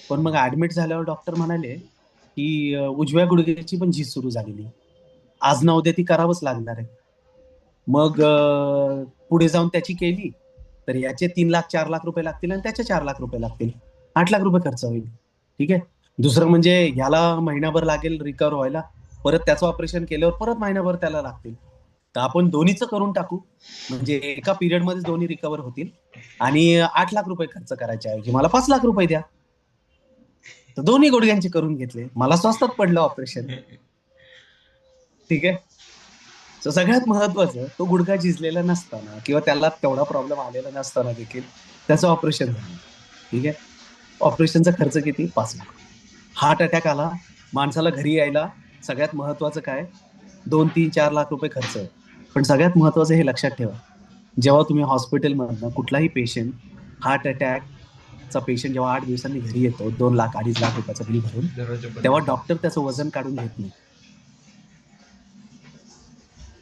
पण मग ऍडमिट झाल्यावर डॉक्टर म्हणाले की उजव्या गुडघ्याची पण झीज सुरू झालेली, आज ना उद्या ती करावंच लागणार आहे. मग पुढे जाऊन त्याची केली तर याचे 3 लाख 4 लाख रुपये लागतील आणि त्याचे 4 लाख रुपये लागतील. 8 लाख रुपये खर्च होईल. ठीक आहे. दुसरं म्हणजे ह्याला महिनाभर लागेल रिकवर व्हायला, परत त्याचं ऑपरेशन केल्यावर परत महिनाभर त्याला लागतील. तर आपण दोन्हीचं करून टाकू, म्हणजे एका पिरियड मध्ये दोन्ही रिकवर होतील आणि 8 लाख रुपये खर्च करायच्या ऐवजी मला 5 लाख रुपये द्या. तर दोन्ही गुडघ्यांचे करून घेतले, मला स्वस्तात पडलं ऑपरेशन. ठीक आहे. सो सगळ्यात महत्वाचं, तो गुडघा झिजलेला नसताना किंवा त्याला तेवढा प्रॉब्लेम आलेला नसताना देखील त्याचं ऑपरेशन झालं. ठीक आहे. ऑपरेशनचा खर्च किती? 5 लाख. हार्ट अटॅक आला, माणसाला घरी यायला सगळ्यात महत्वाचं काय? 2, 3, 4 लाख रुपये खर्च आहे. पण सगळ्यात महत्वाचं हे लक्षात ठेवा, जेव्हा तुम्ही हॉस्पिटलमधनं कुठलाही पेशंट, हार्ट अटॅकचा पेशंट जेव्हा 8 दिवसांनी घरी येतो 2 लाख 2.5 लाख रुपयाचं बिल भरून, तेव्हा डॉक्टर त्याचं वजन काढून घेत नाही.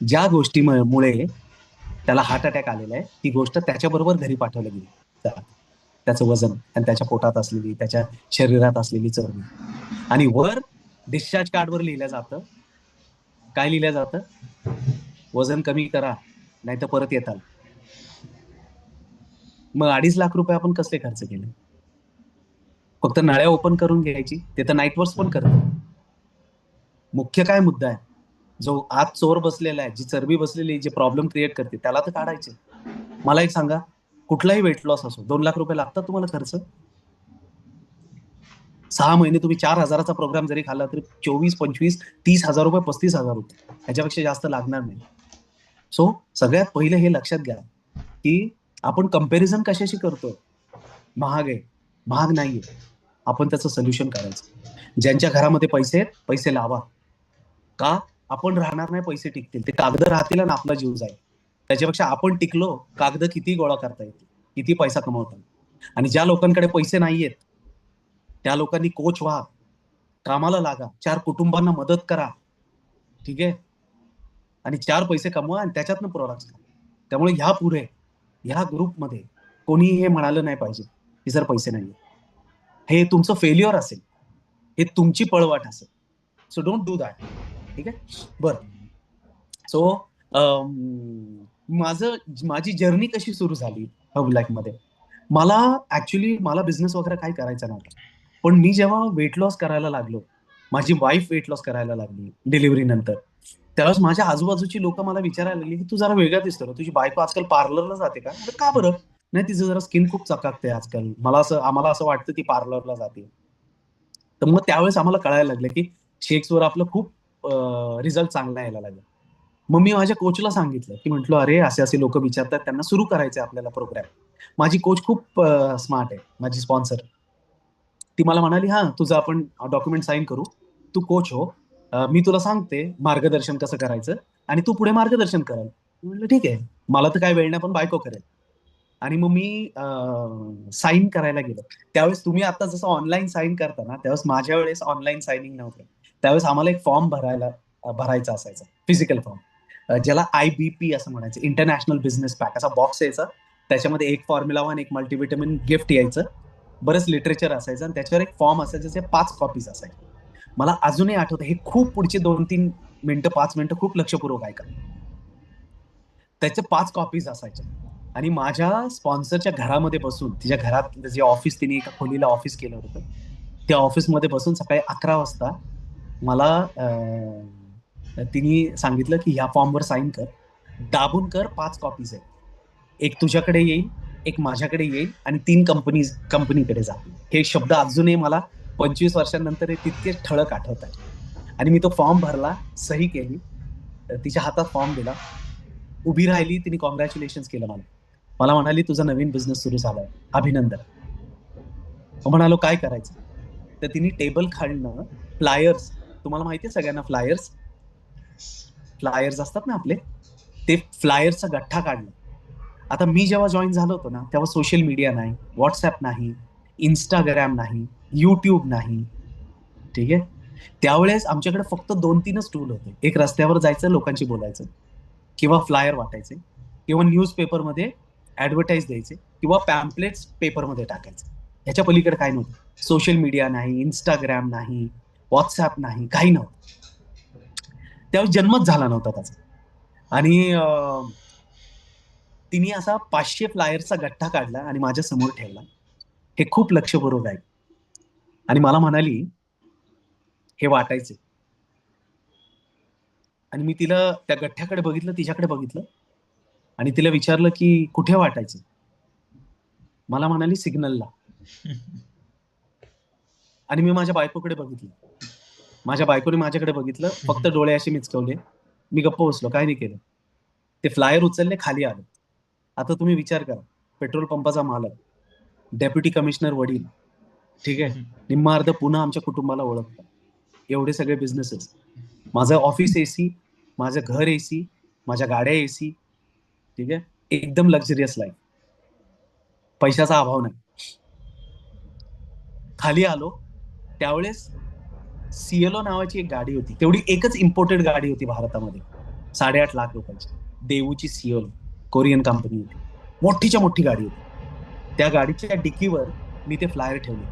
ज्या गोष्टीमुळे त्याला हार्ट अटॅक आलेला आहे, ती गोष्ट त्याच्याबरोबर घरी पाठवली गेली. त्याचं वजन आणि त्याच्या पोटात असलेली, त्याच्या शरीरात असलेली चरबी. आणि वर डिस्चार्ज कार्डवर लिहिलं जातं, काय लिहिलं जातं? वजन कमी करा, नाही तर परत येताल. मग 2.5 लाख रुपये आपण कसले खर्च केले? फक्त नळ्या ओपन करून घ्यायची, ते तर नाईट वर्स पण करतो. मुख्य काय मुद्दा आहे? जो आत चोर बसलेला आहे, जी चरबी बसलेली, जे प्रॉब्लेम क्रिएट करते, त्याला तर काढायचे. मला एक सांगा, कुठलाही वेट लॉस असो, 2 लाख रुपये लागतात तुम्हाला खर्च? 6 महिने तुम्ही 4,000चा प्रोग्राम जरी खाल्ला तरी 24, 25, 30 हजार रुपये, 35 हजार रुपये, ह्याच्यापेक्षा जास्त लागणार नाही. सो सगळ्यात पहिले हे लक्षात घ्या की आपण कंपॅरिझन कशाशी करतो. महाग आहे, महाग नाहीये, आपण त्याचं सोल्युशन करायचं. ज्यांच्या घरामध्ये पैसे आहेत, पैसे लावा. का? आपण राहणार नाही, पैसे टिकतील. ते कागद राहतील आणि आपला जीव जाईल. त्याच्यापेक्षा आपण टिकलो, कागद किती गोळा करता येतील, किती पैसा कमवता येईल. आणि ज्या लोकांकडे पैसे नाहीयेत त्या लोकांनी कोच व्हा, कामाला लागा, 4 कुटुंबांना मदत करा, ठीक आहे, आणि 4 पैसे कमवा आणि त्याच्यातनं प्रोडक्ट्स करा. त्यामुळे ह्या ग्रुपमध्ये कोणी हे म्हणालं नाही पाहिजे की सर पैसे नाहीये. हे तुमचं फेल्युअर असेल, हे तुमची पळवाट असेल. So don't do that. ठीक आहे. बरं. सो माझी जर्नी कशी सुरू झाली हब लाईफमध्ये. मला बिझनेस वगैरे काही करायचा नव्हता. पण मी जेव्हा वेट लॉस करायला लागलो, माझी वाईफ वेट लॉस करायला लागली डिलिव्हरी नंतर, त्यावेळेस माझ्या आजूबाजूची लोक मला विचारायला लागली की तू जरा वेगळा दिसतो, तुझी बायको आजकाल पार्लरला जाते का? का बरं? नाही, तिचं जरा स्किन खूप चकाकते आजकाल, आम्हाला असं वाटतं ती पार्लरला जाते. तर मग त्यावेळेस आम्हाला कळायला लागलं की शेक्सवर आपलं खूप रिझल्ट चांगला यायला लागला. मग मी माझ्या कोचला सांगितलं की म्हटलं अरे असे लोक विचारतात, त्यांना सुरू करायचे आपल्याला प्रोग्राम. माझी कोच खूप स्मार्ट आहे, माझी स्पॉन्सर. ती मला म्हणाली हा तुझं आपण डॉक्युमेंट साईन करू, तू कोच हो, मी तुला सांगते मार्गदर्शन कसं करायचं आणि तू पुढे मार्गदर्शन कराल. म्हटलं ठीक आहे, मला तर काय वेळ नाही पण बायको करेल. आणि मग मी साईन करायला गेलो. त्यावेळेस तुम्ही आता जसं ऑनलाईन साईन करता ना, त्यावेळेस माझ्या वेळेस ऑनलाईन सायनिंग नव्हतं. त्यावेळेस आम्हाला एक फॉर्म भरायचा असायचा, फिजिकल फॉर्म, ज्याला IBP असं म्हणायचं, इंटरनॅशनल बिझनेस पॅक. असा बॉक्स यायचा, त्याच्यामध्ये एक फॉर्म्युला 1, एक मल्टीव्हिटॅमिन गिफ्ट यायचं, बरंच लिटरेचर असायचं आणि त्याच्यावर एक फॉर्म असायचं, जे 5 कॉपीज असायच्या. मला अजूनही आठवतं. हे खूप पुढचे 2-3 मिनिटं, 5 मिनिटं खूप लक्षपूर्वक ऐका. त्याच्या 5 कॉपीज असायच्या आणि माझ्या स्पॉन्सरच्या घरामध्ये बसून, तिच्या घरात जे ऑफिस, तिने एका खोलीला ऑफिस केलं होतं, त्या ऑफिसमध्ये बसून सकाळी 11 वाजता मला तिने सांगितलं की ह्या फॉर्मवर साईन कर, दाबून कर, 5 कॉपीज आहेत, एक तुझ्याकडे येईल, एक माझ्याकडे येईल आणि 3 कंपनीकडे जातील. हे शब्द अजूनही मला 25 वर्षांनंतर तितके ठळक आठवत आहे. आणि मी तो फॉर्म भरला, सही केली, तिच्या हातात फॉर्म दिला, उभी राहिली, तिने कॉंग्रॅच्युलेशन केलं मला म्हणाली तुझा नवीन बिझनेस सुरू झालाय, अभिनंदन. म्हणालो काय करायचं? तर तिने टेबल खालनं फ्लायर्स, तुम्हाला माहितीये सगळ्यांना फ्लायर्स असतात ना आपले, ते फ्लायर्सचा गठ्ठा काढला. आता मी जेव्हा जॉईन झालो होतो ना, तेव्हा सोशल मीडिया नाही, व्हॉट्सअप नाही, इंस्टाग्राम नाही, युट्यूब नाही, ठीक आहे. त्यावेळेस आमच्याकडे फक्त 2-3च टूल होते. एक रस्त्यावर जायचं, लोकांशी बोलायचं, किंवा फ्लायर वाटायचे, किंवा न्यूज पेपरमध्ये ऍडव्हर्टाईज द्यायचे, किंवा पॅम्पलेट्स पेपरमध्ये टाकायचे. ह्याच्या पलीकडे काय नव्हतं. सोशल मीडिया नाही, इंस्टाग्राम नाही, व्हॉट्सअप नाही, काही नव्हतं. त्यावेळेस जन्मच झाला नव्हता त्याचा. आणि तिने असा 500 फ्लायर्सचा गठ्ठा काढला आणि माझ्या समोर ठेवला. हे खूप लक्षपूर्वक आहे. आणि मला म्हणाली हे वाटायचे. आणि मी तिला त्या गठ्ठ्याकडे बघितलं, तिच्याकडे बघितलं आणि तिला विचारलं की कुठे वाटायचं? मला म्हणाली सिग्नलला. आणि मी माझ्या बायकोकडे बघितलं, माझ्या बायकोने माझ्याकडे बघितलं, फक्त डोळे असे मिचकवले. मी गप्प बसलो, काय नाही केलं. ते फ्लायर उचलले, खाली आलो. आता तुम्ही विचार करा, पेट्रोल पंपाचा मालक, डेप्युटी कमिशनर वडील, ठीक आहे, निम्मा अर्ध पुन्हा आमच्या कुटुंबाला ओळखतात, एवढे सगळे बिझनेसेस, माझं ऑफिस AC, माझं घर AC, माझ्या गाड्या AC, ठीक आहे, एकदम लक्झरियस लाईफ, पैशाचा अभाव नाही. खाली आलो, त्यावेळेस CLO नावाची एक गाडी होती, तेवढी एकच इम्पोर्टेड गाडी होती भारतामध्ये, 8.5 लाख रुपयाची, देऊची CLO, कोरियन कंपनी होती, मोठीच्या मोठी गाडी होती. त्या गाडीच्या डिकीवर मी ते फ्लायर ठेवले.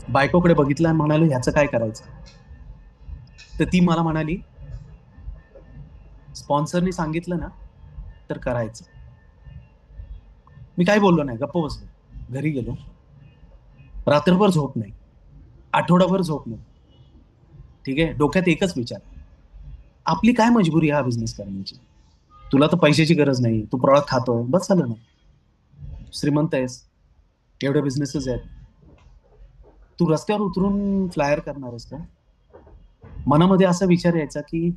बायकोकडे बघितलं आणि म्हणालो ह्याचं काय करायचं? तर ती मला म्हणाली स्पॉन्सरनी सांगितलं ना तर करायचं. मी काय बोललो नाही, गप्प बसलो. घरी गेलो, रात्रभर झोप नाही, आठवडाभर झोप नाही, ठीक आहे. डोक्यात एकच विचार, आपली काय मजबुरी हा बिझनेस करण्याची? तुला तर पैशाची गरज नाही, तू प्रॉडक्ट खातोय, बस झालं ना, श्रीमंत आहेस, एवढे बिझनेसेस आहेत. तू रस्त्यावर उतरून फ्लायर करणार आहेस का? मनामध्ये असा विचार यायचा की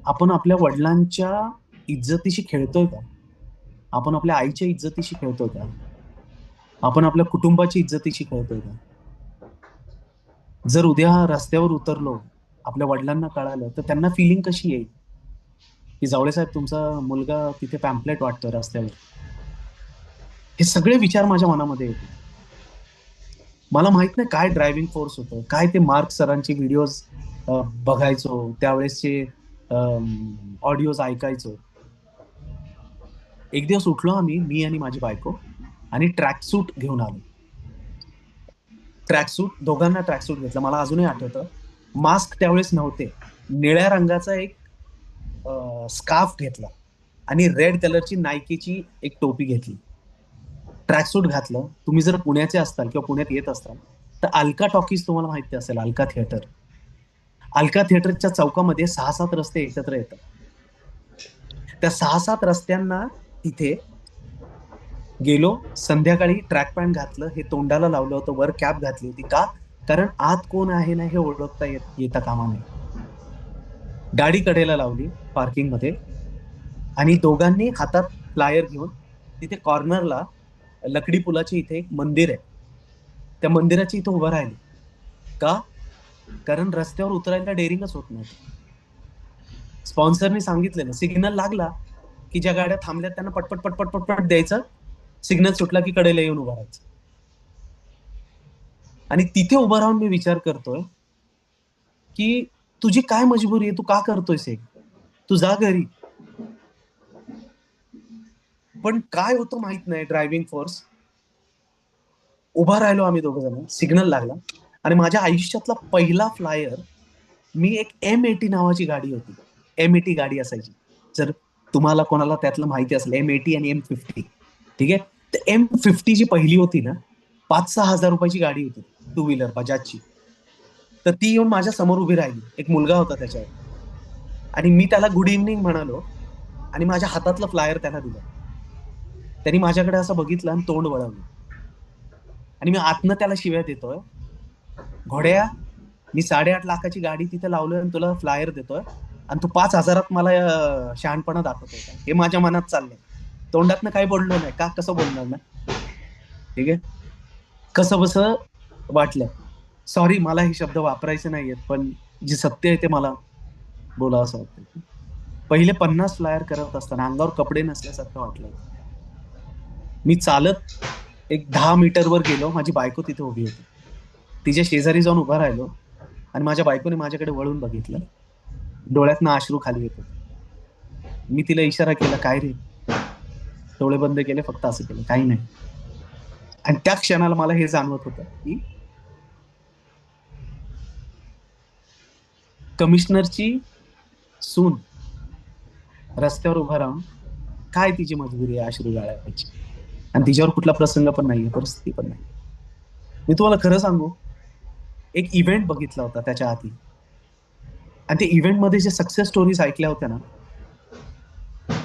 आपण आपल्या वडिलांच्या इज्जतीशी खेळतोय का? आपण आपल्या आईच्या इज्जतीशी खेळतोय का? आपण आपल्या कुटुंबाची इज्जतीशी खेळतोय का? जर उद्या रस्त्यावर उतरलो, आपल्या वडिलांना कळालं, तर त्यांना फिलिंग कशी येईल की जावळे साहेब तुमचा मुलगा तिथे पॅम्पलेट वाटतोय रस्त्यावर? हे सगळे विचार माझ्या मनामध्ये येते. मला माहित नाही काय ड्रायव्हिंग फोर्स होतं, काय ते मार्क सरांचे व्हिडिओज बघायचो, त्यावेळेसचे ऑडिओज ऐकायचो. एक दिवस उठलो आम्ही, मी आणि माझी बायको, आणि ट्रॅकसूट घेऊन आलो. ट्रॅकसूट, दोघांना ट्रॅकसूट घेतला. मला अजूनही आठवतं. मास्क त्यावेळेस नव्हते. निळ्या रंगाचा एक स्कार्फ घेतला आणि रेड कलरची नायकीची एक टोपी घेतली. ट्रॅकसूट घातलं. तुम्ही जर पुण्याचे असताल किंवा पुण्यात येत असताल तर अल्का टॉकीज तुम्हाला माहिती असेल, अल्का थिएटर. अल्का थिएटरच्या चौकामध्ये 6-7 रस्ते एकत्र येतात. त्या 6-7 रस्त्यांना तिथे गेलो. संध्याकाळी ट्रॅक पॅन्ट घातलं, हे तोंडाला लावलं होतं, वर कॅप घातली होती. का? कारण आत कोण आहे ना हे ओळखता येता कामा नये. गाडी कडेला लावली पार्किंग मध्ये, आणि दोघांनी हातात फ्लायर घेऊन तिथे कॉर्नरला लकडी पुलाची इथे एक मंदिर आहे, त्या मंदिराची इथे उभं राहिले. का? कारण रस्त्यावर उतरायला डेअरिंगच होत नव्हतं. स्पॉन्सरनी सांगितलेलं, सिग्नल लागला की ज्या गाड्या थांबल्यात त्यांना पटपट पटपट पटपट द्यायचं, सिग्नल सुटला की कडेला येऊन उभा राहायचं. आणि तिथे उभं राहून मी विचार करतोय की तुझी काय मजबुरी आहे, तू का करतोयस हे? तू जा घरी. पण काय होतं माहित नाही, ड्रायव्हिंग फोर्स. उभा राहिलो आम्ही दोघ जण, सिग्नल लागला, आणि माझ्या आयुष्यातला पहिला फ्लायर, मी एक M80 नावाची गाडी होती, M80 गाडी असायची. जर तुम्हाला कोणाला त्यातलं माहिती असेल, M80 आणि M50, ठीक आहे. तर M50 जी पहिली होती ना, 5-6 हजार रुपयाची गाडी होती, टू व्हीलर बजाजची. तर ती येऊन माझ्या समोर उभी राहिली. एक मुलगा होता त्याच्यावर, आणि मी त्याला गुड इव्हनिंग म्हणालो आणि माझ्या हातातलं फ्लायर त्याला दिलं. त्यांनी माझ्याकडे असं बघितलं आणि तोंड वळवलं, आणि मी आतनं त्याला शिव्या देतोय, घोड्या, मी 8.5 लाखाची गाडी तिथे लावलोय आणि तुला फ्लायर देतोय, आणि तू 5,000 मला शहाणपणा दाखवतोय का? हे माझ्या मनात चाललंय. तोंडातनं काही बोललो नाही, का कसं बोलणार ना, ठीक आहे. कसं बसं वाटलं. सॉरी, मला हे शब्द वापरायचे नाहीयेत, पण जे सत्य आहे ते मला बोला असं वाटतं. पहिले 50 फ्लायर करत असताना अंगावर कपडे नसल्यासारखं वाटलं. मी चालत एक 10 मीटरवर गेलो, माझी बायको तिथे उभी होती. तिच्या शेजारी जाऊन उभा राहिलो, आणि माझ्या बायकोने माझ्याकडे वळून बघितलं, डोळ्यातनं अश्रू खाली येत होते. मी तिला इशारा केला, काय रे? डोळे बंद केले, फक्त असं केलं, काही नाही. आणि त्या क्षणाला मला हे जाणवत होतं की कमिशनरची सून रस्त्यावर उभा राहून काय तिची मजबुरी आहे अश्रू गाळायची, आणि तिच्यावर कुठला प्रसंग पण नाहीये, परिस्थिती पण नाही. मी तुम्हाला खरं सांगू, एक इव्हेंट बघितला होता त्याच्या आधी, आणि त्या इव्हेंट मध्ये जे सक्सेस स्टोरीज ऐकल्या होत्या ना,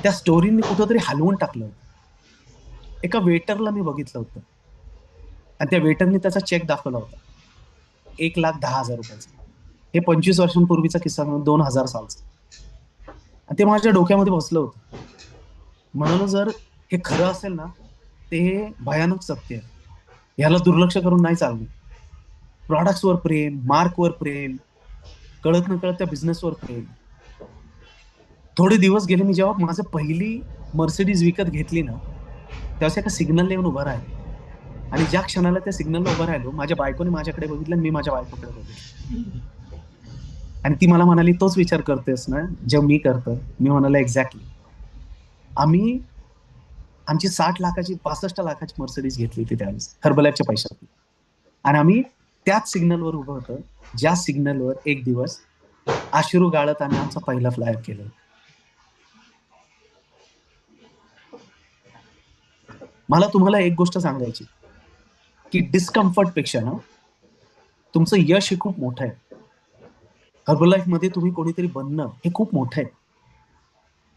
त्या स्टोरींनी कुठंतरी हलवून टाकलं होतं. एका वेटरला मी बघितलं होतं, आणि त्या वेटरने त्याचा चेक दाखवला होता, 1,10,000 रुपयाचा. हे 25 वर्षांपूर्वीचा किस्सा, 2000 सालचा. आणि ते माझ्या डोक्यामध्ये बसलं होतं. म्हणालो, जर हे खरं असेल ना, ते हे भयानक सत्य आहे, ह्याला दुर्लक्ष करून नाही चाललं. प्रॉडक्ट्सवर प्रेम, मार्कवर प्रेम, कळत न कळत त्या बिझनेसवर प्रेम. थोडे दिवस गेले, मी जेव्हा माझं पहिली मर्सिडीज विकत घेतली ना, तेव्हा एका सिग्नलला येऊन उभा राहिलो, आणि ज्या क्षणाला त्या सिग्नलला उभा राहिलो, माझ्या बायकोने माझ्याकडे बघितलं आणि मी माझ्या बायकोकडे बघितलं, आणि ती मला म्हणाली, तोच विचार करतेस ना जे मी करतो? मी म्हणाला, एक्झॅक्टली. आम्ही आमची 60 लाखाची 65 लाखाची मर्सिडीज घेतली होती त्यावेळेस, हर्बलाईफच्या पैशातून, आणि आम्ही त्याच सिग्नलवर उभं होतो, ज्या सिग्नलवर एक दिवस अश्रू गाळत आम्ही आमचा पहिला फ्लायर केलं. मला तुम्हाला एक गोष्ट सांगायची की डिस्कम्फर्ट पेक्षा ना तुमचं यश हे खूप मोठं आहे. हर्बलाईफ मध्ये तुम्ही कोणीतरी बनणं हे खूप मोठं आहे.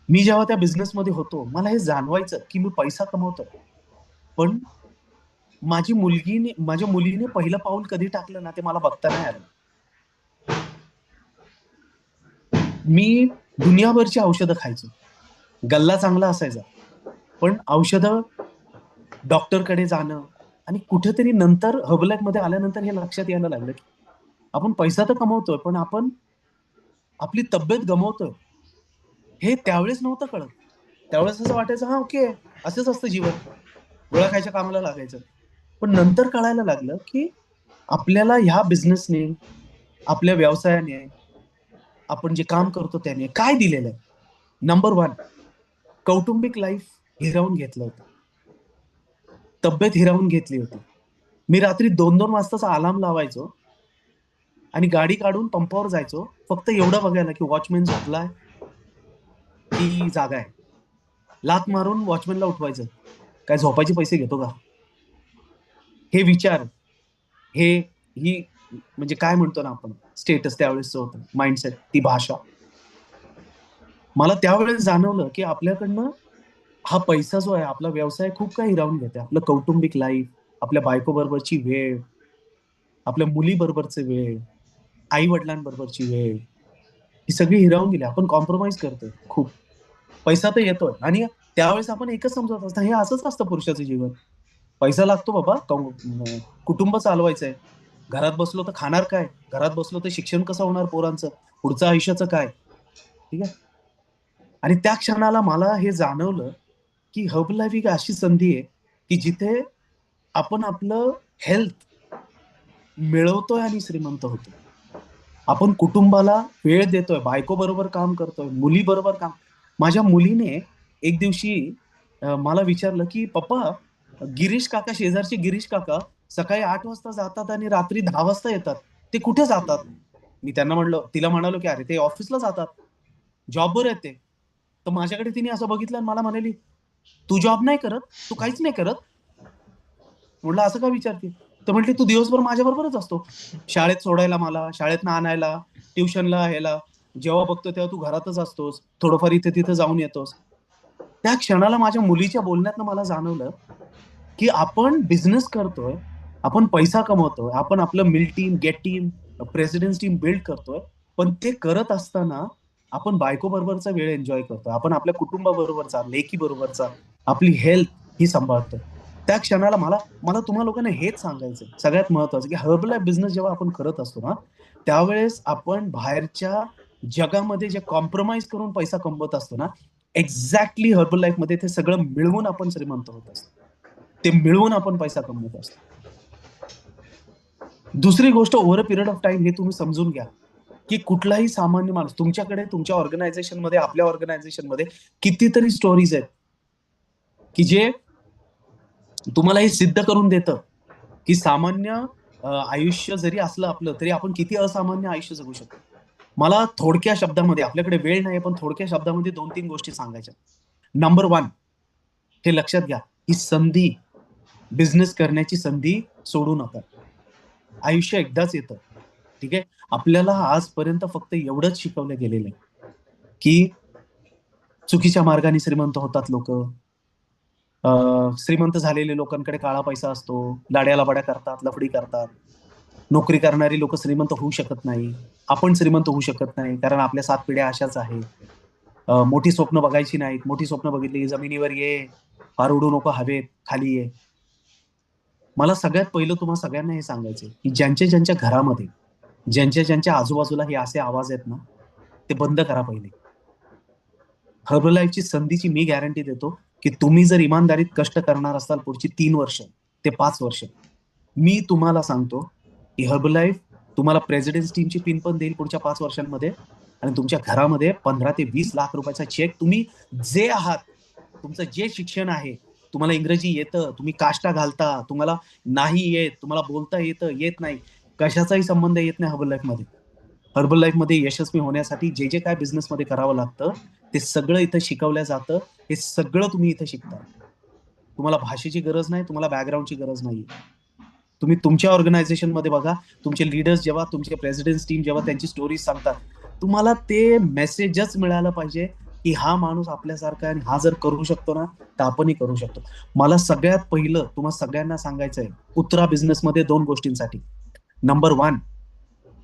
मी जेव्हा त्या बिझनेसमध्ये होतो, मला हे जाणवायचं की मी पैसा कमवतोय, पण माझ्या मुलीने पहिलं पाऊल कधी टाकलं ना ते मला बघता नाही आलं. मी दुनियाभरची औषधं खायचो, गल्ला चांगला असायचा, पण औषधं, डॉक्टरकडे जाणं, आणि कुठेतरी नंतर हर्बलाईफ मध्ये आल्यानंतर हे लक्षात यायला लागलं की आपण पैसा तर कमवतोय पण आपण आपली तब्येत गमावतोय. हे त्यावेळेस नव्हतं कळत. त्यावेळेस असं वाटायचं हा ओके, असंच असतं जीवन, गोळ्या खायच्या कामाला लागायचं. पण नंतर कळायला लागलं की आपल्याला ह्या बिझनेसने, आपल्या व्यवसायाने, आपण जे काम करतो त्याने काय दिलेलं आहे. नंबर वन, कौटुंबिक लाईफ हिरावून घेतलं होतं, तब्येत हिरावून घेतली होती. मी रात्री 2-2 वाजताचा अलार्म लावायचो आणि गाडी काढून पंपावर जायचो फक्त एवढं बघायला की वॉचमॅन झोपलाय की जागा आहे. लात मारून वॉचमॅनला उठवायचं, काय झोपायचे पैसे घेतो का. हे विचार, हे ही म्हणजे काय म्हणतो ना आपण, स्टेटस त्यावेळेस होतं, माइंडसेट, ती भाषा. मला त्यावेळेस जाणवलं की आपल्याकडनं हा पैसा जो आहे, आपला व्यवसाय खूप काही हिरावून घेते. आपलं कौटुंबिक लाईफ, आपल्या बायको बरोबरची वेळ, आपल्या मुली बरोबरचे वेळ, आई वडिलांबरोबरची वेळ, ही सगळी हिरावून गेली. आपण कॉम्प्रोमाइज करतोय खूप. पैसा तर येतोय आणि त्यावेळेस आपण एकच समजत असतं, हे असंच असतं पुरुषाचं जीवन. पैसा लागतो बाबा, कुटुंब चालवायचंय. घरात बसलो तर खाणार काय, घरात बसलो तर शिक्षण कसं होणार पोरांचं, पुढचं आयुष्याचं काय. ठीक आहे. आणि त्या क्षणाला मला हे जाणवलं की हर्ब लाईफ ही अशी संधी आहे की जिथे आपण आपलं हेल्थ मिळवतोय आणि श्रीमंत होतो. आपण कुटुंबाला वेळ देतोय, बायको बरोबर काम करतोय, मुली बरोबर काम. माझ्या मुलीने एक दिवशी मला विचारलं की पप्पा, गिरीश काका, शेजारचे गिरीश काका सकाळी 8 वाजता जातात आणि रात्री 10 वाजता येतात, ते कुठे जातात. मी त्यांना म्हणलं, तिला म्हणालो की अरे ते ऑफिसला जातात, जॉबवर येते. तर माझ्याकडे तिने असं बघितलं आणि मला म्हणाली, तू जॉब नाही करत, तू काहीच नाही करत. म्हटलं असं का विचारते. तर म्हटली तू दिवसभर माझ्या बरोबरच असतो, शाळेत सोडायला मला, शाळेतनं आणायला, ट्युशनला, ह्याला. जेव्हा बघतो तेव्हा तू घरातच असतोस, थोडंफार इथे तिथे जाऊन येतोस. त्या क्षणाला माझ्या मुलीच्या बोलण्यातनं मला जाणवलं की आपण बिझनेस करतोय, आपण पैसा कमवतोय, आपण आपलं mill team, get team, president team build करतोय. पण ते करत असताना आपण बायको बरोबरचा वेळ एन्जॉय करतोय, आपण आपल्या कुटुंबाबरोबरचा, लेकी बरोबरचा, आपली हेल्थ ही सांभाळतोय. त्या क्षणाला मला मला तुम्हा लोकांना हेच सांगायचं सगळ्यात महत्वाचं की हर्बल लाईफ बिझनेस जेव्हा आपण करत असतो ना, त्यावेळेस आपण बाहेरच्या जगामध्ये जे कॉम्प्रोमाइज करून पैसा कमवत असतो ना, एक्झॅक्टली हर्बल लाईफ मध्ये ते सगळं मिळवून आपण श्रीमंत होत असतो. ते मिळवून आपण पैसा कमवत असतो. दुसरी गोष्ट, over a period of time हे तुम्ही समजून घ्या की कुठलाही सामान्य माणूस तुमच्याकडे, तुमच्या ऑर्गनायझेशन मध्ये, आपल्या ऑर्गनायझेशन मध्ये कितीतरी स्टोरीज आहेत की जे तुम्हाला हे सिद्ध करून देतं की सामान्य आयुष्य जरी असलं आपलं, तरी आपण किती असामान्य आयुष्य जगू शकतो. मला थोडक्या शब्दामध्ये, आपल्याकडे वेळ नाही पण थोडक्या शब्दामध्ये 2-3 गोष्टी सांगायच्या. नंबर वन, हे लक्षात घ्या, ही संधी, बिझनेस करण्याची संधी सोडू नका. आयुष्य एकदाच येतं. ठीक आहे. आपल्याला आजपर्यंत फक्त एवढंच शिकवलं गेलेलं आहे की चुकीच्या मार्गाने श्रीमंत होतात लोक. श्रीमंत झालेले लोकांकडे काळा पैसा असतो, लाड्या-लबाड्या करतात, लफडी करतात. नोकरी करणारी लोक श्रीमंत होऊ शकत नाही. आपण श्रीमंत होऊ शकत नाही कारण आपल्या 7 पिढ्या अशाच आहेत. मोठी स्वप्न बघायची नाहीत. मोठी स्वप्न बघितली की जमिनीवर ये, फार उडू नको हवेत, खाली ये. मला सगळ्यात पहिलं तुम्हा सगळ्यांना हे सांगायचंय की ज्यांच्या ज्यांच्या घरामध्ये, ज्यांच्या ज्यांच्या आजूबाजूला हे असे आवाज आहेत ना, ते बंद करा पहिले. हर्बल लाईफची संधीची मी गॅरंटी देतो की तुम्ही जर इमानदारीत कष्ट करणार असाल पुढची 3 वर्ष ते 5 वर्ष, मी तुम्हाला सांगतो की हर्बल लाईफ तुम्हाला प्रेसिडेंट टीमची पिन पण देईल पुढच्या 5 वर्षांमध्ये आणि तुमच्या घरामध्ये 15 ते 20 लाख रुपयाचा चेक, तुम्ही जे आहात, तुमचं जे शिक्षण आहे, तुम्हाला इंग्रजी येतं, तुम्ही काष्टा घालता, तुम्हाला नाही येत, तुम्हाला बोलता येतं, येत नाही, कशाचाही संबंध येत नाही हर्बल लाईफ मध्ये. हर्बल लाईफ मध्ये यशस्वी होण्यासाठी जे जे काय बिझनेस मध्ये करावं लागतं ते सगळं इथं शिकवलं जातं. हे सगळं तुम्ही इथं शिकता. तुम्हाला भाषेची गरज नाही, तुम्हाला बॅकग्राऊंडची गरज नाही. तुम्ही तुमच्या ऑर्गनायझेशन मध्ये बघा, तुमचे लीडर्स जेव्हा, तुमचे प्रेसिडेंट टीम जेव्हा त्यांची स्टोरीज सांगतात, तुम्हाला ते मेसेजच मिळालं पाहिजे की हा माणूस आपल्यासारखा आहे आणि हा जर करू शकतो ना तर आपणही करू शकतो. मला सगळ्यात पहिलं तुम्हाला सगळ्यांना सांगायचं आहे, उतरा बिझनेसमध्ये 2 गोष्टींसाठी. नंबर 1,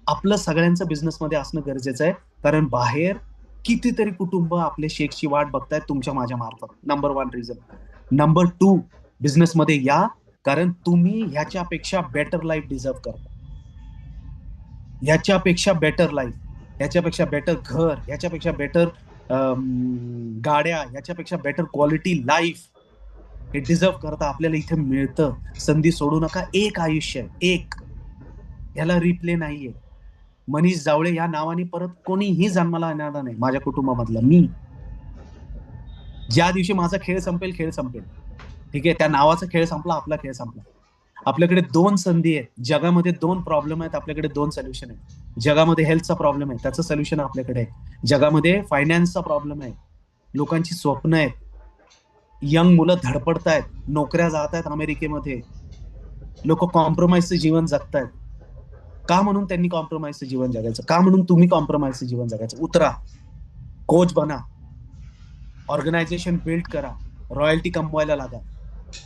आपलं सगळ्यांचं बिझनेसमध्ये असणं गरजेचं आहे, कारण बाहेर कितीतरी कुटुंब आपले शेकची वाट बघतायत तुमच्या माझ्या मार्फत. Number 1 reason. नंबर 2, बिझनेसमध्ये या, कारण तुम्ही ह्याच्यापेक्षा बेटर लाईफ डिझर्व करता. ह्याच्यापेक्षा बेटर लाईफ, ह्याच्यापेक्षा बेटर घर, ह्याच्यापेक्षा बेटर गाड्या, ह्याच्यापेक्षा बेटर क्वालिटी लाईफ हे डिझर्व करता. आपल्याला इथे मिळतं. संधी सोडू नका. एक आयुष्य आहे, एक. ह्याला रिप्ले नाहीये. मनीष जावळे या नावाने परत कोणीही जन्माला येणार नाही माझ्या कुटुंबामधलं. मी ज्या दिवशी माझा खेळ संपेल, खेळ संपेल. ठीक आहे, त्या नावाचा खेळ संपला, आपला खेळ संपला. आपल्याकडे 2 संधी आहेत. जगामध्ये 2 प्रॉब्लेम आहेत, आपल्याकडे 2 सोल्युशन आहेत. जगामध्ये हेल्थचा प्रॉब्लेम आहे, त्याचं सोल्युशन आपल्याकडे आहे. जगामध्ये फायनान्सचा प्रॉब्लेम आहे, लोकांची स्वप्न आहेत, यंग मुलं धडपडतायत, नोकऱ्या जात आहेत अमेरिकेमध्ये, लोक कॉम्प्रोमाइजचं जीवन जगतायत. का म्हणून त्यांनी कॉम्प्रोमाइजचं जीवन जगायचं? का म्हणून तुम्ही कॉम्प्रोमाइजचं जीवन जगायचं? उतरा, कोच बना, ऑर्गनायझेशन बिल्ड करा, रॉयल्टी कमवायला लागा,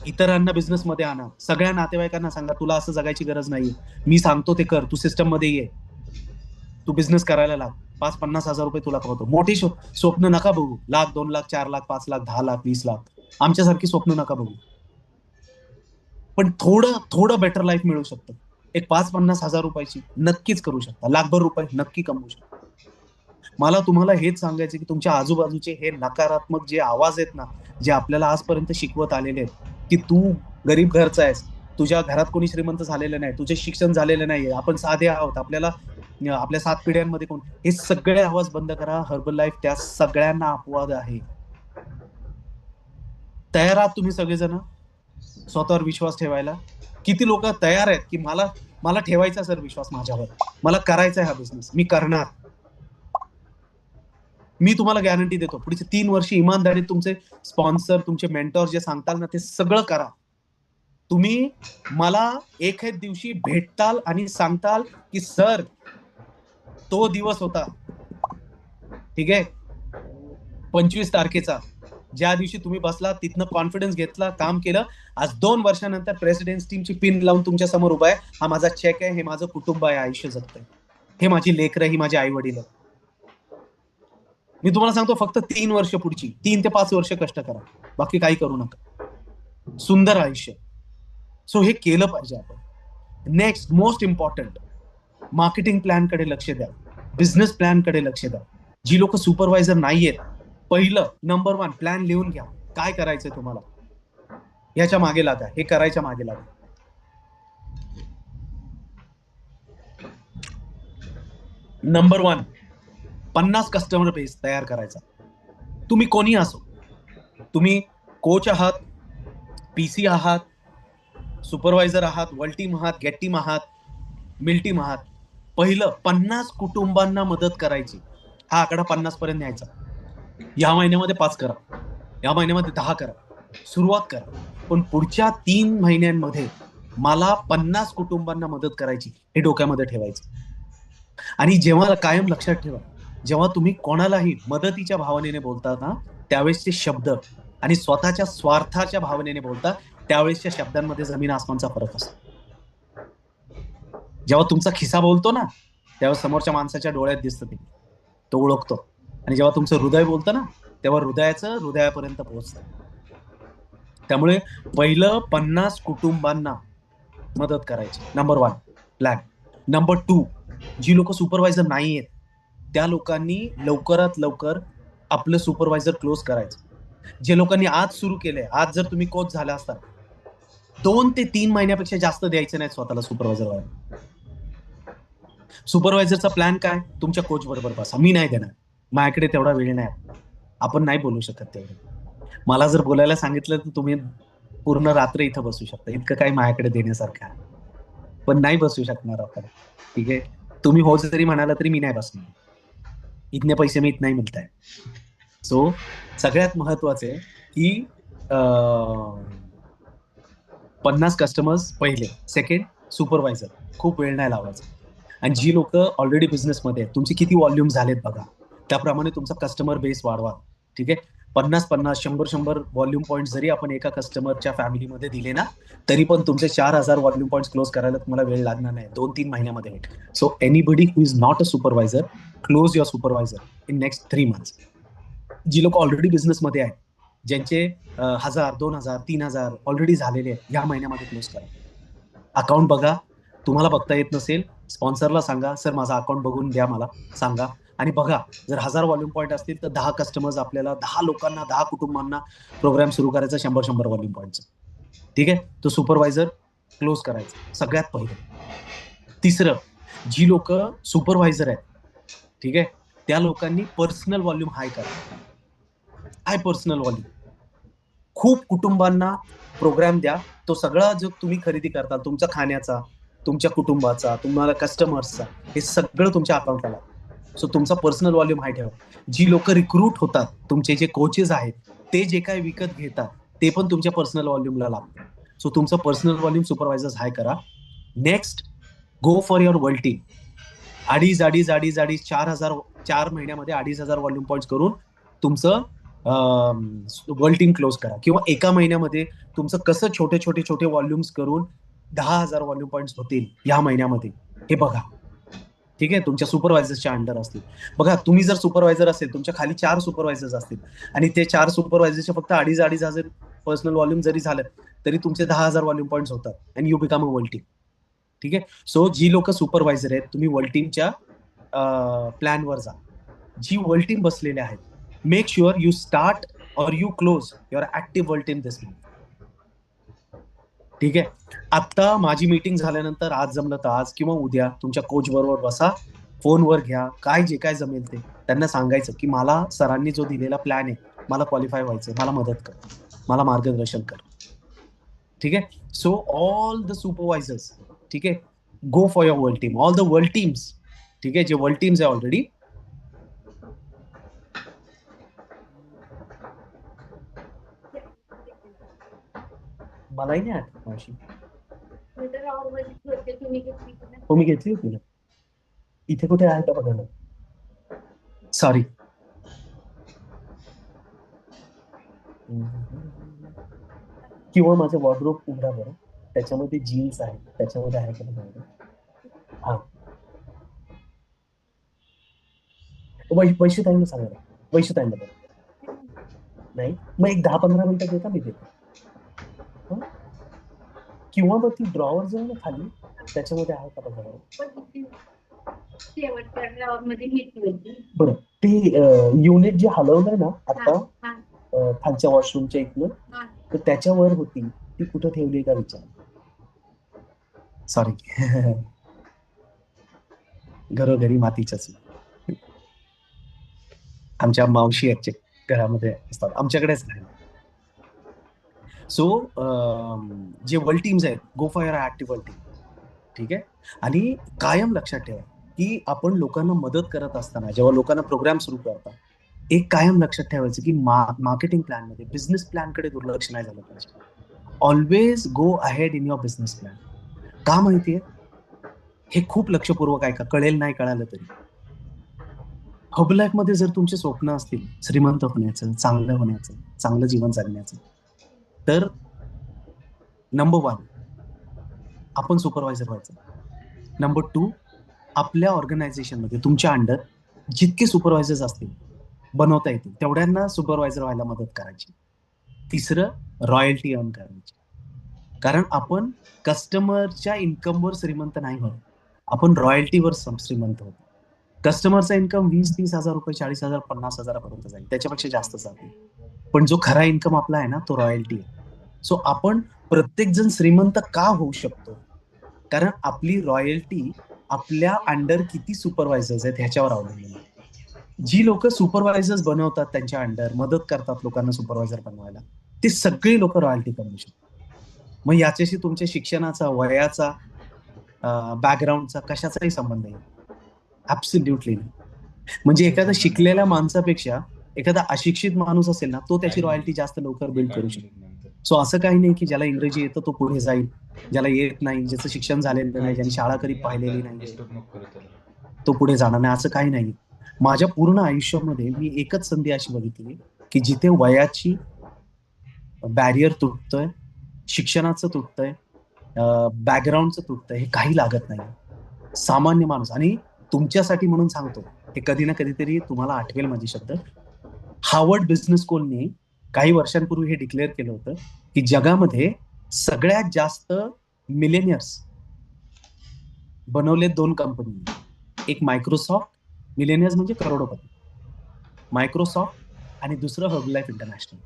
इतरांना बिझनेस मध्ये आणा, सगळ्या नातेवाईकांना सांगा तुला असं जगायची गरज नाहीये, मी सांगतो ते कर, तू सिस्टम मध्ये ये, तू बिझनेस करायला लाग, 5-50 हजार रुपये तुला कमवतो. मोठी स्वप्न नका बघू, 1,00,000, 2,00,000, 4,00,000, 5,00,000, 10,00,000, 20,00,000. आमच्यासारखी स्वप्न नका बघू. पण थोडं थोडं बेटर लाईफ मिळू शकतं. एक 5-50 हजार रुपयाची नक्कीच करू शकता, 1,00,000 रुपये नक्की कमवू शकता. मला तुम्हाला हेच सांगायचं की तुमच्या आजूबाजूचे हे नकारात्मक जे आवाज आहेत ना, जे आपल्याला आजपर्यंत शिकवत आलेले आहेत की तू गरीब घरचा आहेस, तुझ्या घरात कोणी श्रीमंत झालेलं नाही, तुझे शिक्षण झालेलं नाहीये, आपण साधे आहोत, आपल्याला आपल्या 7 पिढ्यांमध्ये कोण, हे सगळे आवाज बंद करा. हर्बल लाईफ त्या सगळ्यांना अपवाद आहे. तयार आहात तुम्ही सगळेजण स्वतःवर विश्वास ठेवायला? किती लोक तयार आहेत की मला मला ठेवायचा सर विश्वास माझ्यावर, मला करायचा आहे हा बिझनेस, मी करणार. मी तुम्हाला गॅरंटी देतो, पुढचे 3 वर्ष इमानदारीत तुमचे स्पॉन्सर, तुमचे मेंटॉर जे सांगताल ना ते सगळं करा. तुम्ही मला एखाद दिवशी भेटताल आणि सांगताल की सर तो दिवस होता, ठीक आहे, 25 तारखेचा, ज्या दिवशी तुम्ही बसला, तिथनं कॉन्फिडन्स घेतला, काम केलं. आज 2 वर्षानंतर प्रेसिडेंट टीमची पिन लावून तुमच्या समोर उभा आहे. हा माझा चेक आहे, हे माझं कुटुंब आहे, आयुष्य जगतंय, हे माझी लेकरं, ही माझी आई वडील. मी तुम्हाला सांगतो फक्त 3 वर्ष पुढची 3 ते 5 वर्ष कष्ट करा, बाकी काही करू नका. सुंदर आयुष्य. सो हे केलं पाहिजे आपण. Next most important, marketing plan कडे लक्ष द्या, बिझनेस प्लॅन कडे लक्ष द्या. जी लोक सुपरवायझर नाहीयेत, पहिलं नंबर 1 प्लॅन लिहून घ्या. काय करायचंय तुम्हाला, याच्या मागे लागा, हे करायच्या मागे लागा. नंबर 1, 50 कस्टमर बेस तयार करायचा. तुम्ही कोणी असो, तुम्ही कोच आहात, पीसी आहात, सुपरवायझर आहात, वर्ल्ड टीम आहात, गेट टीम आहात, मिल टीम आहात, पहिलं 50 कुटुंबांना मदत करायची. हा आकडा 50 पर्यंत न्यायचा. या महिन्यामध्ये 5 करा, या महिन्यामध्ये 10 करा, सुरुवात करा. पण पुढच्या 3 महिन्यांमध्ये मला 50 कुटुंबांना मदत करायची, हे डोक्यामध्ये ठेवायचं. आणि जेव्हा कायम लक्षात ठेवा, जेव्हा तुम्ही कोणालाही मदतीच्या भावनेने बोलता ना, त्यावेळेसचे शब्द आणि स्वतःच्या स्वार्थाच्या भावनेने बोलता, त्यावेळेसच्या शब्दांमध्ये जमीन आसमानचा फरक असतो. जेव्हा तुमचा खिसा बोलतो ना, तेव्हा समोरच्या माणसाच्या डोळ्यात दिसतं ते, तो ओळखतो. आणि जेव्हा तुमचं हृदय बोलतं ना, तेव्हा हृदयाचं हृदयापर्यंत पोहोचतं. त्यामुळे पहिलं 50 कुटुंबांना मदत करायची, नंबर 1 प्लॅन. नंबर 2, जी लोक सुपरवायझर नाहीयेत त्या लोकांनी लवकरात लवकर आपलं सुपरवायझर क्लोज करायचं. जे लोकांनी आज सुरू केलंय, आज जर तुम्ही कोच झाला असता, 2 ते 3 महिन्यापेक्षा जास्त द्यायचं नाही स्वतःला सुपरवायझर व्हायला. सुपरवायझरचा प्लॅन काय, तुमच्या कोच बरोबर बसा. मी नाही देणार, माझ्याकडे तेवढा वेळ नाही, आपण नाही बोलू शकत तेवढं. मला जर बोलायला सांगितलं तर तुम्ही पूर्ण रात्र इथं बसू शकता, इतकं काही माझ्याकडे देण्यासारखं आहे, पण नाही बसू शकणार आपण. ठीक आहे, तुम्ही हो जरी म्हणाला तरी मी नाही बसणार, इतने पैसे मी इथं नाही मिळताय. सो सगळ्यात महत्वाचे की 50 कस्टमर्स पहिले. सेकंड, सुपरवायझर खूप वेळ नाही लावायचा. आणि जी लोक ऑलरेडी बिझनेसमध्ये आहेत, तुमचे किती व्हॉल्यूम झालेत बघा, त्याप्रमाणे तुमचा कस्टमर बेस वाढवा. ठीक आहे. 50-50, 100-100 व्हॉल्यूम पॉईंट जरी आपण एका कस्टमरच्या फॅमिलीमध्ये दिले ना, तरी पण तुमचे 4,000 व्हॉल्यूम पॉईंट क्लोज करायला तुम्हाला वेळ लागणार नाही, 2-3 महिन्यामध्ये होईल. So anybody who is not a supervisor, close your supervisor in next 3 months. जी लोक ऑलरेडी बिझनेसमध्ये आहेत, ज्यांचे 1,000, 2,000, 3,000 ऑलरेडी झालेले आहेत, या महिन्यामध्ये क्लोज करा. अकाउंट बघा. तुम्हाला बघता येत नसेल, स्पॉन्सरला सांगा, सर माझा अकाउंट बघून द्या, मला सांगा. आणि बघा, जर 1,000 व्हॉल्यूम पॉईंट असतील तर 10 कस्टमर्स आपल्याला, 10 लोकांना, 10 कुटुंबांना प्रोग्राम सुरू करायचा 100-100 व्हॉल्यूम पॉईंटचा. ठीक आहे. तो सुपरवायझर क्लोज करायचा सगळ्यात पहिलं. तिसरं, जी लोक सुपरवायझर आहेत, ठीक आहे, त्या लोकांनी पर्सनल व्हॉल्यूम हाय करा. हाय पर्सनल व्हॉल्यूम. खूप कुटुंबांना प्रोग्राम द्या. तो सगळा जो तुम्ही खरेदी करता, तुमच्या खाण्याचा, तुमच्या कुटुंबाचा, तुम्हाला कस्टमर्सचा, हे सगळं तुमच्या अकाउंटला लागतं. सो तुमचा पर्सनल व्हॉल्यूम हाय ठेवा. जी लोक रिक्रूट होतात, तुमचे जे कोचेस आहेत, ते जे काय विकत घेतात, ते पण तुमच्या पर्सनल व्हॉल्यूमला लागतं. सो तुमचं पर्सनल व्हॉल्यूम सुपरवायझर्स हाय करा. Next, go for your world team. 2,500 4 महिन्यामध्ये 2,500 व्हॉल्यूम पॉईंट करून तुमचं वर्ल्ड टीम क्लोज करा. किंवा एका महिन्यामध्ये तुमचं कसं छोटे छोटे छोटे व्हॉल्यूम्स करून 10,000 व्हॉल्यूम पॉईंट्स होतील या महिन्यामध्ये, हे बघा. ठीक आहे. तुमच्या सुपरवायझर्सच्या अंडर असतील. बघा, तुम्ही जर सुपरवायझर असेल, तुमच्या खाली 4 सुपरवायझर्स असतील आणि ते 4 सुपरवायझरचे फक्त 2,500 पर्सनल व्हॉल्यूम जरी झालं, तरी तुमचे 10,000 व्हॉल्यूम पॉईंट्स होतात आणि you become a world team. ठीक आहे. सो जी लोक सुपरवायझर आहेत, तुम्ही वर्ल्ड टीमच्या प्लॅनवर जा. जी वर्ल्ड टीम बसलेले आहेत, मेक शुअर यू स्टार्ट और you close your active world team this month. ठीक आहे. आता माझी मीटिंग झाल्यानंतर, आज जमलं तर आज किंवा उद्या तुमच्या कोच बरोबर बसा, फोनवर घ्या, काय जे काय जमेल ते त्यांना सांगायचं की मला सरांनी जो दिलेला प्लॅन आहे, मला क्वालिफाय व्हायचंय, मला मदत कर, मला मार्गदर्शन कर. ठीक आहे. सो ऑल द सुपरवायझर्स, ठीक आहे, go for your world team. All the world teams, ठीक आहे, जे वर्ल्ड टीम्स आहे ऑलरेडी, मलाही नाही आठवत मावशी, हो मी घेतली होती ना. इथे कुठे आहे का बघा ना. सॉरी. किंवा माझं वॉर्डरोब उघडा बरं, त्याच्यामध्ये जीन्स आहे, त्याच्यामध्ये आहे का बघा. हा, वैशुताईंना सांगा, वैशुताईंना बरं. नाही, मग एक 10-15 मिनिटं देता, मी देतो. किंवा मग ती ड्रॉवर जो आहे ना खाली, त्याच्यामध्ये आहे का बघा बरं. बरं, ते युनिट जे हलवलंय ना आता खालच्या वॉशरूमच्या इथनं, तर त्याच्यावर होती ती, कुठं ठेवली का विचार. सॉरी. घरोघरी मातीच्या चूल. आमच्या मावशी याचे घरामध्ये असतात, आमच्याकडेच नाही. सो जे वर्ल्ड टीम्स आहेत, go for your active world team. ठीक आहे. आणि कायम लक्षात ठेवा की आपण लोकांना मदत करत असताना, जेव्हा लोकांना प्रोग्राम सुरू करता, एक कायम लक्षात ठेवायचं की मार्केटिंग प्लॅन मध्ये, बिझनेस प्लॅन कडे दुर्लक्ष नाही झालं पाहिजे. Always go ahead in your business plan. का माहितीये, हे खूप लक्षपूर्वक ऐका, कळेल नाही कळालं तरी. हब लाईफ मध्ये जर तुमचे स्वप्न असतील श्रीमंत होण्याचं, चांगलं होण्याचं, चांगलं जीवन जगण्याचं, तर नंबर 1 आपण सुपरवायझर व्हायचं. नंबर 2, आपल्या ऑर्गनायझेशनमध्ये तुमच्या अंडर जितके सुपरवायझर्स असतील, बनवता येतील तेवढ्यांना सुपरवायझर व्हायला मदत करायची. तिसरं, रॉयल्टी अर्न करायची. कारण आपण कस्टमरच्या इन्कमवर श्रीमंत नाही होत, आपण रॉयल्टीवर श्रीमंत होतो. कस्टमरचा इन्कम 20-30 हजार रुपये, 40,000, 50,000 पर्यंत जाईल, त्याच्यापेक्षा जास्त जाते. पण जो खरा इन्कम आपला आहे ना, तो रॉयल्टी आहे. सो आपण प्रत्येक जण श्रीमंत का होऊ शकतो, कारण आपली रॉयल्टी आपल्या अंडर किती सुपरवायझर्स आहेत ह्याच्यावर अवलंबून आहे. जी लोक सुपरवायझर्स बनवतात, त्यांच्या अंडर मदत करतात लोकांना सुपरवायझर बनवायला, ते सगळी लोक रॉयल्टी कमवू शकतात. मग याच्याशी तुमच्या शिक्षणाचा, वयाचा, बॅकग्राऊंडचा कशाचाही संबंध नाही. ऍब्सोल्युटली नाही. म्हणजे एखादा शिकलेल्या माणसापेक्षा एखादा अशिक्षित माणूस असेल ना, तो त्याची रॉयल्टी जास्त लवकर बिल्ड करू शकतो. सो असं काही नाही की ज्याला इंग्रजी येतं तो पुढे जाईल, ज्याला येत नाही, ज्याचं शिक्षण झालेलं नाही, ज्याने शाळा कधी पाहिलेली नाही, तो पुढे जाणार नाही, असं काही नाही. माझ्या पूर्ण आयुष्यामध्ये मी एकच संधी अशी बघितली की जिथे वयाची बॅरियर तुटतोय, शिक्षणाचं तुटतंय, बॅकग्राऊंडचं तुटतंय, हे काही लागत नाही. सामान्य माणूस. आणि तुमच्यासाठी म्हणून सांगतो, हे कधी ना कधीतरी तुम्हाला आठवेल माझे शब्द. हार्वर्ड बिझनेस स्कूलने काही वर्षांपूर्वी हे डिक्लेअर केलं होतं की जगामध्ये सगळ्यात जास्त मिलेनियर्स बनवले 2 कंपनी, एक मायक्रोसॉफ्ट, मिलेनियर्स म्हणजे करोडोपती, मायक्रोसॉफ्ट, आणि दुसरं हर्बलाइफ इंटरनॅशनल.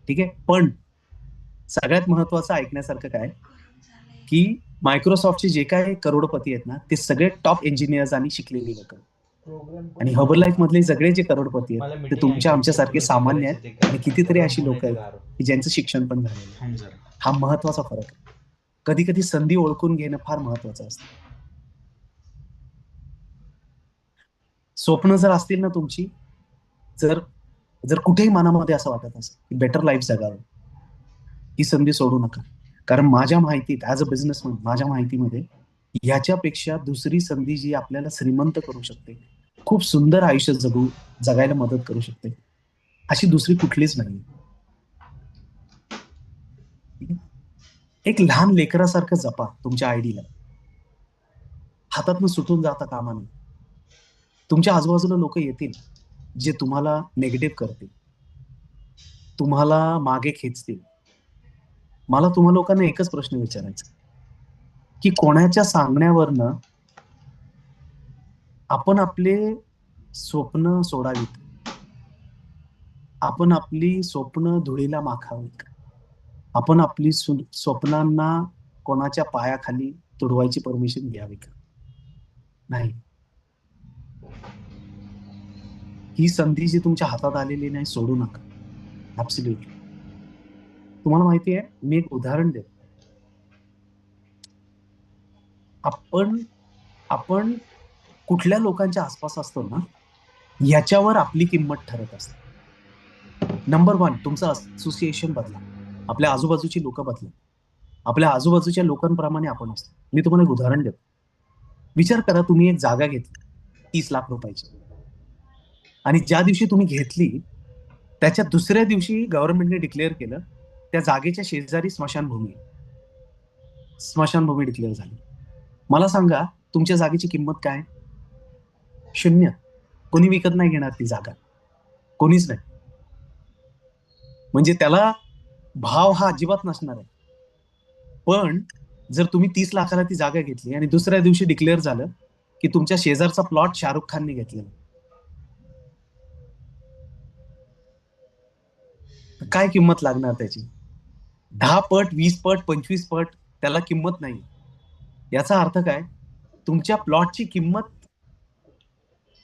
ठीक आहे. पण सगळ्यात महत्वाचं ऐकण्यासारखं काय, की मायक्रोसॉफ्टचे जे काय करोडपती आहेत ना, ते सगळे टॉप इंजिनियर्स आणि शिकलेली लोक. आणि हर्बलाइफ मधले सगळे जे करोडपती आहेत ते तुमच्या आमच्यासारखे सामान्य आहेत, आणि कितीतरी अशी लोक आहेत की ज्यांचं शिक्षण पण झालेलं आहे. हा महत्वाचा फरक आहे. कधी कधी संधी ओळखून घेणं फार महत्वाचं असतं. स्वप्न जर असतील ना तुमची, जर जर कुठेही मनामध्ये असं वाटत असेल की बेटर लाईफ जगावं, ही संधी सोडू नका. कारण माझ्या माहितीत, ऍज अ बिझनेसमॅन, माझ्या माहितीमध्ये ह्याच्यापेक्षा दुसरी संधी जी आपल्याला श्रीमंत करू शकते, खूप सुंदर आयुष्य जगायला मदत करू शकते, अशी दुसरी कुठलीच नाही. एक लहान लेकरासारखं जपा तुमच्या आयडीला, हातातनं सुटून जाता कामा नये. तुमच्या आजूबाजूला लोक येतील जे तुम्हाला नेगेटिव्ह करतील, तुम्हाला मागे खेचतील. मला तुम्हा लोकांना एकच प्रश्न विचारायचा, की कोणाच्या सांगण्यावरनं आपण आपले स्वप्न सोडावीत, आपण आपली स्वप्न धुळीला माखावीत, आपण आपली स्वप्नांना कोणाच्या पायाखाली तुडवायची परमिशन घ्यावी का? नाही. ही संधी जी तुमच्या हातात आलेली नाही, सोडू नका. ऍब्सोल्युटली. तुम्हाला माहिती आहे, मी एक उदाहरण देतो. आपण कुठल्या लोकांच्या आसपास असतो ना, याच्यावर आपली किंमत ठरत असते. नंबर 1, तुमचं असोसिएशन बदला, आपल्या आजूबाजूची लोक बदला, आपल्या आजूबाजूच्या लोकांप्रमाणे आपण असतो. मी तुम्हाला एक उदाहरण देतो. विचार करा, तुम्ही एक जागा घेतली 30 लाख रुपयाची, आणि ज्या दिवशी तुम्ही घेतली त्याच्या दुसऱ्या दिवशी गव्हर्नमेंटने डिक्लेअर केलं त्या जागेच्या शेजारी स्मशानभूमी डिक्लेअर झाली. मला सांगा, तुमच्या जागेची किंमत काय? 0. कोणी विकत नाही घेणार ती जागा, कोणीच नाही. म्हणजे त्याला भाव हा अजिबात नसणार आहे. पण जर तुम्ही 30 लाखाला ती जागा घेतली आणि दुसऱ्या दिवशी डिक्लेअर झालं की तुमच्या शेजारचा प्लॉट शाहरुख खानने घेतलेला, काय किंमत लागणार त्याची? 10 पट, 20 पट, 25 पट त्याला किंमत नाही. याचा अर्थ काय? तुमच्या प्लॉटची किंमत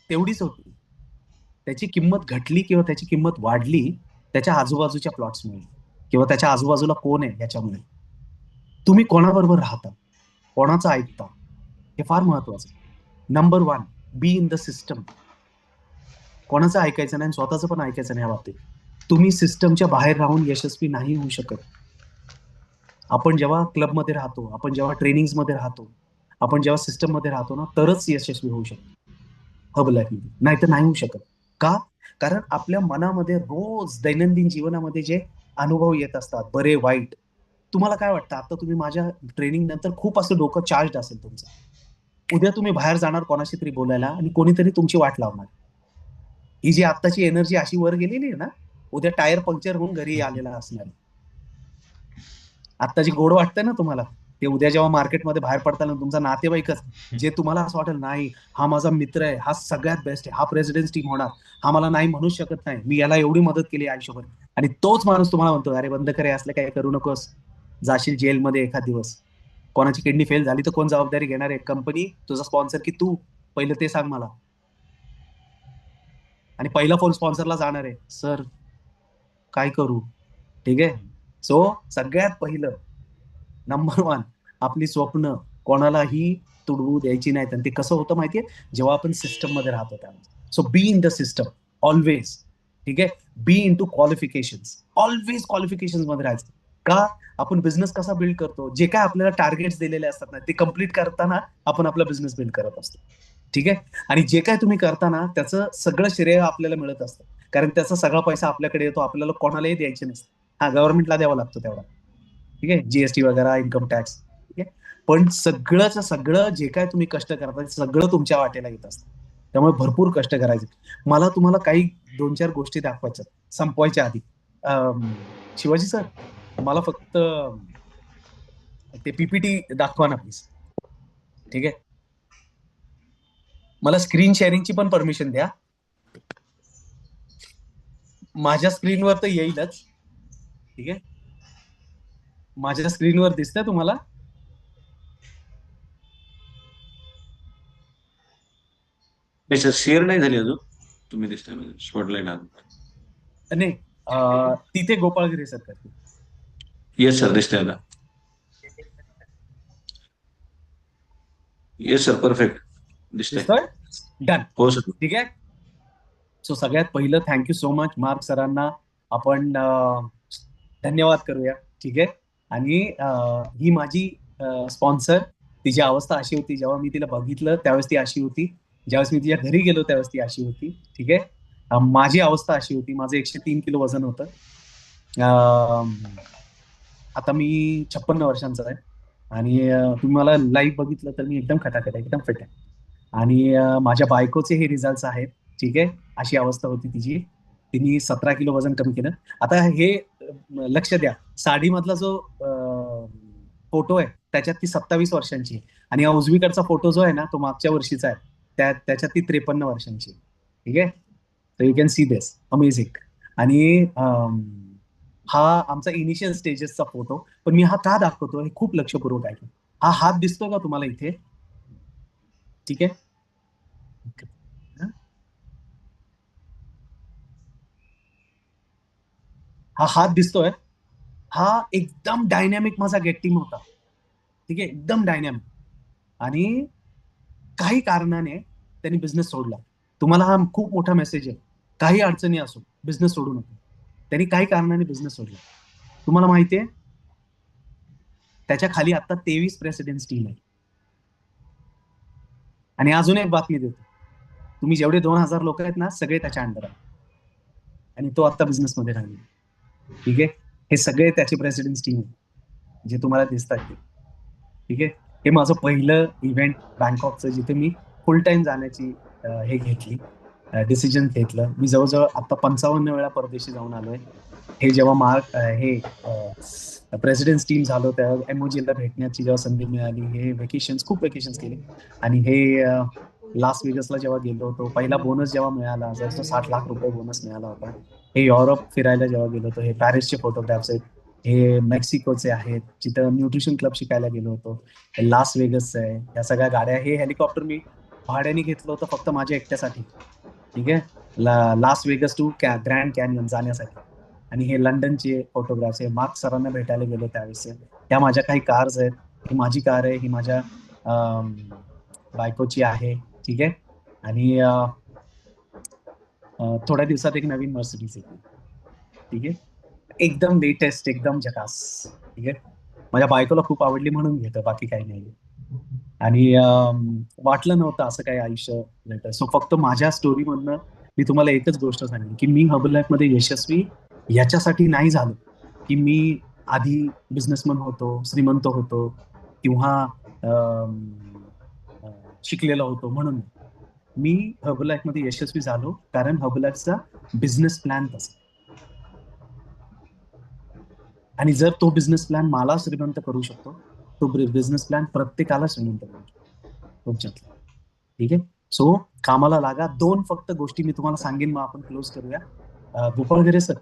तेवढीच होती. त्याची किंमत घटली किंवा त्याची किंमत वाढली त्याच्या आजूबाजूच्या प्लॉट्समुळे, किंवा त्याच्या आजूबाजूला कोण आहे याच्यामुळे. तुम्ही कोणाबरोबर राहता, कोणाचं ऐकता, हे फार महत्वाचं. Number 1, B in the system. कोणाचं ऐकायचं नाही, स्वतःचं पण ऐकायचं नाही. या बाबतीत तुम्ही सिस्टमच्या बाहेर राहून यशस्वी नाही होऊ शकत. आपण जेव्हा क्लबमध्ये राहतो, आपण जेव्हा ट्रेनिंग्समध्ये राहतो, आपण जेव्हा सिस्टममध्ये राहतो ना, तरच यशस्वी होऊ शकतो हब लाईफमध्ये, नाही तर नाही होऊ शकत. का? कारण आपल्या मनामध्ये रोज दैनंदिन जीवनामध्ये जे अनुभव येत असतात, बरे वाईट. तुम्हाला काय वाटतं, आता तुम्ही माझ्या ट्रेनिंग नंतर खूप असं डोकं चार्ज असेल तुमचं, उद्या तुम्ही बाहेर जाणार कोणाशी तरी बोलायला आणि कोणीतरी तुमची वाट लावणार. ही जी आत्ताची एनर्जी अशी वर गेलेली आहे ना, उद्या टायर पंक्चर होऊन घरी आलेला असणार. आत्ताची गोड वाटतं ना तुम्हाला, ते उद्या जेव्हा मार्केटमध्ये बाहेर पडताना तुमचा नातेवाईकच, जे तुम्हाला असं वाटेल, नाही हा माझा मित्र आहे, हा सगळ्यात बेस्ट आहे, हा प्रेसिडेंट टीम होणार, हा मला नाही म्हणू शकत नाही, मी याला एवढी मदत केली आयुष्यभर. आणि तोच माणूस तुम्हाला म्हणतो, अरे बंद करे, असले काय करू नकोस, जाशील जेलमध्ये एखाद दिवस. कोणाची किडनी फेल झाली तर कोण जबाबदारी घेणार आहे? कंपनी, तुझा स्पॉन्सर की तू? पहिलं ते सांग मला. आणि पहिला फोन स्पॉन्सरला जाणार आहे, सर काय करू? ठीक आहे. सो सगळ्यात पहिलं, नंबर 1, आपली स्वप्न कोणालाही तुडवू द्यायची नाहीत. आणि ते कसं होतं माहितीये, जेव्हा आपण सिस्टम मध्ये राहतो त्यामध्ये. So be in the system always. ठीक आहे. Be in to qualification, always qualification मध्ये राहायचं. का? आपण बिझनेस कसा बिल्ड करतो, जे काय आपल्याला टार्गेट्स दिलेले असतात ना, ते कम्प्लीट करताना आपण आपला बिझनेस बिल्ड करत असतो. ठीक आहे. आणि जे काय तुम्ही करताना त्याचं सगळं श्रेय आपल्याला मिळत असतं, कारण त्याचा सगळा पैसा आपल्याकडे येतो, आपल्याला कोणालाही द्यायचे नसते. हा, गव्हर्नमेंटला द्यावा लागतो तेवढा, ठीक आहे, जीएसटी वगैरे, इन्कम टॅक्स, ठीक आहे. पण सगळंच सगळं जे काय तुम्ही कष्ट करता ते सगळं तुमच्या वाटेला येत असतं. त्यामुळे भरपूर कष्ट करायचे. मला तुम्हाला काही 2-4 गोष्टी दाखवायच्या संपवायच्या आधी. शिवाजी सर, मला फक्त ते पीपीटी दाखवा ना प्लीज. ठीक आहे, मला स्क्रीन शेअरिंगची पण परमिशन द्या. माझ्या स्क्रीनवर तर येईलच, ठीक आहे. माझ्या स्क्रीनवर दिसतंय तुम्हाला? नाही सर, शेअर नाही झाली अजून. तुम्ही दिसताय म्हणजे स्पॉटलाईट आहात. नाही, तिथे गोपाळगिरी सर करते. येस सर, दिसतंय आता. येस सर, परफेक्ट दिसतंय. दिसतोय? डन. हो सर. ठीक आहे. सो सगळ्यात पहिलं थँक्यू सो मच मार्क सरांना आपण धन्यवाद करूया, ठीक आहे. आणि ही माझी स्पॉन्सर, तिची अवस्था अशी होती जेव्हा मी तिला बघितलं त्यावेळेस ती अशी होती, ज्यावेळेस मी तिच्या घरी गेलो त्यावेळेस ती अशी होती, ठीक आहे. माझी अवस्था अशी होती, माझं 103 किलो वजन होतं. आता मी 56 वर्षांचा आहे आणि तुम्ही मला लाईव्ह बघितलं तर मी एकदम खटाखट आहे, एकदम फिट आहे. आणि माझ्या बायकोचे हे रिझल्ट आहेत, ठीक आहे. अशी अवस्था होती तिची, तिने 17 किलो वजन कमी केलं. आता हे लक्ष द्या, साडीमधला जो फोटो आहे त्याच्यात ती 27 वर्षांची आहे आणि हा उजवीकडचा फोटो जो आहे ना तो मागच्या वर्षीचा आहे, त्याच्यात ती 53 वर्षांची आहे, ठीक आहे. तर you can see this amazing. आणि हा आमचा इनिशियल स्टेजेसचा फोटो. पण मी हा का दाखवतो हे खूप लक्षपूर्वक आहे. हा हात दिसतो का तुम्हाला इथे? ठीक आहे. हा हात दिसतोय, हा एकदम डायनॅमिक माझा गेट टीम होता, ठीक आहे, एकदम डायनॅमिक. आणि काही कारणाने त्यांनी बिझनेस सोडला. तुम्हाला हा खूप मोठा मेसेज आहे, काही अडचणी असो बिझनेस सोडू नका. त्यांनी काही कारणाने बिझनेस सोडला. तुम्हाला माहितीये त्याच्या खाली आता 23 प्रेसिडेंट्स टीम आहे. आणि अजून एक बातमी देतो, तुम्ही जेवढे 2000 लोक आहेत ना सगळे त्याच्या अंडर आहेत आणि तो आता बिझनेसमध्ये राहिला, ठीक आहे. हे सगळे त्याचे प्रेसिडेंट्स टीम आहे जे तुम्हाला दिसतात ते, ठीक आहे. हे माझं पहिलं इव्हेंट बँकॉकचं जिथे मी फुल टाइम जाण्याची हे घेतली, डिसिजन घेतलं. मी जवळजवळ आता 55 वेळा परदेशी जाऊन आलोय. हे जेव्हा हे प्रेसिडेंट्स टीम झालं तेव्हा एमओजीला भेटण्याची जेव्हा संधी मिळाली, हे खूप वेकेशन्स केले. आणि हे लास वेगसला जेव्हा गेलो होतो, पहिला बोनस जेव्हा मिळाला, जवळजवळ 60 लाख रुपये बोनस मिळाला होता. हे युरोप फिरायला जेव्हा गेलो होतो, हे पॅरिसचे फोटोग्राफ्स आहेत, हे मेक्सिकोचे आहेत जिथं न्यूट्रिशन क्लब शिकायला गेलो होतो, हे लास वेगसचं आहे. या सगळ्या गाड्या, हे हेलिकॉप्टर मी भाड्याने घेतलं होतं फक्त माझ्या एकट्यासाठी, ठीक आहे, Las Vegas to Grand Canyon जाण्यासाठी. आणि हे लंडनचे फोटोग्राफ्स आहे, मार्क सरांना भेटायला गेलो त्यावेळेस. ह्या माझ्या काही कार्स आहेत, ही माझी कार आहे, ही माझ्या बायकोची आहे, ठीक आहे. आणि थोड्या दिवसात एक नवीन मर्सिडीज येते, ठीक आहे, एकदम लेटेस्ट, एकदम झकास, ठीक आहे. माझ्या बायकोला खूप आवडली म्हणून घेतो, बाकी काही नाही. आणि वाटलं नव्हतं असं काही आयुष्य भेटत. सो फक्त माझ्या स्टोरीमधनं मी तुम्हाला एकच गोष्ट सांगेन की मी हर्बल लाईफ मध्ये यशस्वी याच्यासाठी नाही झालो की मी आधी बिझनेसमन होतो, श्रीमंत होतो किंवा शिकलेलो होतो म्हणून. मी हर्बल लाईफ मध्ये यशस्वी झालो कारण हर्बल लाईफचा बिझनेस प्लॅन तसा. आणि जर तो बिझनेस प्लॅन मला श्रीमंत करू शकतो, तो बिझनेस प्लॅन प्रत्येकाला श्रीमंत करू शकतो तुमच्यातला, ठीक आहे. सो कामाला लागा. 2 फक्त गोष्टी मी तुम्हाला सांगेन, मग आपण क्लोज करूया. गोपाळगिरे सर,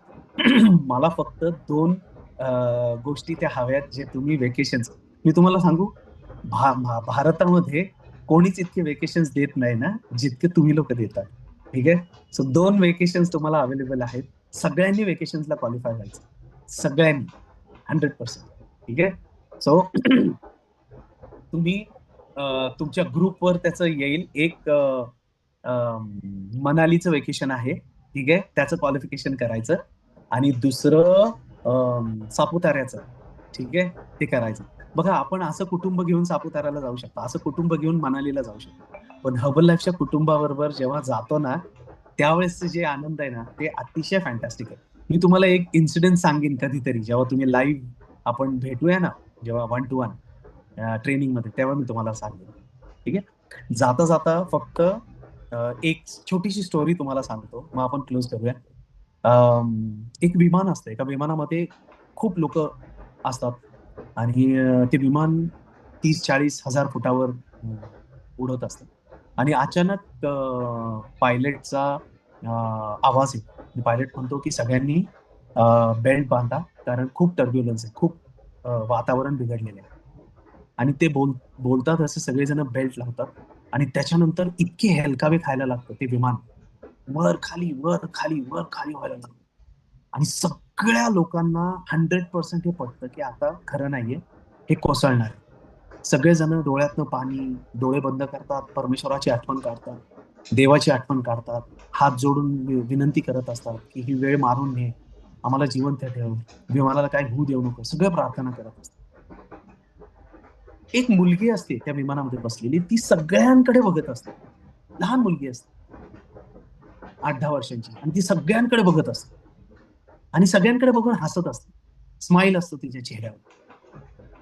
मला फक्त 2 गोष्टी त्या हव्यात जे तुम्ही वेकेशन्स, मी तुम्हाला सांगू, भारतामध्ये कोणीच इतके वेकेशन्स देत नाही ना जितके तुम्ही लोक देतात, ठीक आहे. सो 2 वेकेशन्स तुम्हाला अवेलेबल आहेत. सगळ्यांनी वेकेशन्सला क्वालिफाय व्हायचं, सगळ्यांनी 100%, ठीक आहे. सो तुम्ही तुमच्या ग्रुपवर त्याचं येईल एक मनालीचं वेकेशन आहे, ठीक आहे, त्याचं क्वालिफिकेशन करायचं. आणि दुसरं सापुताऱ्याचं, ठीक आहे, ते करायचं. बघा, आपण असं कुटुंब घेऊन सापुताऱ्याला जाऊ शकतो, असं कुटुंब घेऊन मनालीला जाऊ शकतो, पण हर्बल लाईफच्या कुटुंबाबरोबर जेव्हा जातो ना त्यावेळेसचे जे आनंद आहे ना ते अतिशय फॅन्टॅस्टिक आहे. मी तुम्हाला एक इन्सिडेंट सांगेन कधीतरी, जेव्हा तुम्ही लाईव्ह आपण भेटूया ना, जेव्हा 1 to 1 ट्रेनिंग मध्ये, तेव्हा मी तुम्हाला सांगेन. ठीक आहे. जाता जाता फक्त एक छोटीशी स्टोरी तुम्हाला सांगतो, मग आपण क्लोज करूया. एक विमान असतं, एका विमानामध्ये खूप लोक असतात आणि ते विमान 30-40 हजार फुटावर उडत असतं. आणि अचानक पायलटचा आवाज येतो. पायलट म्हणतो की सगळ्यांनी बेल्ट बांधा, कारण खूप टर्ब्युलन्स आहे, खूप वातावरण बिघडलेलं आहे. आणि ते बोलतात असे सगळेजण बेल्ट लावतात. आणि त्याच्यानंतर इतके हेलकावे खायला लागतं ते विमान, वर खाली वर खाली वर खाली व्हायला लागतं. आणि सगळ्या लोकांना 100% हे पटतं की आता खरं नाहीये, हे कोसळणार आहे. सगळेजण डोळ्यातनं पाणी, डोळे बंद करतात, परमेश्वराची आठवण काढतात, देवाची आठवण काढतात, हात जोडून विनंती करत असतात की ही वेळ मारून नये, आम्हाला जिवंत ठेव, विमानाला काही होऊ देऊ नको, सगळे प्रार्थना करत असतात. एक मुलगी असते त्या विमानामध्ये बसलेली, ती सगळ्यांकडे बघत असते. लहान मुलगी असते, 8-10 वर्षांची, आणि ती सगळ्यांकडे बघत असते आणि सगळ्यांकडे बघून हसत असते. स्माईल असतो तिच्या चेहऱ्यावर.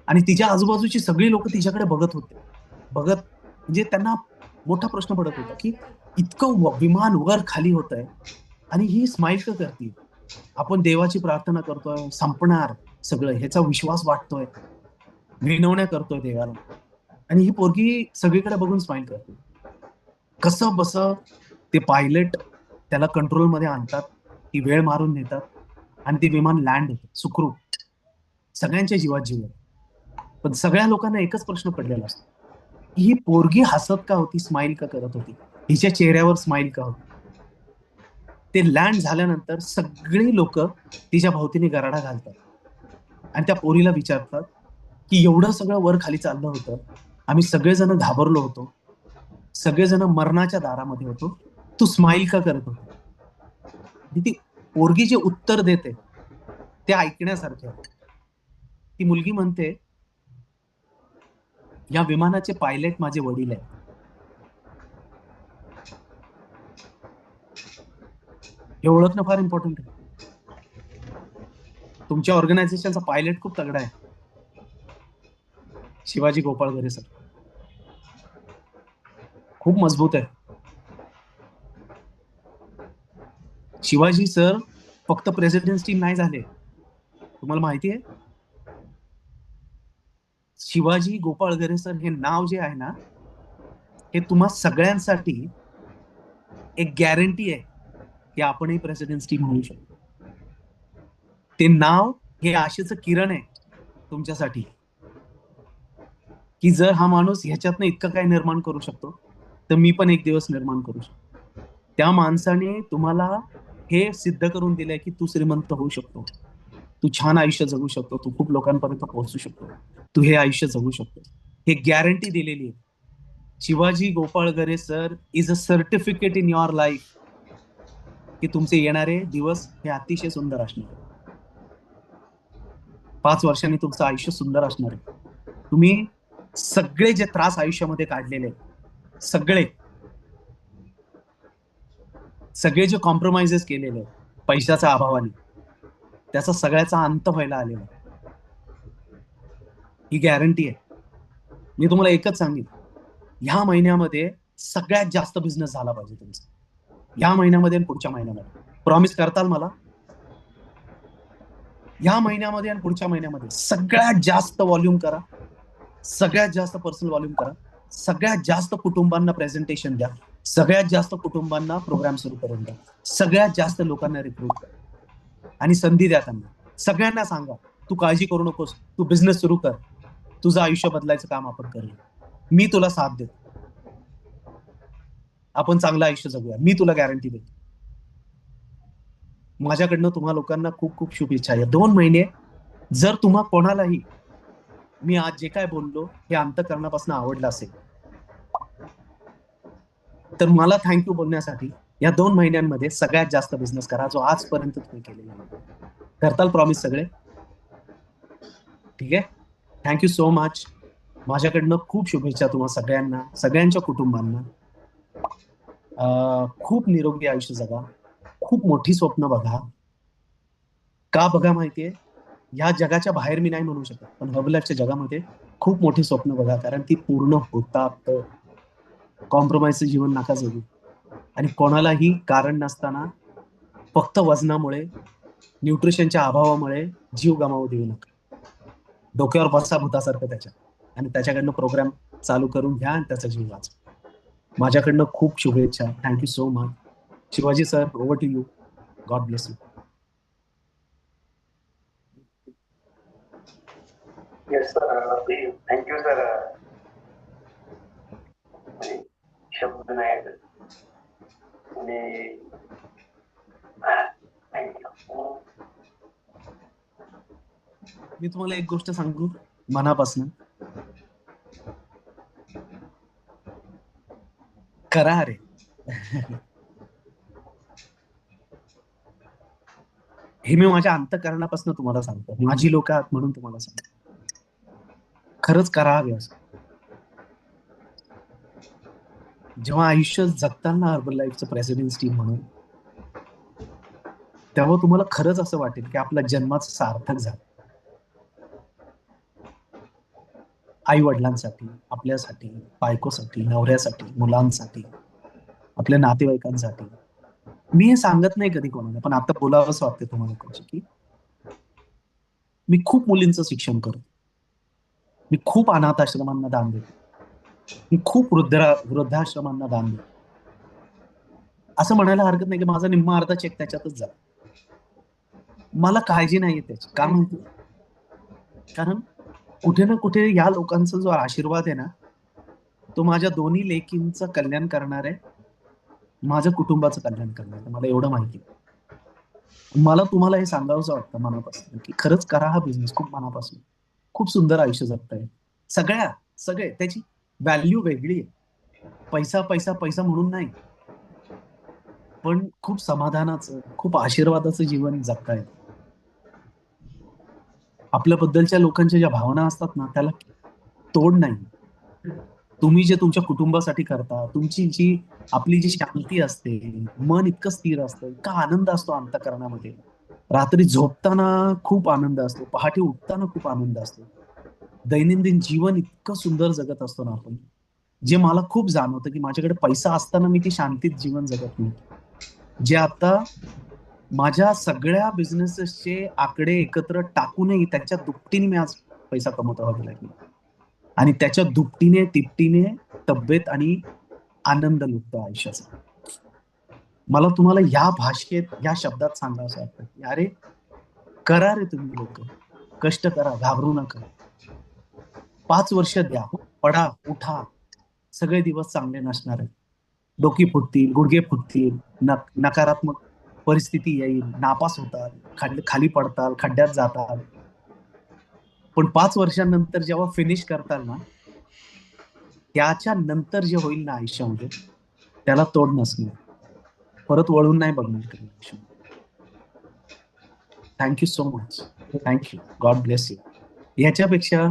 आणि तिच्या आजूबाजूची सगळी लोक तिच्याकडे बघत होते. म्हणजे त्यांना मोठा प्रश्न पडत होता की इतकं विमान वर खाली होत आहे आणि ही स्माईल का करते. आपण देवाची प्रार्थना करतोय, संपणार सगळं ह्याचा विश्वास वाटतोय, विनवण्या करतोय देवाला, आणि ही पोरगी सगळीकडे बघून स्माईल करते. कसं बस ते पायलट त्याला कंट्रोल मध्ये आणतात, ती वेळ मारून नेतात आणि ते विमान लँड होतं सुखरूप, सगळ्यांच्या जीवात जीव आहे. पण सगळ्या लोकांना एकच प्रश्न पडलेला असतो, ही पोरगी हसत का होती, स्माईल का करत होती, हिच्या चेहऱ्यावर स्माईल का होती. ते लँड झाल्यानंतर सगळी लोक तिच्या भोवतीने गराडा घालतात आणि त्या पोरीला विचारतात की एवढं सगळं वर खाली चाललं होतं, आम्ही सगळेजण घाबरलो होतो, सगळेजण मरणाच्या दारामध्ये होतो, तू स्माईल का करत होती. ती पोरगी जे उत्तर देते ते ऐकण्यासारखे. ती मुलगी म्हणते, या विमानाचे पायलट माझे वडील आहेत. हे ओळखणं फार इम्पॉर्टंट आहे. तुमच्या ऑर्गनायझेशनचा पायलट खूप तगडा आहे, शिवाजी गोपाळगरे सर, खूप मजबूत आहे. शिवाजी सर फक्त प्रेसिडेंट टीम नाही झाले, तुम्हाला माहिती आहे. शिवाजी गोपाळगरे सर हे नाव जे आहे ना, हे तुम्हा सगळ्यांसाठी एक गॅरंटी आहे की आपणही प्रेसिडेंट टीम होऊ शकतो. ते नाव हे आशेचं किरण आहे तुमच्यासाठी, की जर हा माणूस ह्याच्यातनं इतकं काय निर्माण करू शकतो, तर मी पण एक दिवस निर्माण करू शकतो. त्या माणसाने तुम्हाला हे सिद्ध करून दिलंय की तू श्रीमंत होऊ शकतो, तू छान आयुष्य जगू शकतो, तू खूप लोकांपर्यंत पोहोचू शकतो, तू हे आयुष्य जगू शकतो, हे गॅरंटी दिलेली आहे. Shivaji Gopalgare sir is a certificate in your life की तुमचे येणारे दिवस हे अतिशय सुंदर असणार. 5 वर्षांनी तुमचं आयुष्य सुंदर असणार आहे. तुम्ही सगळे जे त्रास आयुष्यामध्ये काढलेले, सगळे सगळे जे कॉम्प्रोमाइजेस केलेले पैशाच्या अभावाने, त्याचा सगळ्याचा अंत व्हायला आलेला, ही गॅरंटी आहे. मी तुम्हाला एकच सांगेन, ह्या महिन्यामध्ये सगळ्यात जास्त बिझनेस झाला पाहिजे तुमचा, ह्या महिन्यामध्ये आणि पुढच्या महिन्यामध्ये. प्रॉमिस करताल मला, ह्या महिन्यामध्ये आणि पुढच्या महिन्यामध्ये सगळ्यात जास्त व्हॉल्यूम करा, सगळ्यात जास्त पर्सनल व्हॉल्यूम करा, सगळ्यात जास्त कुटुंबांना प्रेझेंटेशन द्या, सगळ्यात जास्त कुटुंबांना प्रोग्राम सुरू करून द्या, सगळ्यात जास्त लोकांना रिक्रूट करा आणि संधी द्या त्यांना. सगळ्यांना सांगा, तू काळजी करू नकोस, तू बिझनेस सुरू कर, तुझं आयुष्य बदलायचं काम आपण करूया, मी तुला साथ देतो, आपण चांगलं आयुष्य जगूया, मी तुला गॅरंटी देतो. माझ्याकडनं तुम्हा लोकांना खूप खूप शुभेच्छा. या 2 महिने जर तुम्हा कोणालाही मी आज जे काय बोललो हे अंतःकरणापासून आवडलं असेल, तर मला थँक्यू बोलण्यासाठी या 2 महिन्यांमध्ये सगळ्यात जास्त बिझनेस करा जो आजपर्यंत तुम्ही केलेला नाही. करताल प्रॉमिस सगळे? ठीक आहे. Thank you so much. माझ्याकडनं खूप शुभेच्छा तुम्हा सगळ्यांना, सगळ्यांच्या कुटुंबांना. खूप निरोगी आयुष्य जगा, खूप मोठी स्वप्न बघा. का बघा माहितीये? ह्या जगाच्या बाहेर मी नाही म्हणू शकत, पण हर्बलाईफच्या जगामध्ये खूप मोठी स्वप्न बघा, कारण ती पूर्ण होतात. कॉम्प्रोमाइजचं जीवन नका जगू. आणि कोणालाही कारण नसताना फक्त वजनामुळे, न्यूट्रिशनच्या अभावामुळे जीव गमावू देऊ नका. डोक्यावर बसा भूतासारखं त्याच्या, आणि त्याच्याकडनं प्रोग्राम चालू करून घ्या आणि त्याचा जीव वाचवा. माझ्याकडनं खूप शुभेच्छा. Thank you so much. Shivaji sir, over to you. God bless you. Yes sir, thank you sir. शब्द नाही आहेत. आणि थँक्यू. मी तुम्हाला एक गोष्ट सांगू मनापासून, करा रे. हे मी माझ्या अंतःकरणापासून तुम्हाला सांगतो, माझी लोक आहात म्हणून तुम्हाला सांगतो. खरंच करा हवे असं. जेव्हा आयुष्य जगताना हर्बल लाईफचं प्रेसिडेंट टीम म्हणून, तेव्हा तुम्हाला खरंच असं वाटेल की आपल्या जन्माचं सार्थक झालं. आई वडिलांसाठी, आपल्यासाठी, बायकोसाठी, नवऱ्यासाठी, मुलांसाठी, आपल्या नातेवाईकांसाठी. मी हे सांगत नाही कधी कोणाला, पण आता बोलावंसं वाटतं तुम्हाला कोणाशी, की मी खूप मुलींचं शिक्षण करतो, मी खूप अनाथ आश्रमांना दान देतो, मी खूप वृद्धाश्रमांना दान देतो. असं म्हणायला हरकत नाही की माझा निम्मा अर्धा चेक त्याच्यातच झाला. मला काळजी नाहीये त्याची. का माहिती? कारण कुठे ना कुठे या लोकांचा जो आशीर्वाद आहे ना, तो माझ्या दोन्ही लेकींचं कल्याण करणार आहे, माझ्या कुटुंबाचं कल्याण करणार आहे. मला एवढं माहिती आहे. मला तुम्हाला हे सांगावंसं वाटतं मनापासून, की खरंच करा हा बिझनेस खूप मनापासून. खूप सुंदर आयुष्य जगताय. सगळे त्याची व्हॅल्यू वेगळी आहे. पैसा पैसा पैसा म्हणून नाही, पण खूप समाधानाचं, खूप आशीर्वादाचं जीवन जगताय. आपल्याबद्दलच्या लोकांच्या ज्या भावना असतात ना, त्याला तोड नाही. तुम्ही जे तुमच्या कुटुंबासाठी करता, तुमची जी आपली जी शांती असते, मन इतकं स्थिर असतं, इतका आनंद असतो अंतःकरणामध्ये. रात्री झोपताना खूप आनंद असतो, पहाटे उठताना खूप आनंद असतो. दैनंदिन जीवन इतकं सुंदर जगत असतो ना आपण, जे मला खूप जाणवतं की माझ्याकडे पैसा असताना मी ती शांतीत जीवन जगत नाही. जे आता माझ्या सगळ्या बिझनेसेसचे आकडे एकत्र टाकूनही त्याच्या दुपटीने मी आज पैसा कमवतो हवं लागेल, आणि त्याच्या दुपटीने तिपटीने तब्येत आणि आनंद लुटतो आयुष्याचा. मला तुम्हाला या भाषेत, या शब्दात सांगावं वाटतं की अरे, करा रे तुम्ही लोक, कष्ट करा, घाबरू नका. 5 वर्ष द्या, पडा उठा, सगळे दिवस चांगले नसणार आहेत. डोकी फुटतील, गुडघे फुटतील, नकारात्मक परिस्थिती येईल, नापास होतात, खाली पडताल, खड्ड्यात जाताल. पण 5 वर्षांनंतर जेव्हा फिनिश करताल ना, त्याच्या नंतर जे होईल ना आयुष्यामध्ये, त्याला तोड नसणार. परत वळून नाही बघणार कधी आयुष्यामध्ये. Thank you so much. Thank you. God bless you. याच्यापेक्षा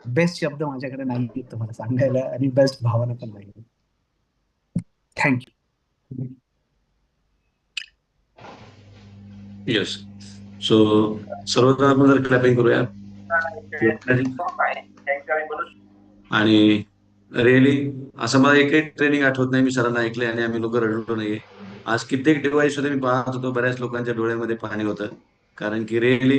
बेस्ट शब्द माझ्याकडे नाही तुम्हाला सांगायला, आणि बेस्ट भावना पण नाही. थँक्यू. येस. सो सर्वप्रथम आपण जर क्लॅपिंग करूया. आणि रिअली असं मला एकही ट्रेनिंग आठवत नाही मी सरांना ऐकलंय आणि आम्ही लोक रडलो नाहीये. आज कित्येक डिवाइस होते मी पाहत होतो, बऱ्याच लोकांच्या डोळ्यामध्ये पाणी होतं. कारण की रिअली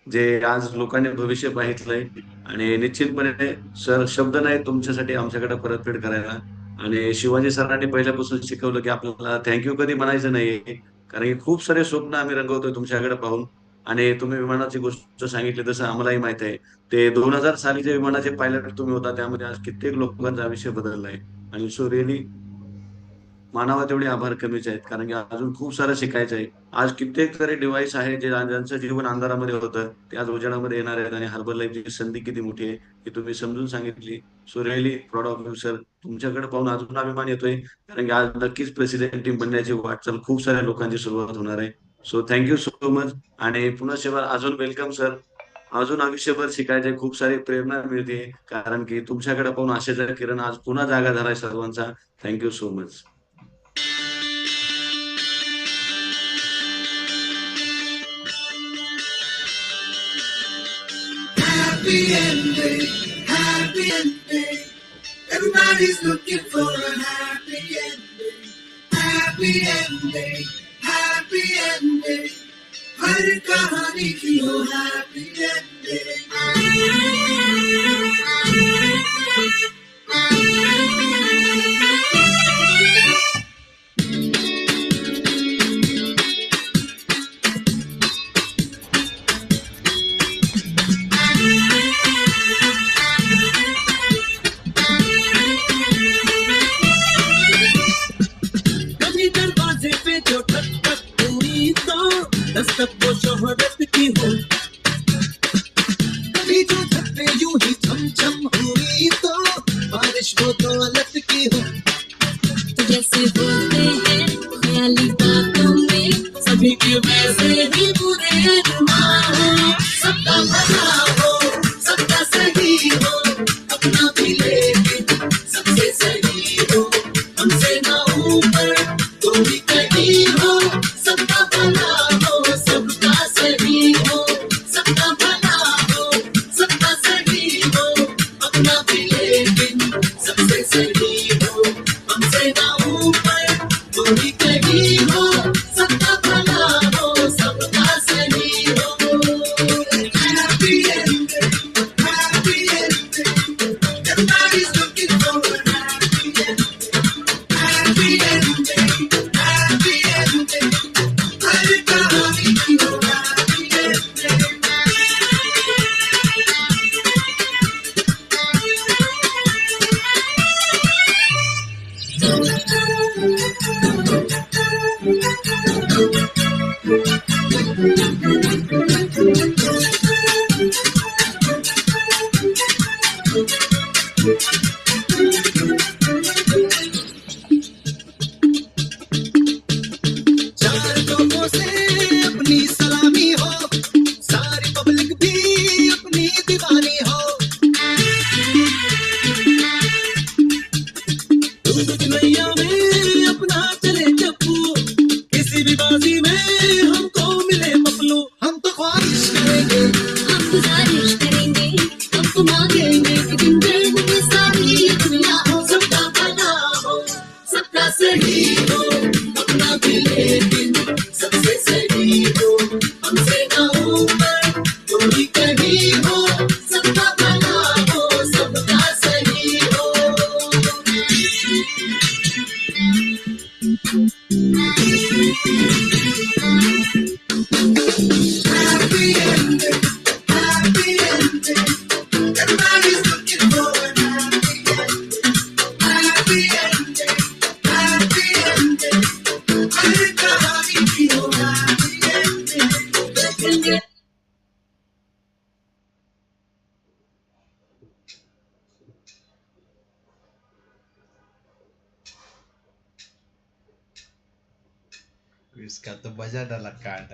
जे आज लोकांनी भविष्य पाहितलंय, आणि निश्चितपणे सर शब्द नाही तुमच्यासाठी आमच्याकडे परतफेड करायला. आणि शिवाजी सरांनी पहिल्यापासून शिकवलं की आपल्याला थँक्यू कधी म्हणायचं नाहीये, कारण की खूप सारे स्वप्न आम्ही रंगवतोय तुमच्याकडे पाहून. आणि तुम्ही विमानाची गोष्ट सांगितली तसं आम्हालाही माहित आहे, ते 2000 सालीच्या विमानाचे पायलट तुम्ही होता, त्यामध्ये आज कित्येक लोकांचा आयुष्य बदललाय. आणि सो रिअली मानावा तेवढे आभार कमीच आहेत, कारण की अजून खूप सारं शिकायचं आहे. आज कित्येक सारे डिव्हाइस आहे जे ज्यांचं जीवन अंधारामध्ये होतं ते आज उजेडामध्ये येणार आहेत, आणि हार्बर लाईफची संधी किती मोठी आहे ही तुम्ही समजून सांगितली. So really proud of you sir. तुमच्याकडे पाहून अजून अभिमान येतोय, कारण की आज नक्कीच प्रेसिडेंट टीम बनण्याची वाटचाल खूप साऱ्या लोकांची सुरुवात होणार आहे. So thank you so much. आणि पुन्हा शेवर अजून वेलकम सर. अजून आयुष्यभर शिकायचे, खूप सारी प्रेरणा मिळते, कारण की तुमच्याकडे पाहून आशेचा किरण आज पुन्हा जागा झालाय सर्वांचा. Thank you so much. happy ending, happy ending. Everybody's looking for a happy ending, happy ending, happy ending. हर कहानी की हो happy ending. कभी दरवाजे पे जो ठक हुई तो दस्तक वो शोहरत की हो, कभी जो धक्के यूं ही छम छम हुई तो बारिश वो दौलत की हो. तो जैसे बोलते हैं ख्याली बातों में सभी के वैसे ही बुरे अरमान हो. सबका भला हो, सबका सही हो, अपना भी लेकिन सबसे सही हो. हमसे ना ऊपर कोई कहीं हो. सबका भला हो, सबका सही हो, सबका भला हो, सबका सही हो, अपना भी लेकिन सबसे सही हो. हमसे ना ऊपर कोई कहीं हो. सबका भला हो, सबका सही हो. Happy ending, happy ending. Everybody's looking for a happy ending, happy ending, happy ending. हर कहानी की हो happy ending. चार लोगों से अपनी सलामी हो, सारी पब्लिक भी अपनी दीवानी हो. दूध नैया में अपना चले चप्पू, किसी भी बाजी में हमको मिले पपलू. हम तो ख्वाहिश करेंगे, हम गुजारिश करेंगे, हमको मांगेंगे कि दिन दिन में सारी दुनिया हो. सबका भला हो, सबका सही हो, अपना भी लेकिन सबसे सही हो. हमसे ना ऊपर कोई कहीं हो. सबका भला हो, सबका सही हो. Happy ending, happy ending. Everybody's looking for a happy ending, happy ending, happy ending. हर कहानी की हो happy ending. इसका तो बजा डाला काट.